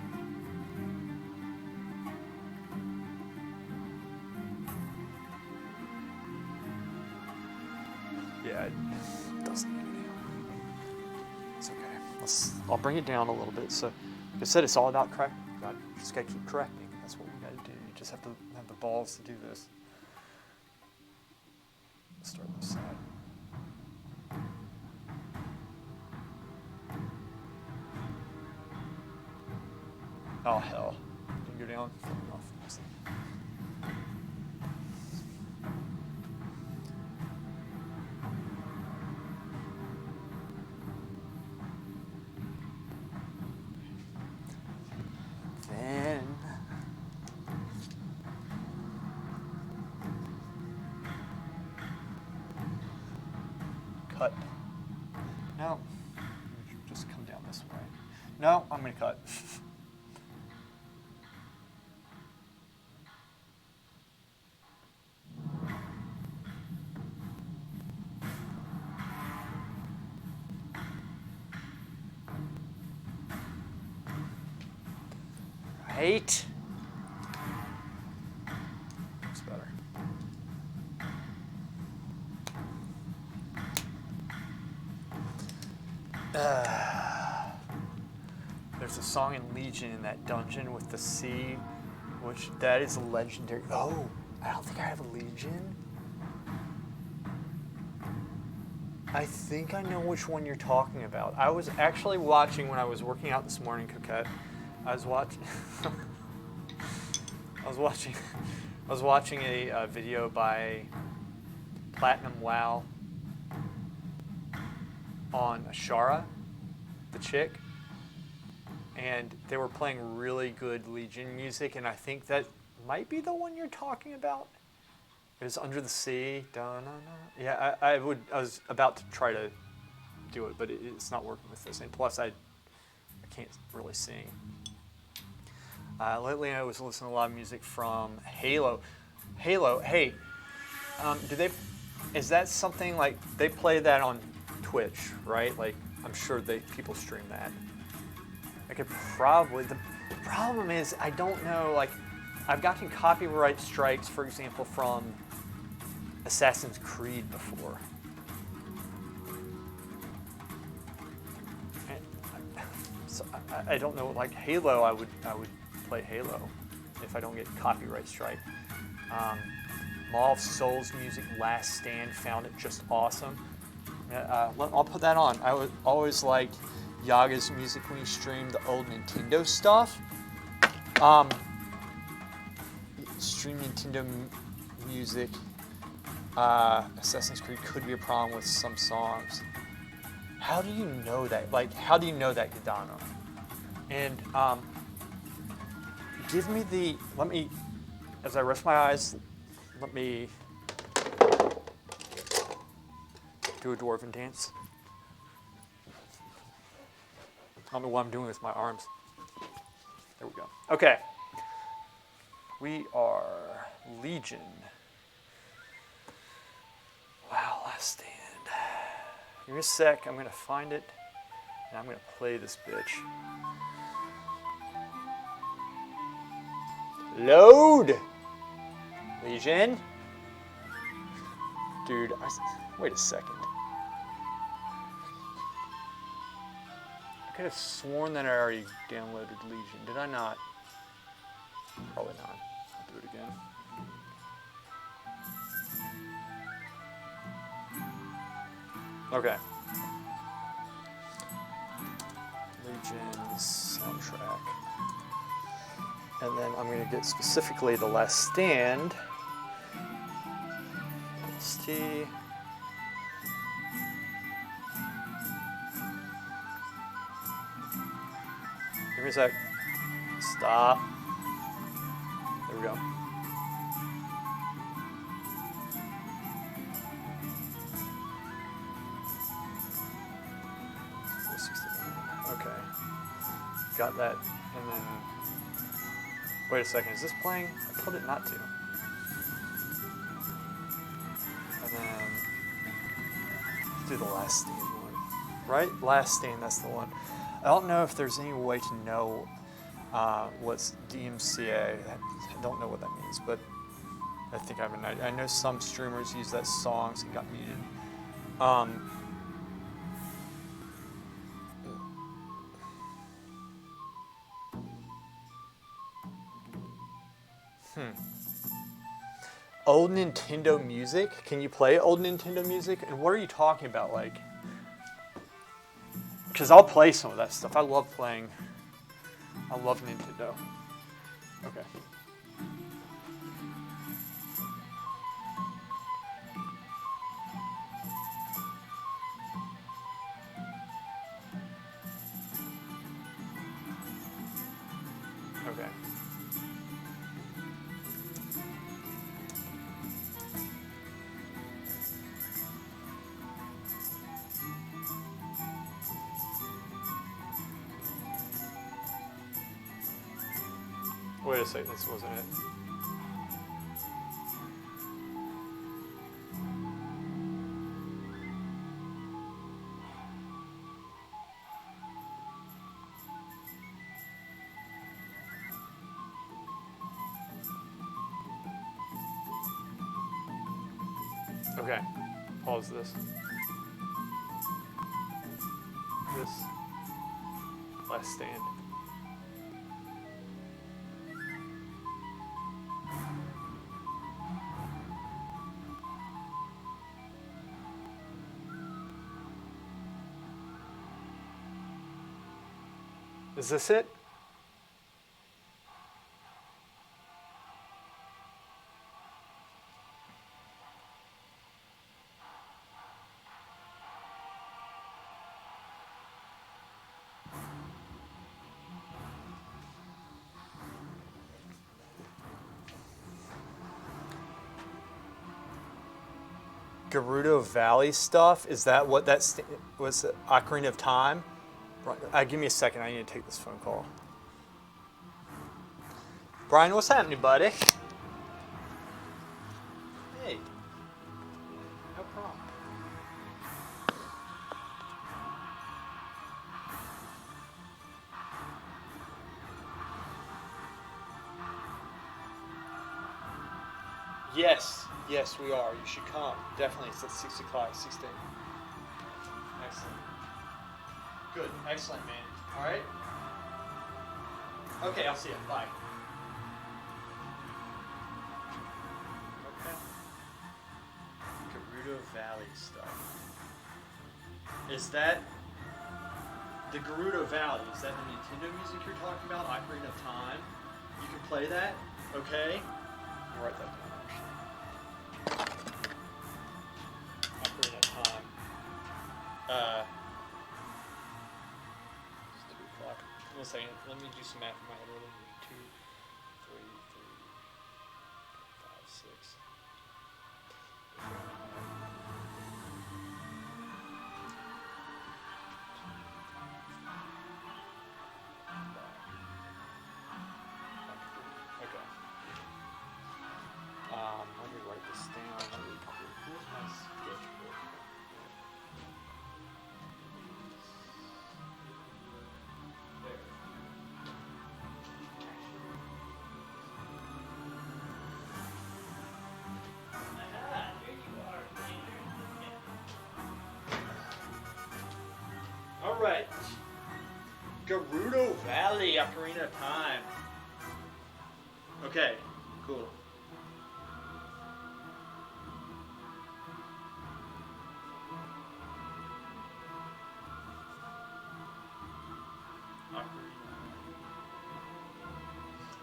Yeah, it doesn't need it. It's okay. I'll bring it down a little bit. So, like I said, it's all about correct. You just got to keep correcting. That's what we got to do. You just have to have the balls to do this. Let's start this side. Oh, hell. Can you go down? Cut. No. Just come down this way. No, I'm going to cut. Right. Looks better. There's a song in Legion in that dungeon with the sea, which that is a legendary. Oh, I don't think I have a Legion. I think I know which one you're talking about. I was actually watching when I was working out this morning, Coquette. I was watching a video by Platinum Wow on Ashara, the chick, and they were playing really good Legion music, and I think that might be the one you're talking about. It was Under the Sea. Yeah, I was about to try to do it, but it's not working with this, and plus I can't really sing. Lately, I was listening to a lot of music from Halo. Halo, hey, is that something like they play that on Twitch, right? Like, I'm sure people stream that. I could probably. The problem is, I don't know. Like, I've gotten copyright strikes, for example, from Assassin's Creed before. So I don't know. Like Halo, I would play Halo if I don't get copyright strike. Maw of Soul's music, Last Stand, found it just awesome. I'll put that on. I always liked Yaga's music when he streamed the old Nintendo stuff. Stream Nintendo music. Assassin's Creed could be a problem with some songs. How do you know that? Like, how do you know that, Gadano? And give me the, let me, as I rest my eyes, let me do a dwarven dance. I don't know what I'm doing with my arms. There we go. Okay. We are Legion. Wow, last stand. Give me a sec, I'm gonna find it, and I'm gonna play this bitch. Load! Legion? Dude, wait a second. I could have sworn that I already downloaded Legion. Did I not? Probably not. I'll do it again. Okay. Legion's soundtrack. And then I'm going to get specifically The Last Stand. ST. Give me a sec. Stop. There we go. Okay. Got that. And then, wait a second, is this playing? I told it not to. And then, let's do the Last Stand one. Right? Last Stand, that's the one. I don't know if there's any way to know what's DMCA. I don't know what that means, but I think I know some streamers use that song, so it got muted. Old Nintendo music? Can you play old Nintendo music? And what are you talking about? Like, because I'll play some of that stuff. I love Nintendo. Okay. Okay. Wait a second, this wasn't it. Okay, pause this. This Last Stand. Is this it? Gerudo Valley stuff? Is that what that was? Ocarina of Time? Give me a second. I need to take this phone call. Brian, what's happening, buddy? Hey. No problem. Yes, we are. You should come. Definitely. It's at 6 o'clock, 6 to 8. Excellent. Good. Excellent, man. All right? Okay, I'll see you. Bye. Okay. Gerudo Valley stuff. Is that the Gerudo Valley? Is that the Nintendo music you're talking about? Ocarina of Time? You can play that? Okay. I'll write that down. Ocarina of Time. It's 2 o'clock. 1 second. Let me do some math in my head. Really. 2, 3, 3, 5, 6. Okay. Let me write this down really quick. Where's my sketchbook? There. All right. Gerudo Valley, Ocarina of Time. Okay, cool.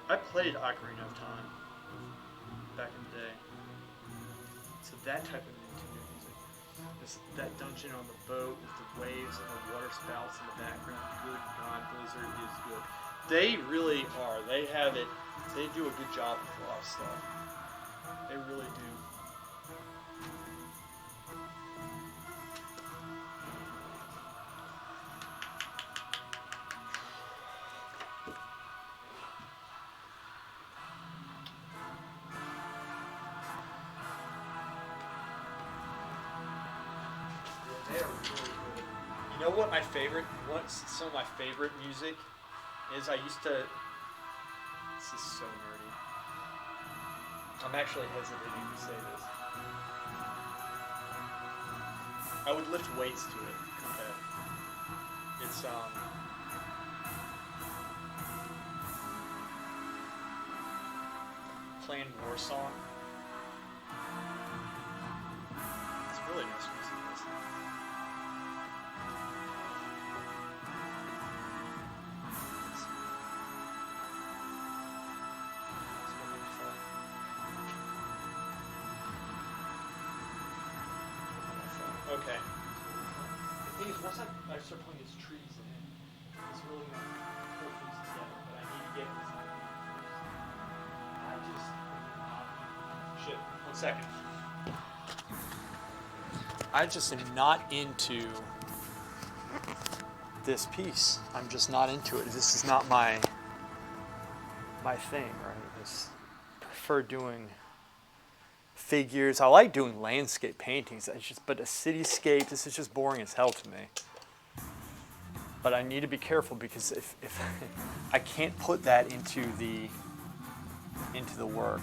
I played Ocarina of Time back in the day. So that type of Nintendo music. That dungeon on the boat with the waves and the water spouts in the background. Good God, Blizzard is good. They really are. They have it. They do a good job with a lot of stuff. They really do. They are really good. You know what my favorite, some of my favorite music is? I used to, this is so nerdy. I'm actually hesitating to say this. I would lift weights to it. Okay. It's, playing War Song. It's really nice music. Okay. The thing is, once I start putting these trees in, it's really going to pull things together, but I need to get this out. I just, shit, 1 second. I just am not into this piece. I'm just not into it. This is not my thing, right? I prefer doing figures. I like doing landscape paintings. But a cityscape, this is just boring as hell to me. But I need to be careful because if I can't put that into the work.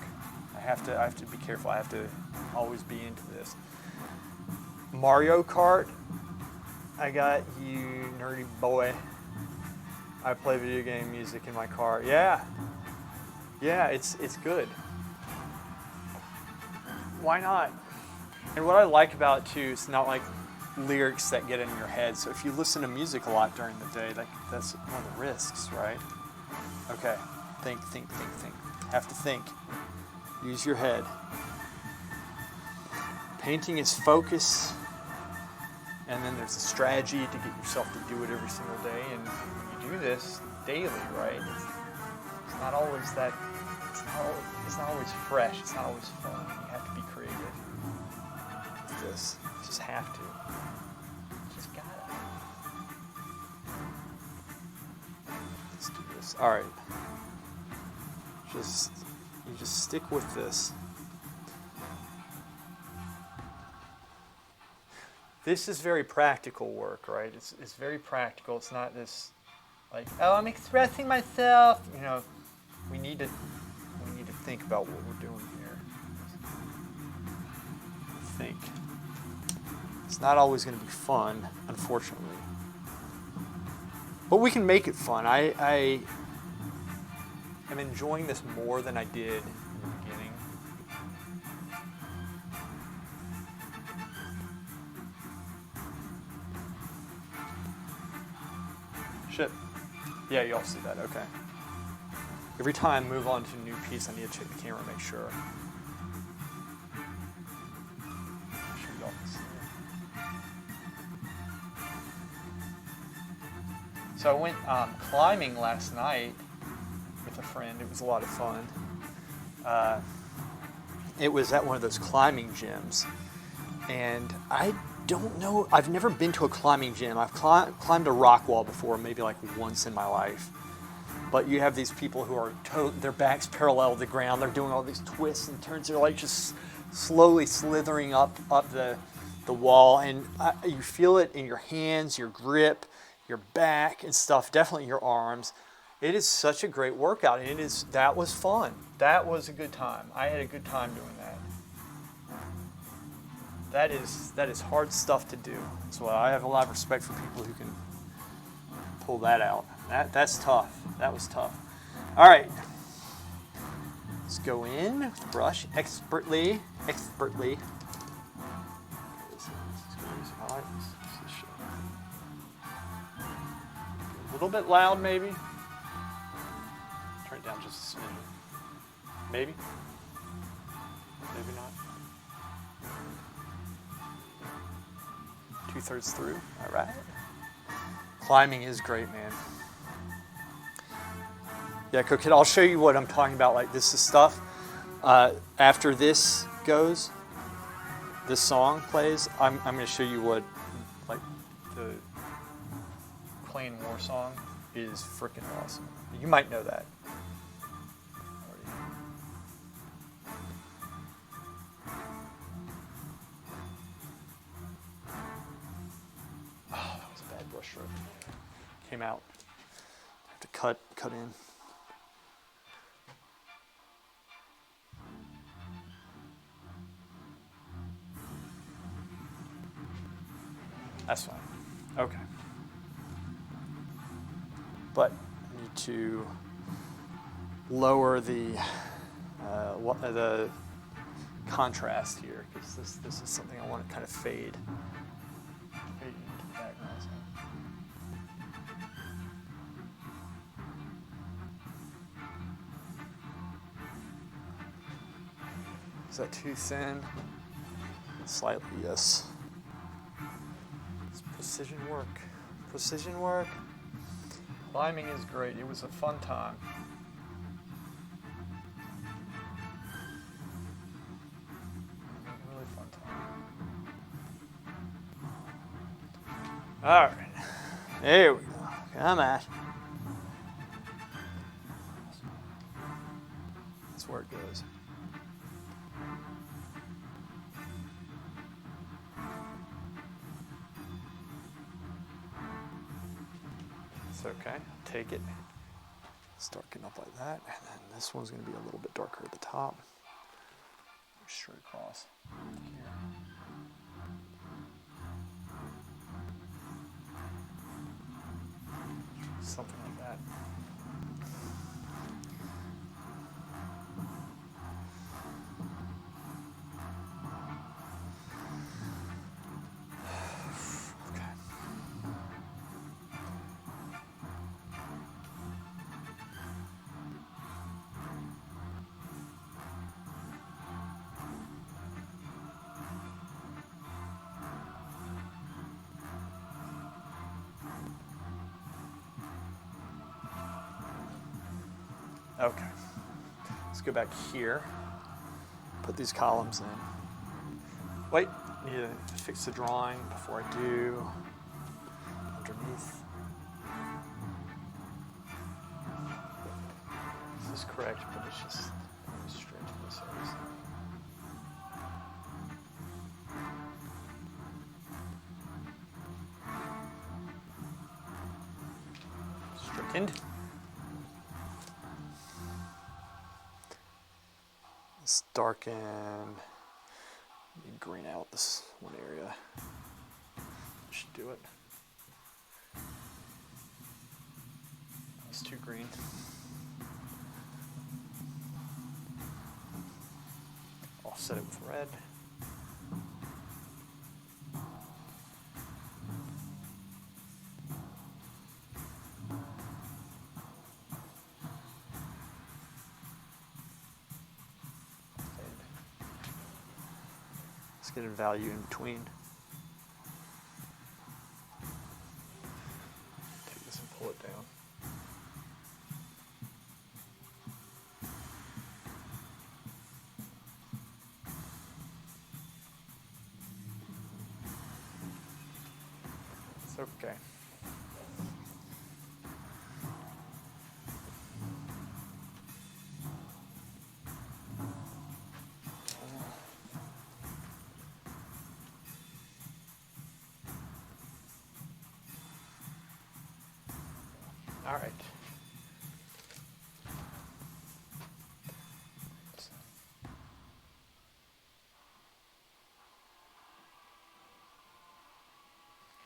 I have to be careful. I have to always be into this. Mario Kart. I got you, nerdy boy. I play video game music in my car. Yeah, it's good. Why not? And what I like about it too, it's not like lyrics that get in your head. So if you listen to music a lot during the day, that's one of the risks, right? Okay, think. Have to think. Use your head. Painting is focus, and then there's a strategy to get yourself to do it every single day. And when you do this daily, right? It's not always that. It's not always fresh. It's not always fun. You have to be creative. This, you just have to. You just gotta. Let's do this. All right. You just stick with this. This is very practical work, right? It's very practical. It's not this like, oh, I'm expressing myself. You know, we need to think about what we're doing here. Think. It's not always going to be fun, unfortunately. But we can make it fun. I am enjoying this more than I did in the beginning. Shit. Yeah, you all see that. Okay. Every time I move on to a new piece, I need to check the camera and make sure. Make sure y'all can see So I went climbing last night with a friend. It was a lot of fun. It was at one of those climbing gyms. And I don't know, I've never been to a climbing gym. I've climbed a rock wall before, maybe like once in my life. But you have these people who are, their backs parallel to the ground. They're doing all these twists and turns. They're like just slowly slithering up the wall. And you feel it in your hands, your grip, your back and stuff, definitely your arms. It is such a great workout. And that was fun. That was a good time. I had a good time doing that. That is hard stuff to do. So I have a lot of respect for people who can pull that out. That's tough. That was tough. All right. Let's go in with the brush expertly. A little bit loud, maybe. Turn it down just a smidgen. Maybe. Maybe not. 2/3 through. All right. Climbing is great, man. Yeah, Cook Kid, I'll show you what I'm talking about. Like, this is stuff. After this goes, this song plays, I'm going to show you what, like, the Clean War song is freaking awesome. You might know that. Came out. Have to cut in. That's fine. Okay. But I need to lower the contrast here because this is something I want to kind of fade into the background. So. Is that too thin? Slightly, yes. It's precision work. Precision work. Climbing is great. It was a fun time. Really fun time. All right. There we go. Come on. That's where it goes. It's okay. Take it. It's darken up like that. And then this one's going to be a little bit darker at the top. Straight across here. Something like that. Okay, let's go back here, put these columns in. Wait, I need to fix the drawing before I do. Underneath. This is correct, but it's just straight to this area. Straightened. Let's darken, green out this one area. Should do it. That's too green. Offset it with red. Let's get a value in between. Take this and pull it Okay. All right.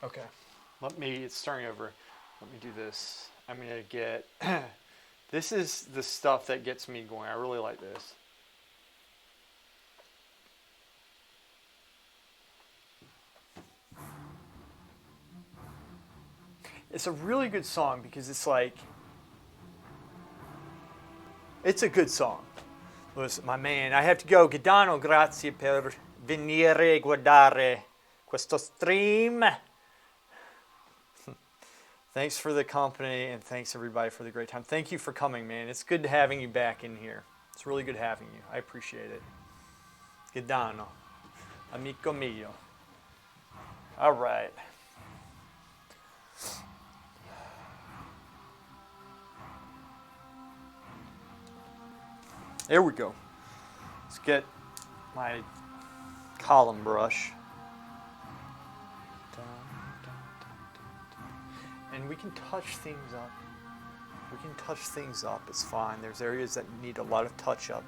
Okay. It's starting over. Let me do this. I'm going to get, this is the stuff that gets me going. I really like this. It's a really good song because it's like, it's a good song. Listen, my man, I have to go. Gadano, grazie per venire guardare questo stream. Thanks for the company and thanks everybody for the great time. Thank you for coming, man. It's good having you back in here. It's really good having you. I appreciate it. Gadano, amico mio. All right. There we go. Let's get my column brush. And we can touch things up. We can touch things up. It's fine. There's areas that need a lot of touch up.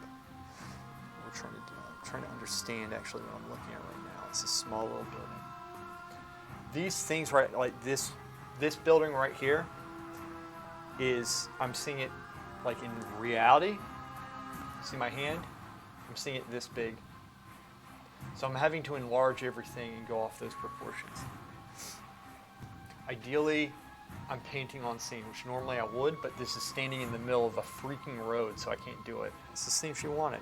I'm trying to understand actually what I'm looking at right now. It's a small little building. These things right, like this building right here is, I'm seeing it like in reality. See my hand? I'm seeing it this big. So I'm having to enlarge everything and go off those proportions. Ideally, I'm painting on scene, which normally I would, but this is standing in the middle of a freaking road, so I can't do it. It's the same if you want it.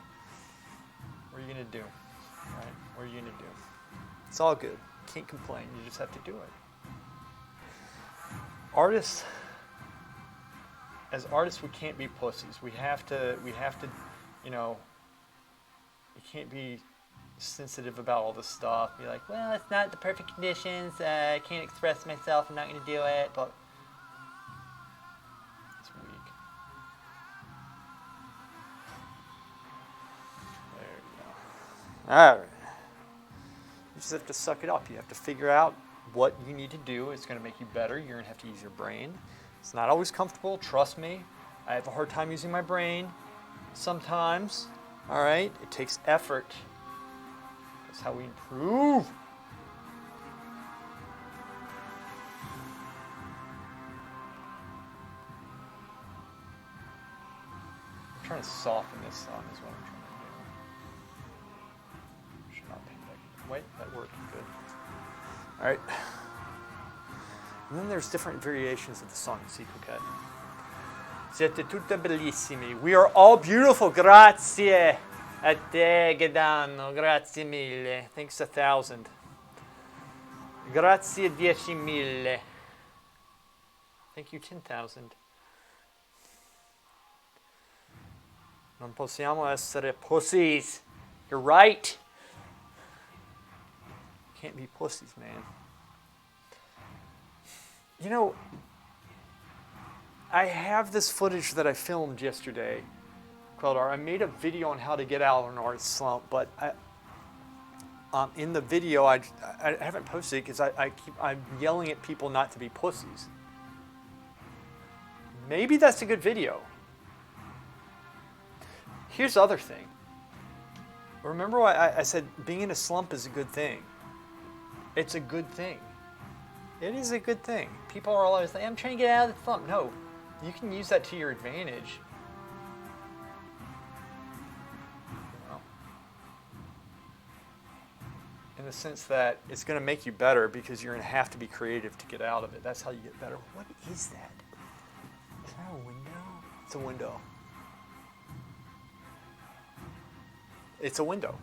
What are you going to do? Right? What are you going to do? It's all good. Can't complain. You just have to do it. As artists, we can't be pussies. We have to, you know, you can't be sensitive about all this stuff. Be like, well, it's not the perfect conditions. I can't express myself. I'm not going to do it. But it's weak. There you go. All right. You just have to suck it up. You have to figure out what you need to do. It's going to make you better. You're going to have to use your brain. It's not always comfortable. Trust me. I have a hard time using my brain sometimes. All right. It takes effort. That's how we improve. I'm trying to soften this sun is what I'm trying to do. Should not paint that. Wait, that worked good. All right. And then there's different variations of the song. See, Coquette. Siete tutte bellissimi. We are all beautiful. Grazie. A te, Gadano, grazie mille. Thanks 1,000. Grazie 10.000. Thank you 10,000. Non possiamo essere pussies. You're right. Can't be pussies, man. You know, I have this footage that I filmed yesterday. I made a video on how to get out of an art slump, but in the video I haven't posted it because I'm yelling at people not to be pussies. Maybe that's a good video. Here's the other thing. Remember why I said being in a slump is a good thing. It's a good thing. It is a good thing. People are always like, I'm trying to get out of the slump. No, you can use that to your advantage. In the sense that it's going to make you better because you're going to have to be creative to get out of it. That's how you get better. What is that? Is that a window? It's a window. It's a window.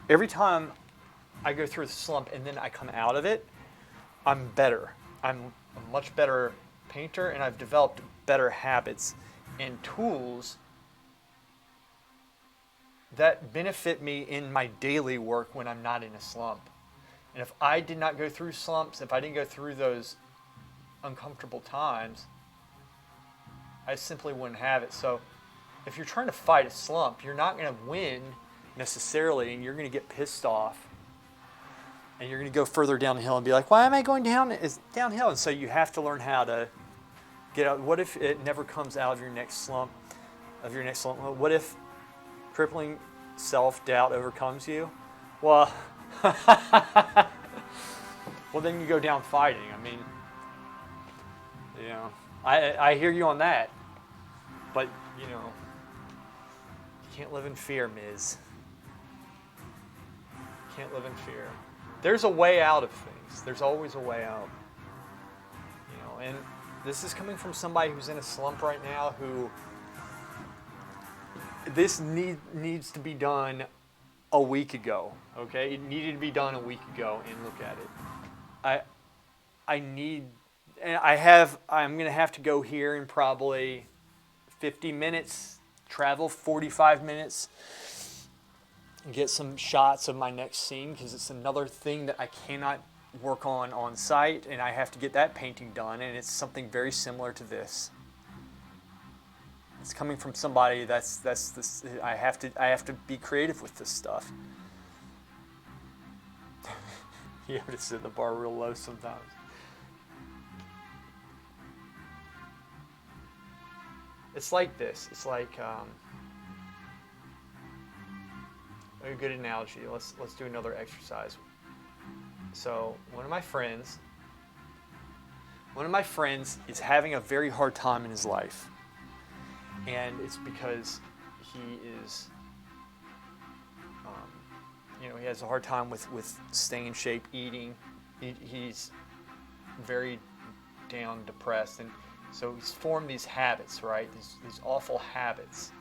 Every time I go through a slump and then I come out of it, I'm better. I'm a much better painter, and I've developed better habits and tools that benefit me in my daily work when I'm not in a slump. And if I did not go through slumps, if I didn't go through those uncomfortable times, I simply wouldn't have it. So if you're trying to fight a slump, you're not going to win necessarily, and you're going to get pissed off. And you're going to go further downhill and be like, why am I going down? It's downhill. And so you have to learn how to get out. What if it never comes out of your next slump? What if crippling self-doubt overcomes you? Well, well, then you go down fighting. I mean, you know, I hear you on that. But, you know, you can't live in fear, Ms. You can't live in fear. There's a way out of things. There's always a way out. You know, and this is coming from somebody who's in a slump right now, who this needs to be done a week ago. Okay, it needed to be done a week ago, and look at it. I'm going to have to go here in probably 50 minutes, travel 45 minutes, and get some shots of my next scene, because it's another thing that I cannot work on site, and I have to get that painting done, and it's something very similar to this. It's coming from somebody that's this. I have to be creative with this stuff. You have to set the bar real low sometimes. It's like this. It's like a good analogy. Let's do another exercise. So one of my friends is having a very hard time in his life, and it's because he is, he has a hard time with staying in shape, eating. He's very down, depressed, and so he's formed these habits, right? These awful habits,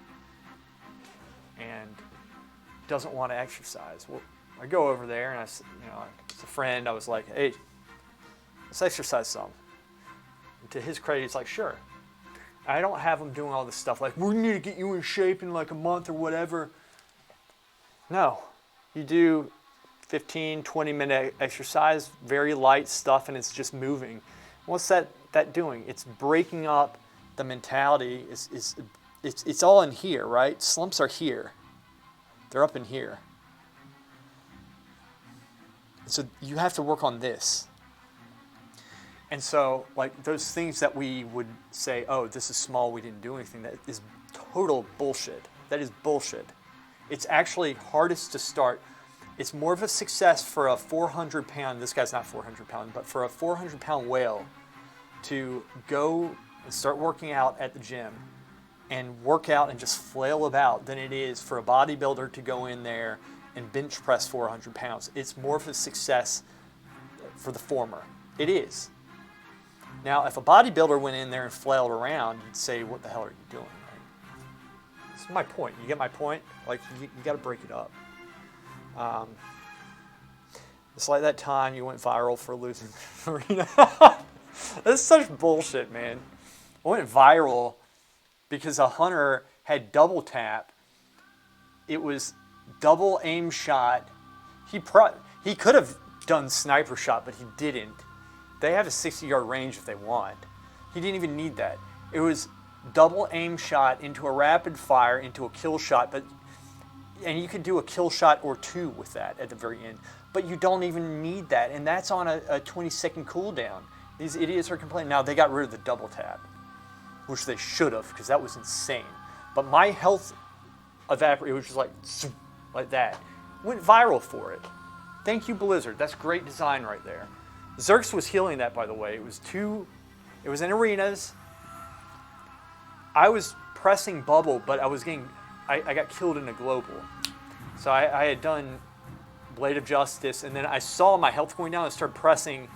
and doesn't want to exercise. Well, I go over there, and as a friend, I was like, hey, let's exercise some. And to his credit, he's like, sure. I don't have him doing all this stuff like, we need to get you in shape in like a month or whatever. No, you do 15, 20-minute exercise, very light stuff, and it's just moving. What's that doing? It's breaking up the mentality. It's all in here, right? Slumps are here. They're up in here. So you have to work on this. And so, like, those things that we would say, oh, this is small, we didn't do anything, that is total bullshit. That is bullshit. It's actually hardest to start. It's more of a success for a 400-pound, this guy's not 400-pound, but for a 400-pound whale to go and start working out at the gym and work out and just flail about than it is for a bodybuilder to go in there and bench press 400 pounds. It's more of a success for the former. It is. Now, if a bodybuilder went in there and flailed around, you'd say, what the hell are you doing? Right? That's my point. You get my point? Like, you got to break it up. It's like that time you went viral for losing the arena. That's such bullshit, man. I went viral because a hunter had double tap. It was double aim shot. He could have done sniper shot, but he didn't. They have a 60-yard range if they want. He didn't even need that. It was double aim shot into a rapid fire, into a kill shot, and you could do a kill shot or two with that at the very end. But you don't even need that, and that's on a 20-second cooldown. These idiots are complaining. Now, they got rid of the double tap, which they should have, because that was insane. But my health evaporated. It was just like that. Went viral for it. Thank you, Blizzard. That's great design right there. Xerx was healing that, by the way. It was in arenas. I was pressing bubble, but I got killed in a global. So I had done Blade of Justice, and then I saw my health going down. I started pressing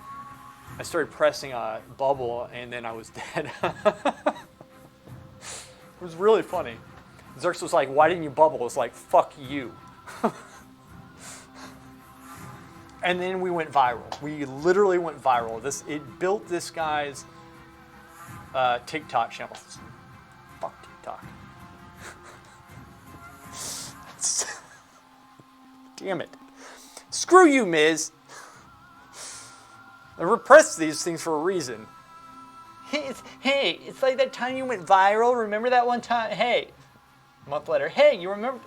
bubble, and then I was dead. It was really funny. Xerx was like, why didn't you bubble? It's like, fuck you. And then we went viral. We literally went viral. It built this guy's TikTok channel. Fuck TikTok. Damn it. Screw you, Miz. I repress these things for a reason. Hey, it's like that time you went viral. Remember that one time? Hey, a month later. Hey, you remember?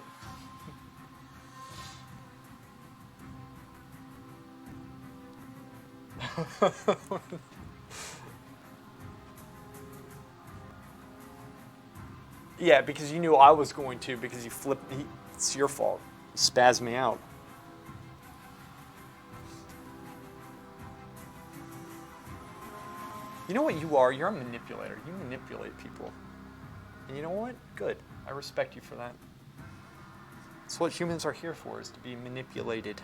Yeah, because you knew I was going to, because you flipped me. It's your fault. You spazzed me out. You know what you are? You're a manipulator. You manipulate people. And you know what? Good. I respect you for that. That's what humans are here for, is to be manipulated.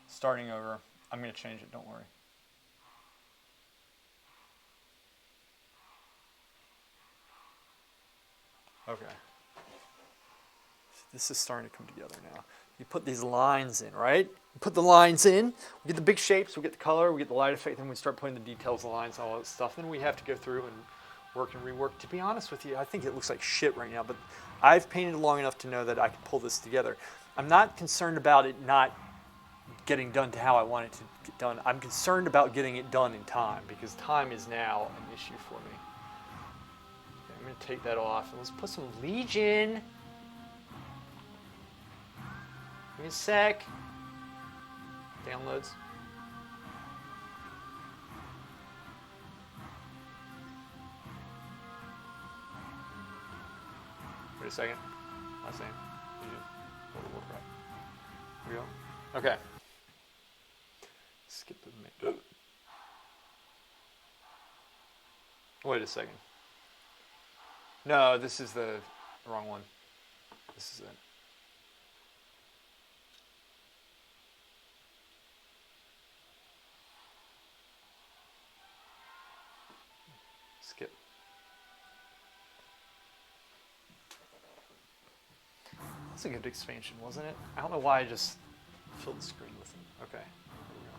Starting over. I'm going to change it, don't worry. Okay. This is starting to come together now. You put these lines in, right? You put the lines in, we get the big shapes, we get the color, we get the light effect, then we start putting the details, the lines, all that stuff. Then we have to go through and work and rework. To be honest with you, I think it looks like shit right now, but I've painted long enough to know that I can pull this together. I'm not concerned about it not getting done to how I want it to get done. I'm concerned about getting it done in time, because time is now an issue for me. Okay, I'm going to take that off, and let's put some Legion. Give me a sec. Downloads. Wait a second. Last name. Legion. Right. Here we go. Okay. Skip the minute. Wait a second. No, this is the wrong one. This is it. Skip. That's a good expansion, wasn't it? I don't know why I just filled the screen with it. Okay. There we go.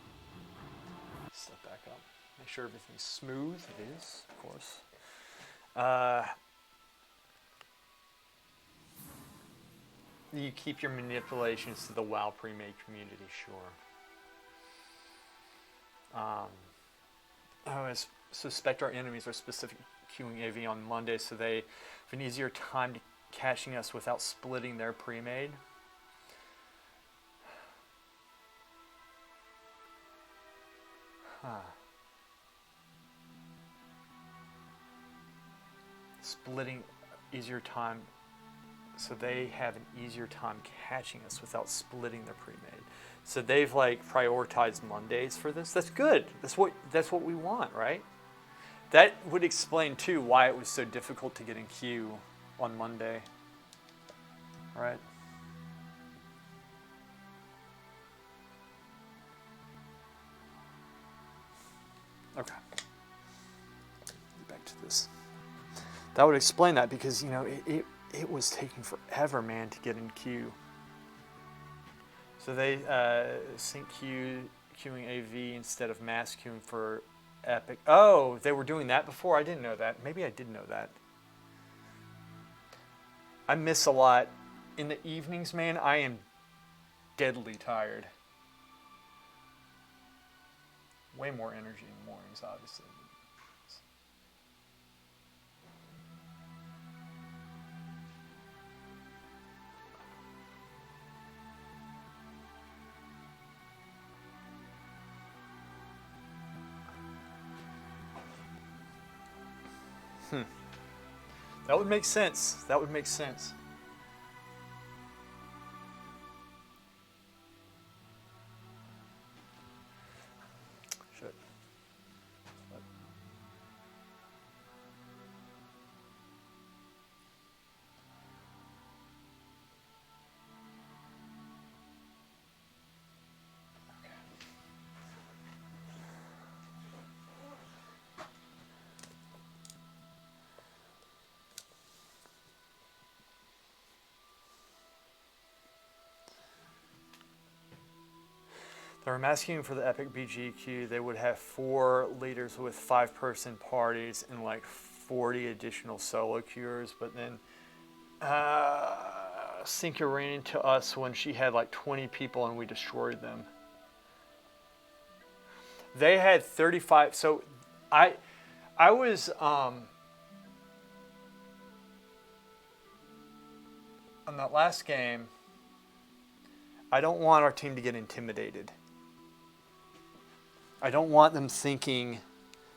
Step back up. Make sure everything's smooth. It is, of course. You keep your manipulations to the WoW pre-made community, sure. I suspect our enemies are specific queuing AV on Monday, so they have an easier time to catching us without splitting their pre-made. Splitting easier time, so they have an easier time catching us without splitting their pre-made. So they've like prioritized Mondays for this. That's good. That's what we want, right? That would explain too why it was so difficult to get in queue on Monday. Right? Okay. Back to this. That would explain that, because you know it was taking forever, man, to get in queue. So they sync queuing AV instead of mass queuing for Epic. Oh, they were doing that before? I didn't know that. Maybe I did know that. I miss a lot. In the evenings, man, I am deadly tired. Way more energy in the mornings, obviously. That would make sense. That would make sense. Shit. They're masking for the Epic BGQ. They would have 4 leaders with 5-person parties and like 40 additional solo queuers. But then Sinka ran into us when she had like 20 people and we destroyed them. They had 35. So I was on that last game. I don't want our team to get intimidated. I don't want them thinking,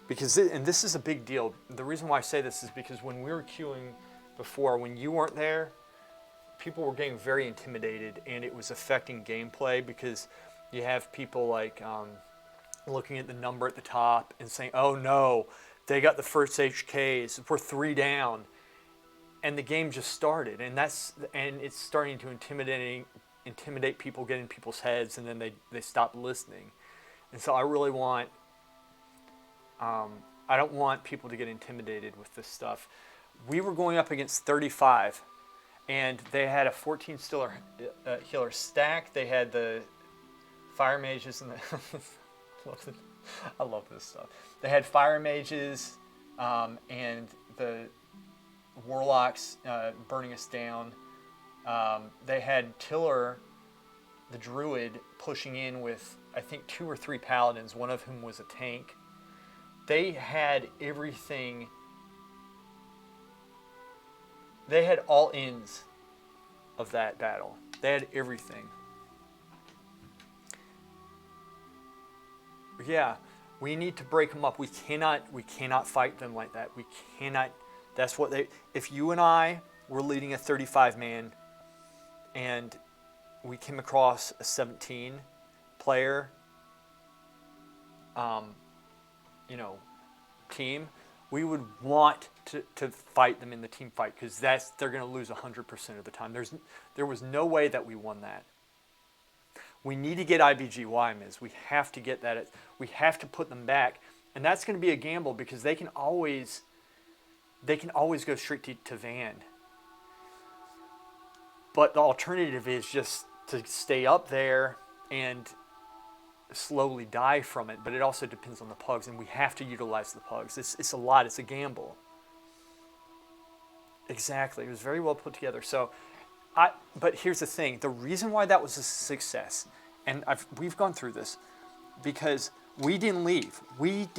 because and this is a big deal. The reason why I say this is because when we were queuing before, when you weren't there, people were getting very intimidated, and it was affecting gameplay because you have people like looking at the number at the top and saying, "Oh no, they got the first HKs. We're 3 down," and the game just started, and it's starting to intimidate people, get in people's heads, and then they stop listening. And so I really want, I don't want people to get intimidated with this stuff. We were going up against 35, and they had a 14 healer stack. They had the fire mages and I love this stuff. They had fire mages and the warlocks burning us down. They had Tiller, the druid, pushing in with, I think, 2 or 3 paladins, one of whom was a tank. They had everything. They had all ends of that battle. They had everything. Yeah, we need to break them up. We cannot fight them like that. We cannot. That's what they. If you and I were leading a 35-man, and we came across a 17 player, team, we would want to fight them in the team fight, because they're going to lose 100% of the time. There was no way that we won that. We need to get IBGY, Miz. We have to get that. We have to put them back, and that's going to be a gamble because they can always go straight to Van. But the alternative is just to stay up there and slowly die from it. But it also depends on the pugs, and we have to utilize the pugs. It's a lot. It's a gamble. Exactly. It was very well put together. But here's the thing. The reason why that was a success, and we've gone through this, because we didn't leave. We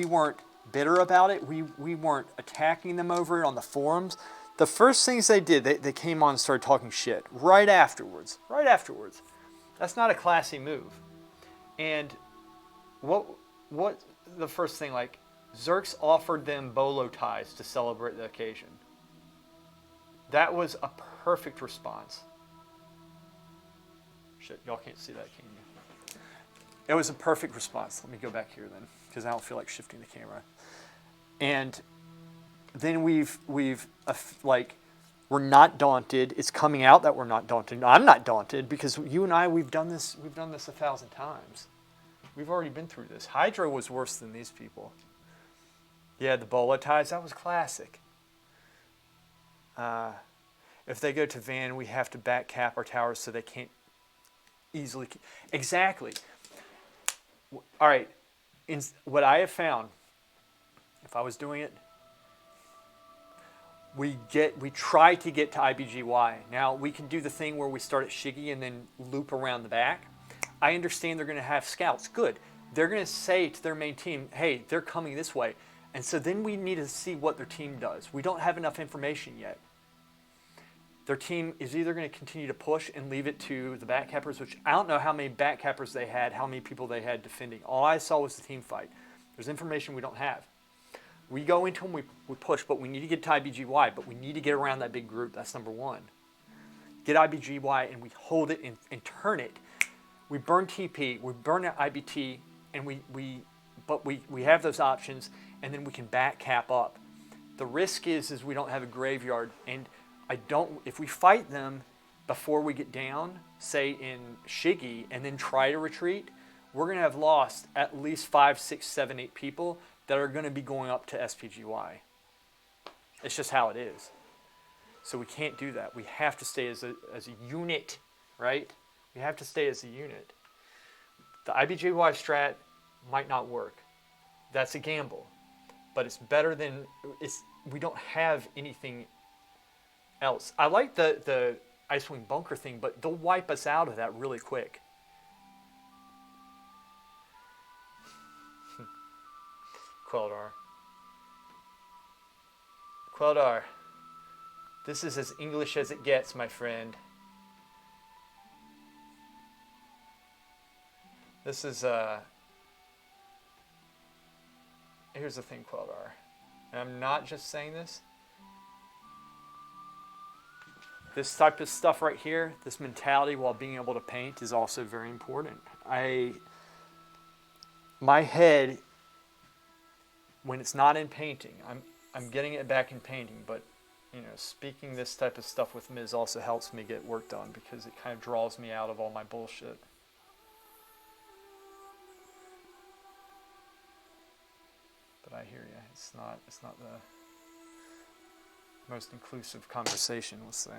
weren't bitter about it. We weren't attacking them over it on the forums. The first things they did, they came on and started talking shit right afterwards. Right afterwards. That's not a classy move. And what the first thing, like, Zerx offered them bolo ties to celebrate the occasion. That was a perfect response. Shit, y'all can't see that, can you? It was a perfect response. Let me go back here then, because I don't feel like shifting the camera. And then we're not daunted. It's coming out that we're not daunted. I'm not daunted because you and I, we've done this 1,000 times. We've already been through this. Hydra was worse than these people. Yeah, the bolo ties, that was classic. If they go to Van, we have to back cap our towers so they can't easily. Exactly. All right. What I have found, if I was doing it, we try to get to IBGY. Now, we can do the thing where we start at Shiggy and then loop around the back. I understand they're going to have scouts. Good. They're going to say to their main team, hey, they're coming this way. And so then we need to see what their team does. We don't have enough information yet. Their team is either going to continue to push and leave it to the backcappers, which I don't know how many backcappers they had, how many people they had defending. All I saw was the team fight. There's information we don't have. We go into them, we push, but we need to get to IBGY, but we need to get around that big group. That's number one. Get IBGY, and we hold it and turn it. We burn TP, we burn IBT, and we have those options, and then we can back cap up. The risk is we don't have a graveyard, and if we fight them before we get down, say in Shiggy, and then try to retreat, we're going to have lost at least 5, 6, 7, 8 people that are going to be going up to SPGY. It's just how it is. So we can't do that. We have to stay as a unit, right? We have to stay as a unit. The IBJY strat might not work. That's a gamble. But it's better than, we don't have anything else. I like the Icewing Bunker thing, but they'll wipe us out of that really quick. Queldar. Queldar. This is as English as it gets, my friend. This is, here's the thing, Queldar. And I'm not just saying this. This type of stuff right here, this mentality while being able to paint is also very important. My head, when it's not in painting, I'm getting it back in painting, but speaking this type of stuff with Ms. also helps me get work done because it kind of draws me out of all my bullshit. But I hear you. It's not the most inclusive conversation, let's say,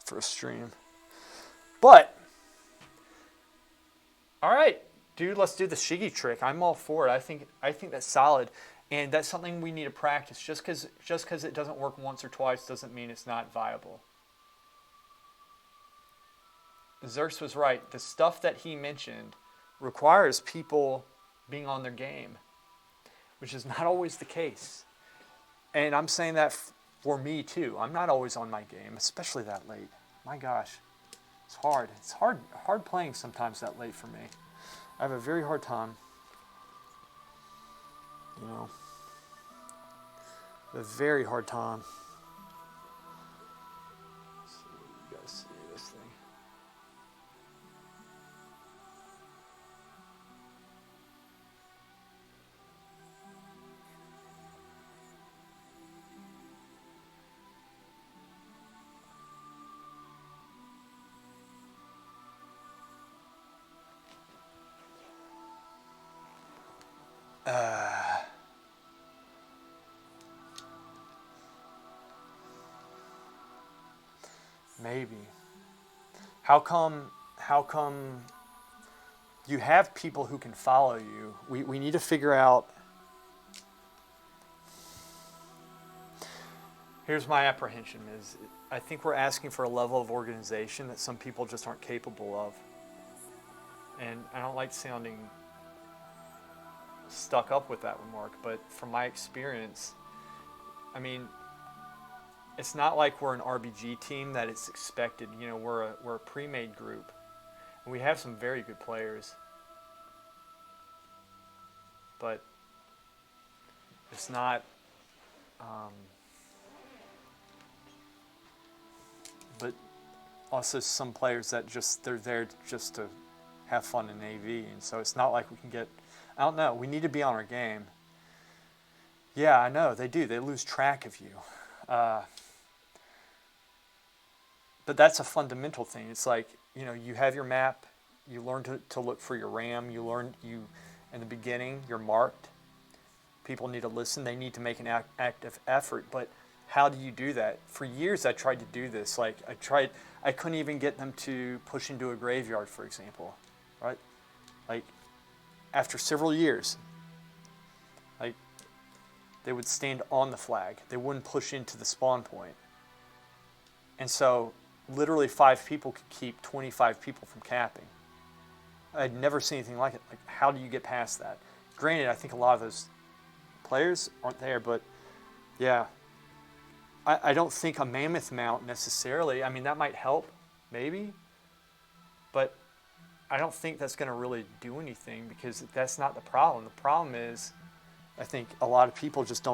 for a stream. But all right, dude, let's do the Shiggy trick. I'm all for it. I think that's solid. And that's something we need to practice. Just because it doesn't work once or twice doesn't mean it's not viable. Xerxes was right. The stuff that he mentioned requires people being on their game, which is not always the case. And I'm saying that for me too. I'm not always on my game, especially that late. My gosh, it's hard. It's hard playing sometimes that late for me. I have a very hard time. A very hard time. So you guys see this thing. Maybe. How come you have people who can follow you? We need to figure out. Here's my apprehension is I think we're asking for a level of organization that some people just aren't capable of. And I don't like sounding stuck up with that remark, but from my experience, I mean, it's not like we're an RBG team that it's expected. We're a pre-made group, and we have some very good players, but it's not. But also some players that they're there just to have fun in AV, and so it's not like we can get. I don't know. We need to be on our game. Yeah, I know they do. They lose track of you. But that's a fundamental thing. It's like, you have your map, you learn to look for your RAM, in the beginning, you're marked. People need to listen, they need to make an active effort, but how do you do that? For years I tried to do this. Like I couldn't even get them to push into a graveyard, for example, right? Like after several years, like they would stand on the flag. They wouldn't push into the spawn point. And so literally 5 people could keep 25 people from capping. I'd never seen anything like it. Like, how do you get past that? Granted, I think a lot of those players aren't there, but yeah. I don't think a mammoth mount necessarily. I mean, that might help, maybe. But I don't think that's going to really do anything because that's not the problem. The problem is, I think a lot of people just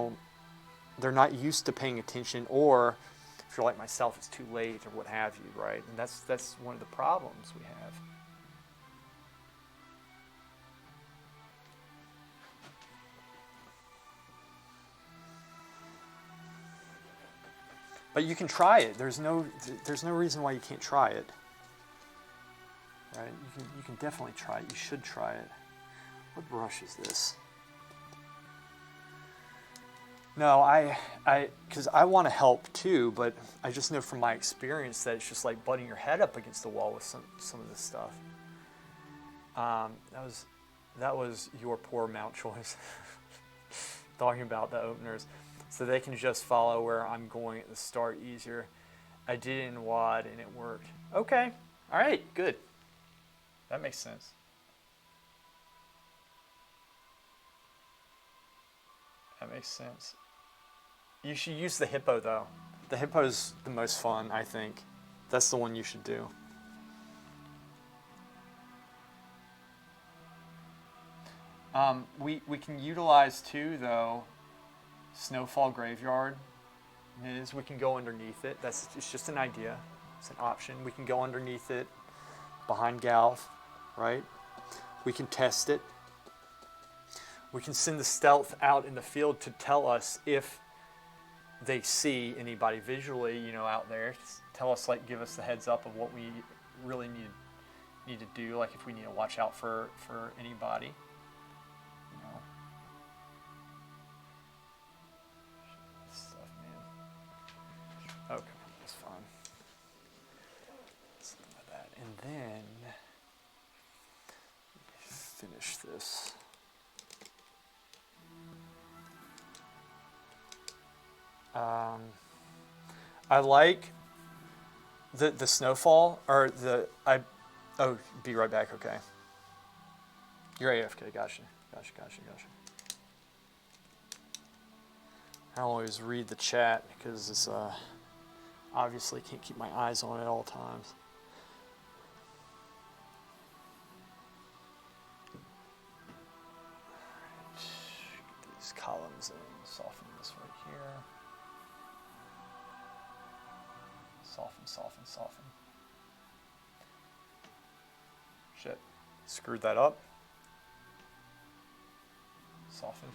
they're not used to paying attention, or if you're like myself, it's too late or what have you, right? And that's one of the problems we have. But you can try it. There's no reason why you can't try it. Right? You can definitely try it. You should try it. What brush is this? No, because I want to help too, but I just know from my experience that it's just like butting your head up against the wall with some of this stuff. That was your poor mount choice. Talking about the openers. So they can just follow where I'm going at the start easier. I did it in WAD and it worked. Okay. All right. Good. That makes sense. That makes sense. You should use the hippo though. The hippo's the most fun, I think. That's the one you should do. We can utilize too though Snowfall Graveyard. Is we can go underneath it. It's just an idea. It's an option. We can go underneath it behind Galv, right? We can test it. We can send the stealth out in the field to tell us if they see anybody visually, out there. Tell us, give us the heads up of what we really need to do, like if we need to watch out for anybody. This stuff, man. Okay, that's fine. Something like that, and then finish this. I like the snowfall, or oh, be right back, okay. You're AFK, gotcha. I always read the chat because it's, obviously can't keep my eyes on it at all times. Get these columns in, soften this right here. Soften. Shit. Screwed that up. Soften.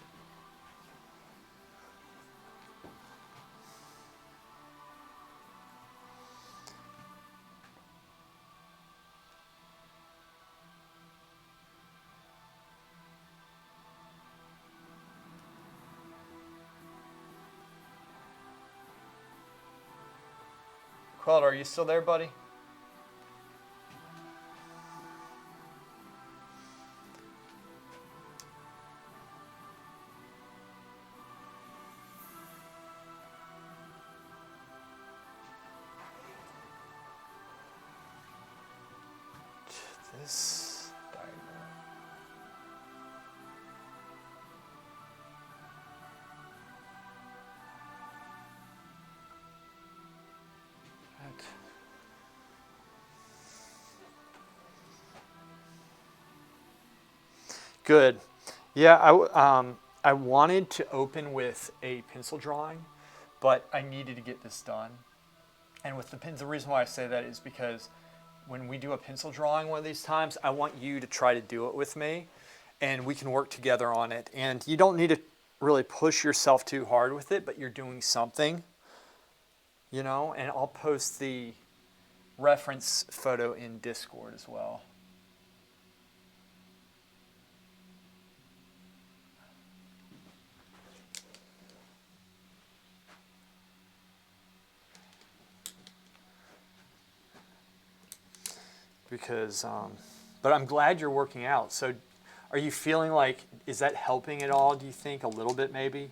Claude, are you still there, buddy? This diagram. Good. Yeah, I wanted to open with a pencil drawing, but I needed to get this done. And with the reason why I say that is because when we do a pencil drawing one of these times, I want you to try to do it with me, and we can work together on it. And you don't need to really push yourself too hard with it, but you're doing something, and I'll post the reference photo in Discord as well. Because, but I'm glad you're working out. So are you feeling is that helping at all, do you think, a little bit maybe?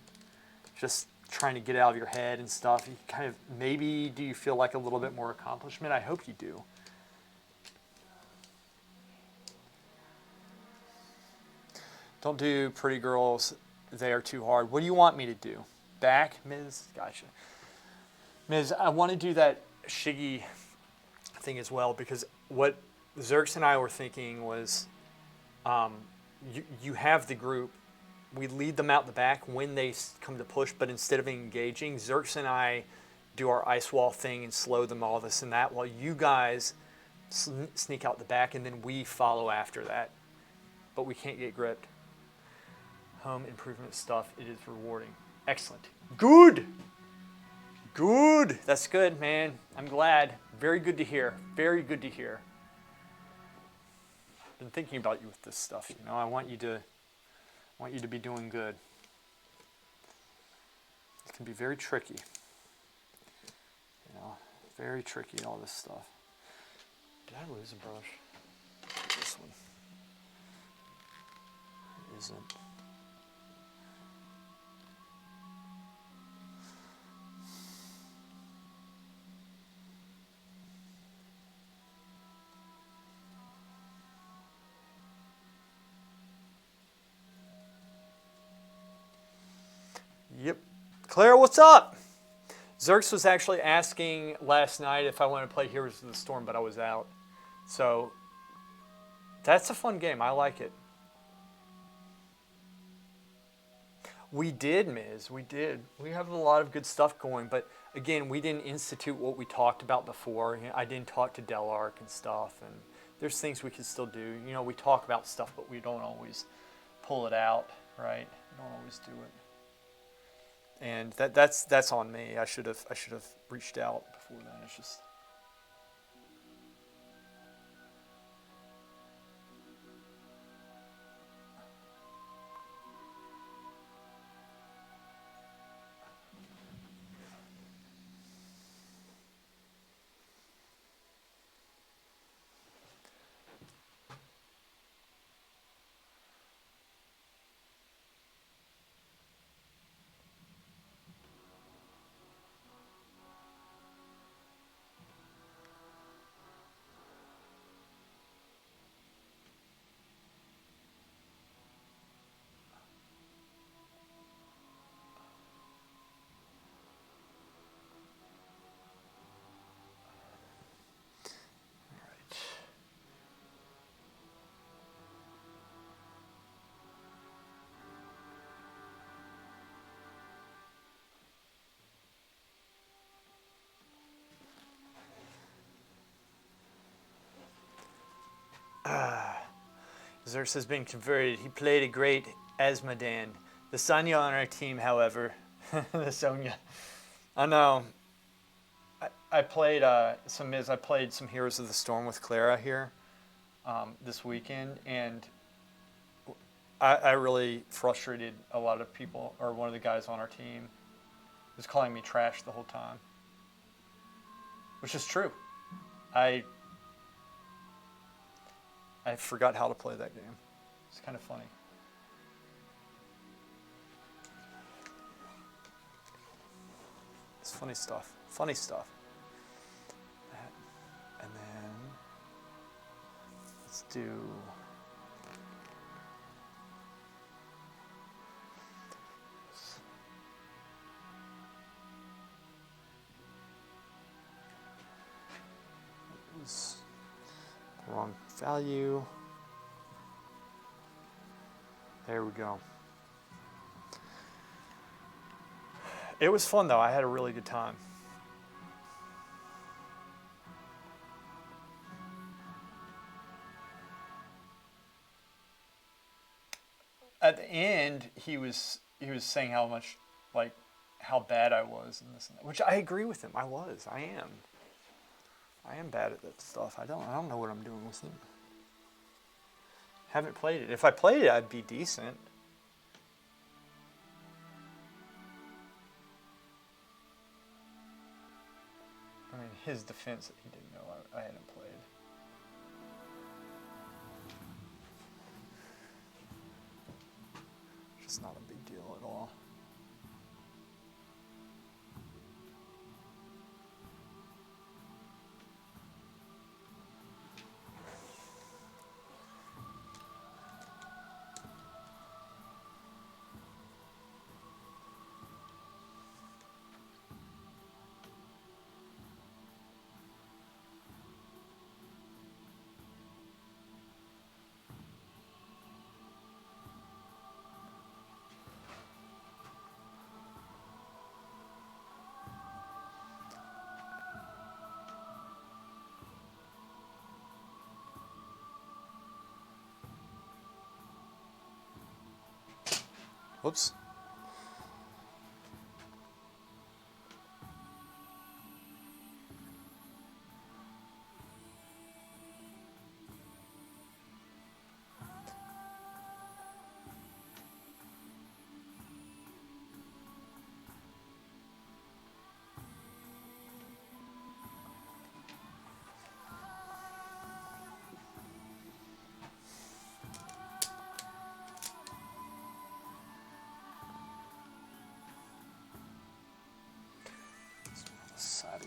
Just trying to get out of your head and stuff. You kind of, maybe, do you feel like a little bit more accomplishment? I hope you do. Don't do pretty girls. They are too hard. What do you want me to do? Back, Ms.? Gotcha. Ms., I want to do that Shiggy thing as well, because what Zerx and I were thinking was you have the group. We lead them out the back when they come to push, but instead of engaging, Zerx and I do our ice wall thing and slow them all this and that, while you guys sneak out the back, and then we follow after that. But we can't get gripped. Home improvement stuff, it is rewarding. Excellent. Good! Good! That's good, man. I'm glad. Very good to hear. Very good to hear. Been thinking about you with this stuff, I want you to be doing good. It can be very tricky. Very tricky, all this stuff. Did I lose a brush? This one. isn't. Yep. Claire, what's up? Zerx was actually asking last night if I wanted to play Heroes of the Storm, but I was out. So that's a fun game. I like it. We did, Miz. We did. We have a lot of good stuff going, but again, we didn't institute what we talked about before. I didn't talk to Delark and stuff, and there's things we can still do. You know, we talk about stuff, but we don't always pull it out, right? We don't always do it. And that's on me. I should have reached out before then. It's just Xerxes has been converted. He played a great Asmodan. The Sonya on our team, however, the Sonya. I know. I played I played some Heroes of the Storm with Clara here this weekend, and I really frustrated a lot of people, or one of the guys on our team was calling me trash the whole time, which is true. I forgot how to play that game. It's kind of funny. It's funny stuff. Funny stuff. And then let's do. It was the wrong value. There we go. It was fun though. I had a really good time. At the end, he was saying how much, like, how bad I was and this and that, which I agree with him. I am bad at that stuff. I don't know what I'm doing with it. Haven't played it. If I played it, I'd be decent. I mean, his defense, he didn't know I hadn't played. It's not a big deal at all. Whoops.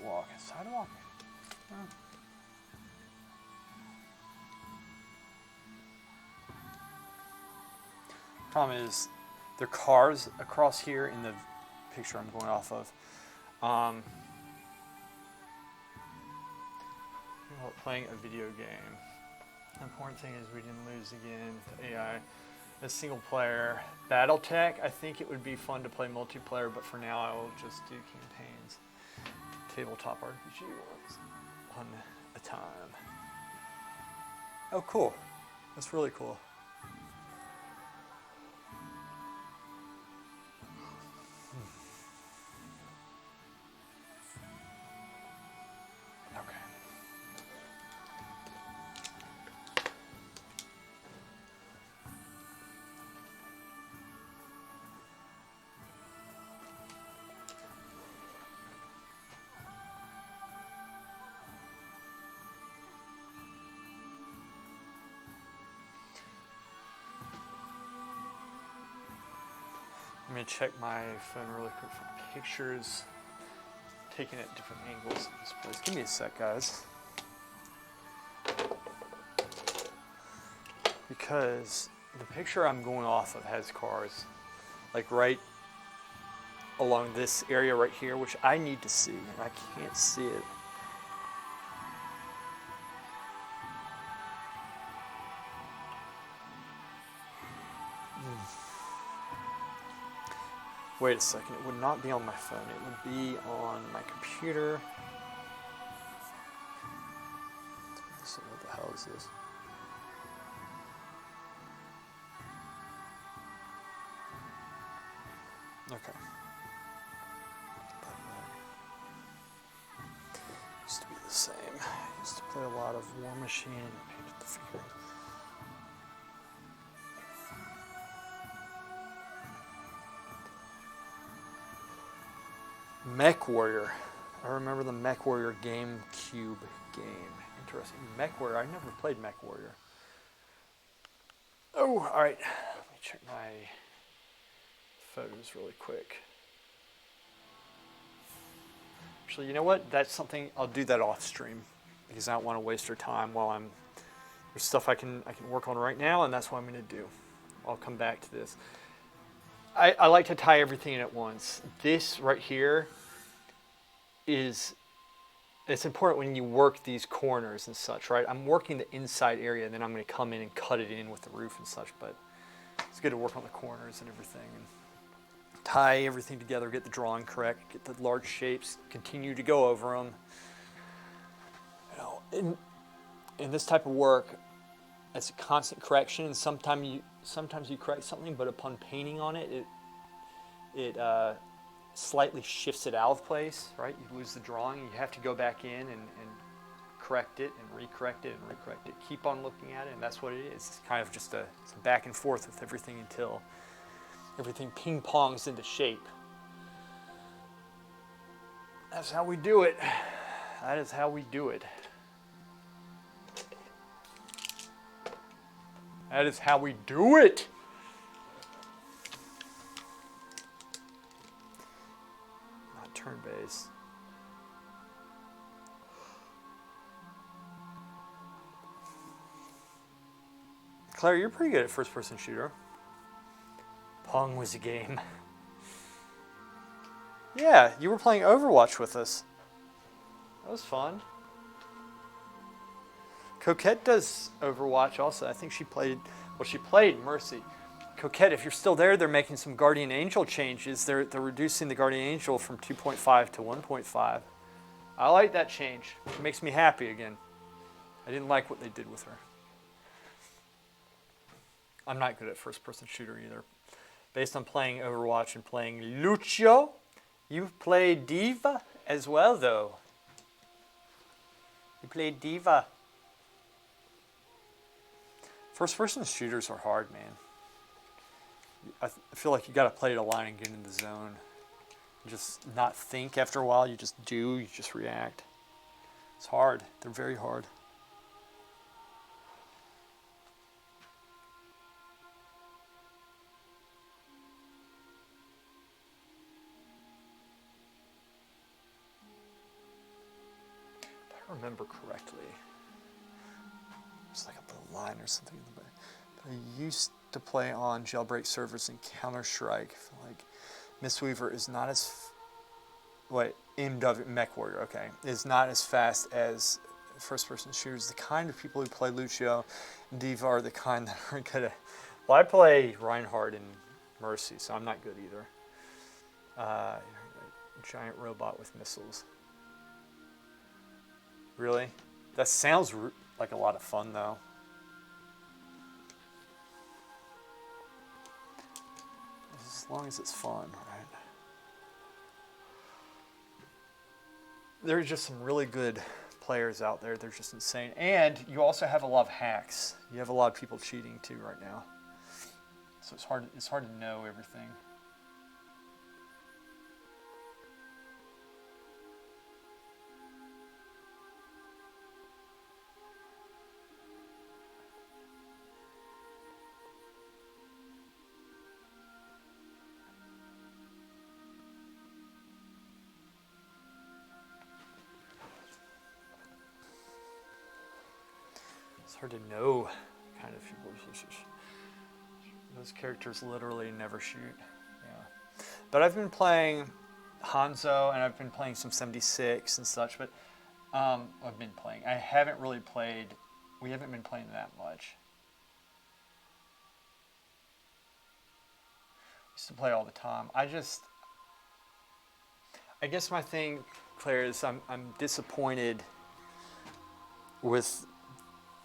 Sidewalk. Sidewalk. Oh. Problem is, there are cars across here in the picture I'm going off of. Playing a video game. The important thing is we didn't lose again to AI. A single player BattleTech, I think it would be fun to play multiplayer, but for now I will just do campaigns. Tabletop RPG ones. One a time. Oh, cool. That's really cool. I'm going to check my phone really quick for pictures taken at different angles of this place. Give me a sec, guys. Because the picture I'm going off of has cars, like right along this area right here, which I need to see, and I can't see it. Wait a second, it would not be on my phone, it would be on my computer. So what the hell is this? Okay. Used to be the same. I used to play a lot of War Machine and painted the figures. Mech Warrior. I remember the Mech Warrior GameCube game. Interesting. Mech Warrior. I never played Mech Warrior. Oh, alright. Let me check my photos really quick. Actually, you know what? That's something, I'll do that off stream because I don't want to waste your time while there's stuff I can work on right now, and that's what I'm going to do. I'll come back to this. I like to tie everything in at once. This right here it's important when you work these corners and such, right? I'm working the inside area, and then I'm going to come in and cut it in with the roof and such, but it's good to work on the corners and everything. And tie everything together, get the drawing correct, get the large shapes, continue to go over them. You know, in this type of work, it's a constant correction, and sometimes you correct something, but upon painting on it, it slightly shifts it out of place, right? You lose the drawing, and you have to go back in and correct it and recorrect it and recorrect it. Keep on looking at it, and that's what it is. It's kind of just it's a back and forth with everything until everything ping-pongs into shape. That's how we do it. That is how we do it. That is how we do it. Not turn-based. Claire, you're pretty good at first-person shooter. Pong was a game. Yeah, you were playing Overwatch with us. That was fun. Coquette does Overwatch also. I think she played Mercy. Coquette, if you're still there, they're making some Guardian Angel changes. They're reducing the Guardian Angel from 2.5 to 1.5. I like that change. It makes me happy again. I didn't like what they did with her. I'm not good at first-person shooter either. Based on playing Overwatch and playing Lucio, you've played Diva as well, though. You played Diva. First-person shooters are hard, man. I feel like you got to play to line and get in the zone. Just not think after a while. You just do. You just react. It's hard. They're very hard. 9 or something. But I used to play on jailbreak servers in Counter-Strike. Like, Mistweaver is not as... MW, Mech Warrior, okay, is not as fast as first-person shooters. The kind of people who play Lucio and Diva are the kind that are good at... Well, I play Reinhardt and Mercy, so I'm not good either. Giant robot with missiles. Really? That sounds like a lot of fun, though. As long as it's fun, right? There's just some really good players out there. They're just insane. And you also have a lot of hacks. You have a lot of people cheating, too, right now. So it's hard to know everything. It's hard to know kind of people. Those characters literally never shoot. Yeah. But I've been playing Hanzo and I've been playing some 76 and such, but I've been playing. I haven't really played, we haven't been playing that much. I used to play all the time. I guess my thing, Claire, is I'm disappointed with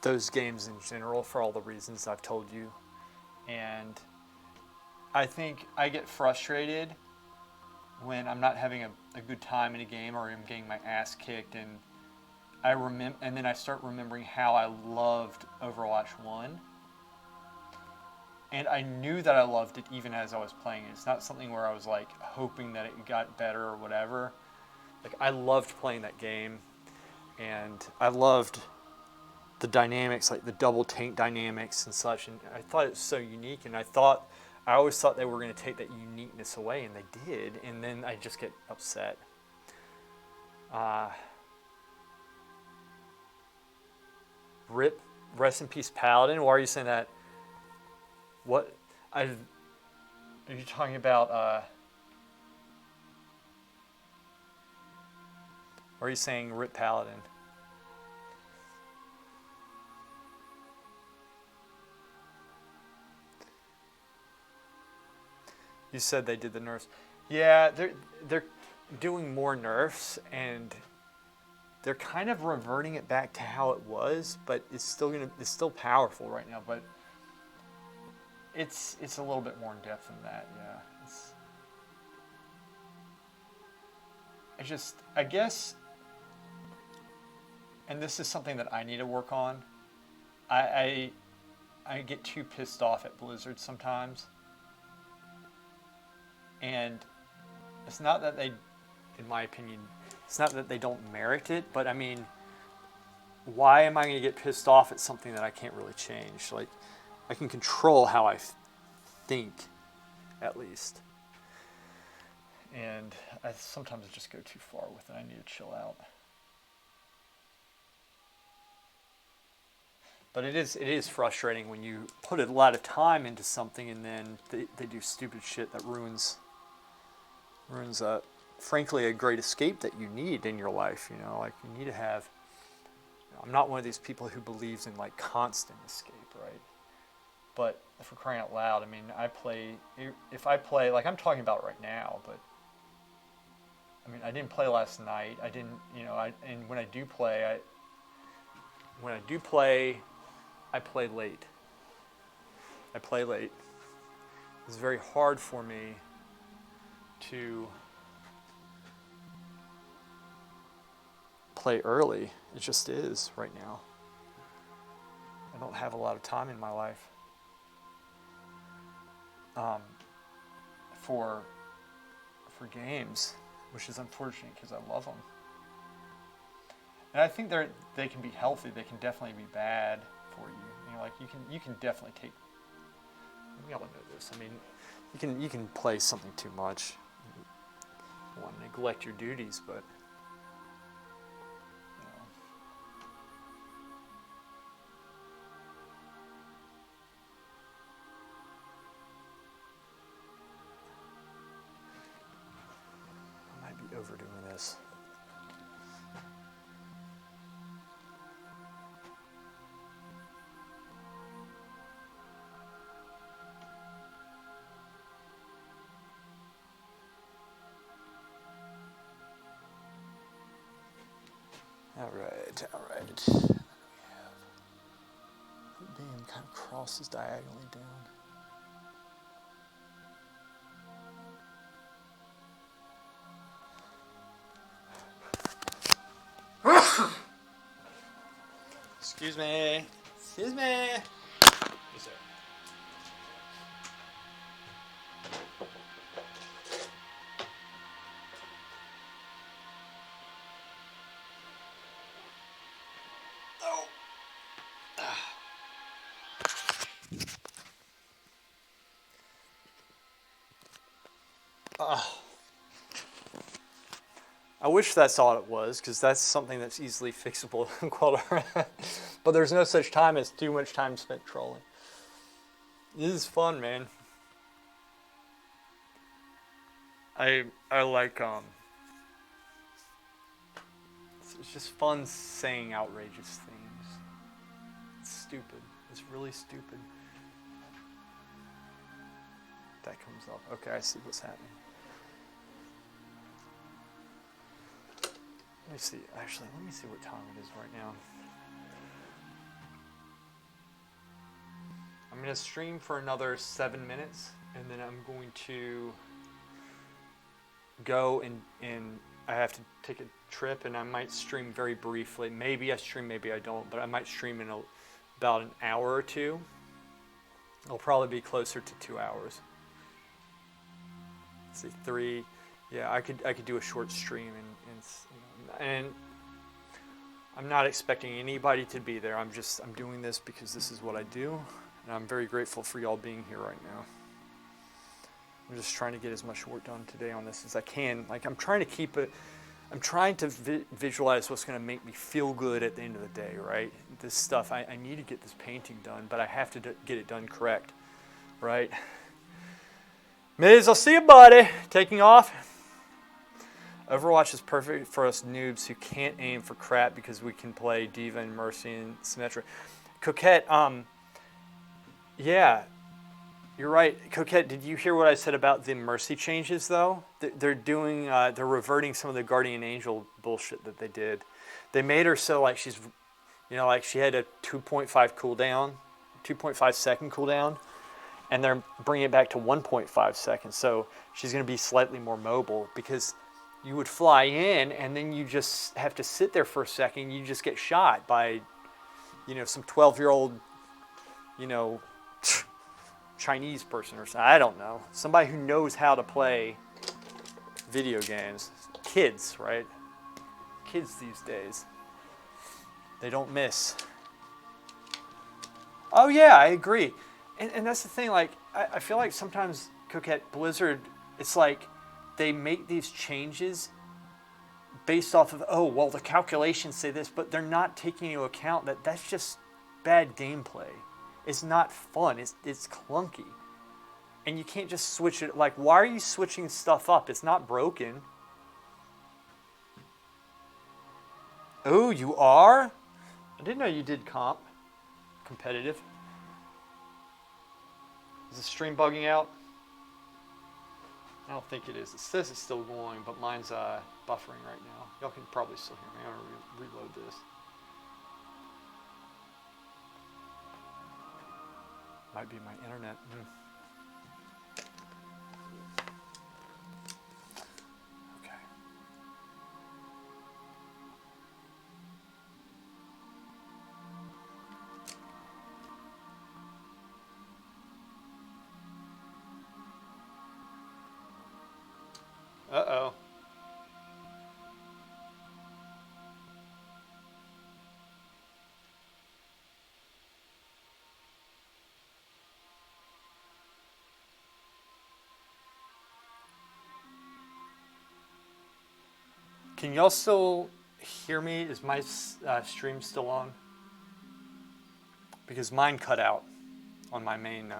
those games in general for all the reasons I've told you. And I think I get frustrated when I'm not having a good time in a game or I'm getting my ass kicked, and then I start remembering how I loved Overwatch 1. And I knew that I loved it even as I was playing it. It's not something where I was like hoping that it got better or whatever. Like, I loved playing that game, and I loved the dynamics, like the double tank dynamics and such, and I thought it was so unique, and I always thought they were going to take that uniqueness away, and they did, and then I just get upset. Rest in peace, Paladin. Why are you saying that? What? Are you talking about, why are you saying Rip Paladin? You said they did the nerfs. Yeah, they're doing more nerfs, and they're kind of reverting it back to how it was, but it's still powerful right now, but it's a little bit more in depth than that. Yeah, I guess, and this is something that I need to work on. I get too pissed off at Blizzard sometimes. And it's not that they, in my opinion, it's not that they don't merit it, but I mean, why am I going to get pissed off at something that I can't really change? Like, I can control how I think, at least. And sometimes I just go too far with it. I need to chill out. But it is frustrating when you put a lot of time into something and then they do stupid shit that ruins frankly a great escape that you need in your life. You know, like, you need to have, I'm not one of these people who believes in like constant escape, right? But for crying out loud, I mean, if I play, like I'm talking about right now, but I mean, I didn't play last night. I didn't, and when I do play, I play late. It's very hard for me to play early. It just is right now. I don't have a lot of time in my life for games, which is unfortunate because I love them. And I think they can be healthy. They can definitely be bad for you. You know, like you can definitely take. We all know this. I mean, you can play something too much. You want to neglect your duties, but All right. The beam kind of crosses diagonally down. Excuse me. Excuse me. Yes, sir. Oh. I wish that's all it was, because that's something that's easily fixable in Quilter. But there's no such time as too much time spent trolling. This is fun, man. I like it's just fun saying outrageous things. It's stupid. It's really stupid. That comes up. Okay, I see what's happening. Let me see. Actually, let me see what time it is right now. I'm going to stream for another 7 minutes, and then I'm going to go and I have to take a trip, and I might stream very briefly. Maybe I stream, maybe I don't, but I might stream in about an hour or two. It'll probably be closer to 2 hours. Let's see, 3. Yeah, I could do a short stream, and I'm not expecting anybody to be there. I'm doing this because this is what I do, and I'm very grateful for y'all being here right now. I'm just trying to get as much work done today on this as I can. Like, I'm trying to keep it. I'm trying to visualize what's going to make me feel good at the end of the day, right? This stuff, I need to get this painting done, but I have to get it done correct, right? Miz, I'll see you, buddy. Taking off. Overwatch is perfect for us noobs who can't aim for crap because we can play Diva and Mercy and Symmetra. Coquette, yeah, you're right. Coquette, did you hear what I said about the Mercy changes, though? They're reverting some of the Guardian Angel bullshit that they did. They made her so like she's, like she had a 2.5 cooldown, 2.5 second cooldown, and they're bringing it back to 1.5 seconds. So she's going to be slightly more mobile because you would fly in and then you just have to sit there for a second. You just get shot by, some 12-year-old, Chinese person or something. I don't know. Somebody who knows how to play video games. Kids, right? Kids these days. They don't miss. Oh yeah, I agree. And that's the thing, like, I feel like sometimes Coquette Blizzard, it's like they make these changes based off of, the calculations say this, but they're not taking into account that that's just bad gameplay. It's not fun. It's clunky. And you can't just switch it. Like, why are you switching stuff up? It's not broken. Oh, you are? I didn't know you did competitive. Is the stream bugging out? I don't think it is. It says it's still going, but mine's buffering right now. Y'all can probably still hear me. I'm going to reload this. Might be my internet. Okay. Uh-oh. Can y'all still hear me? Is my stream still on? Because mine cut out on my main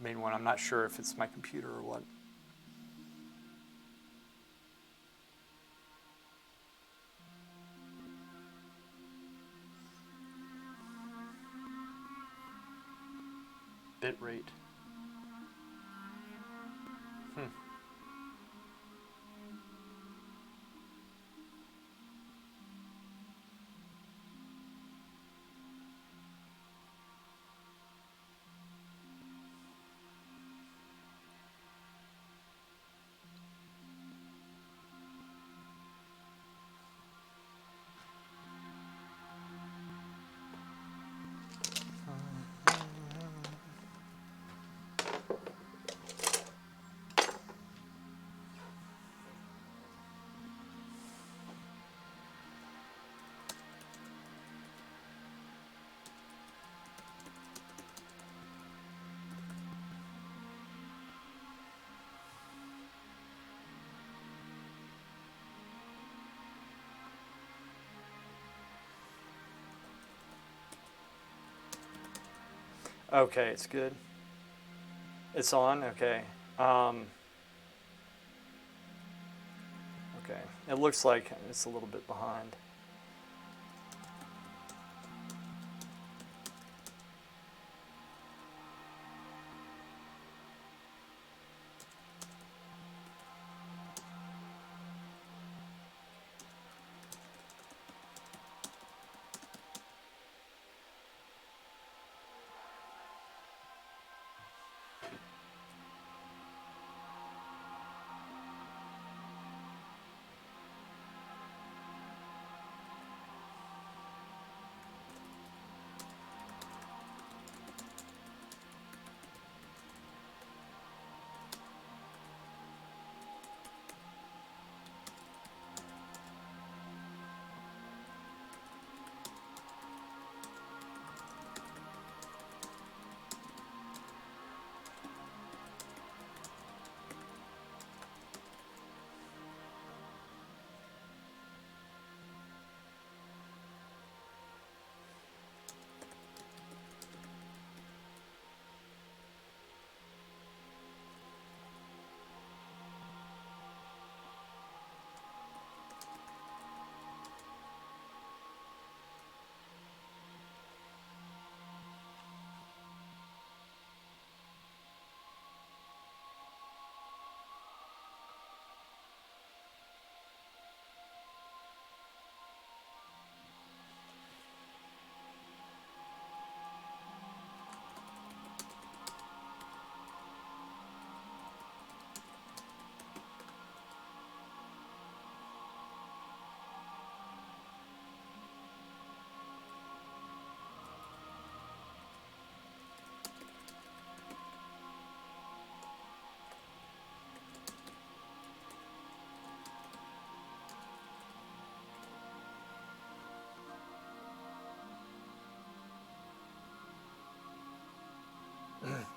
one. I'm not sure if it's my computer or what. Bit rate. Okay, it's good. It's on? Okay. Um, okay. It looks like it's a little bit behind.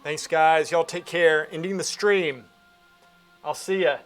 Thanks, guys. Y'all take care. Ending the stream. I'll see ya.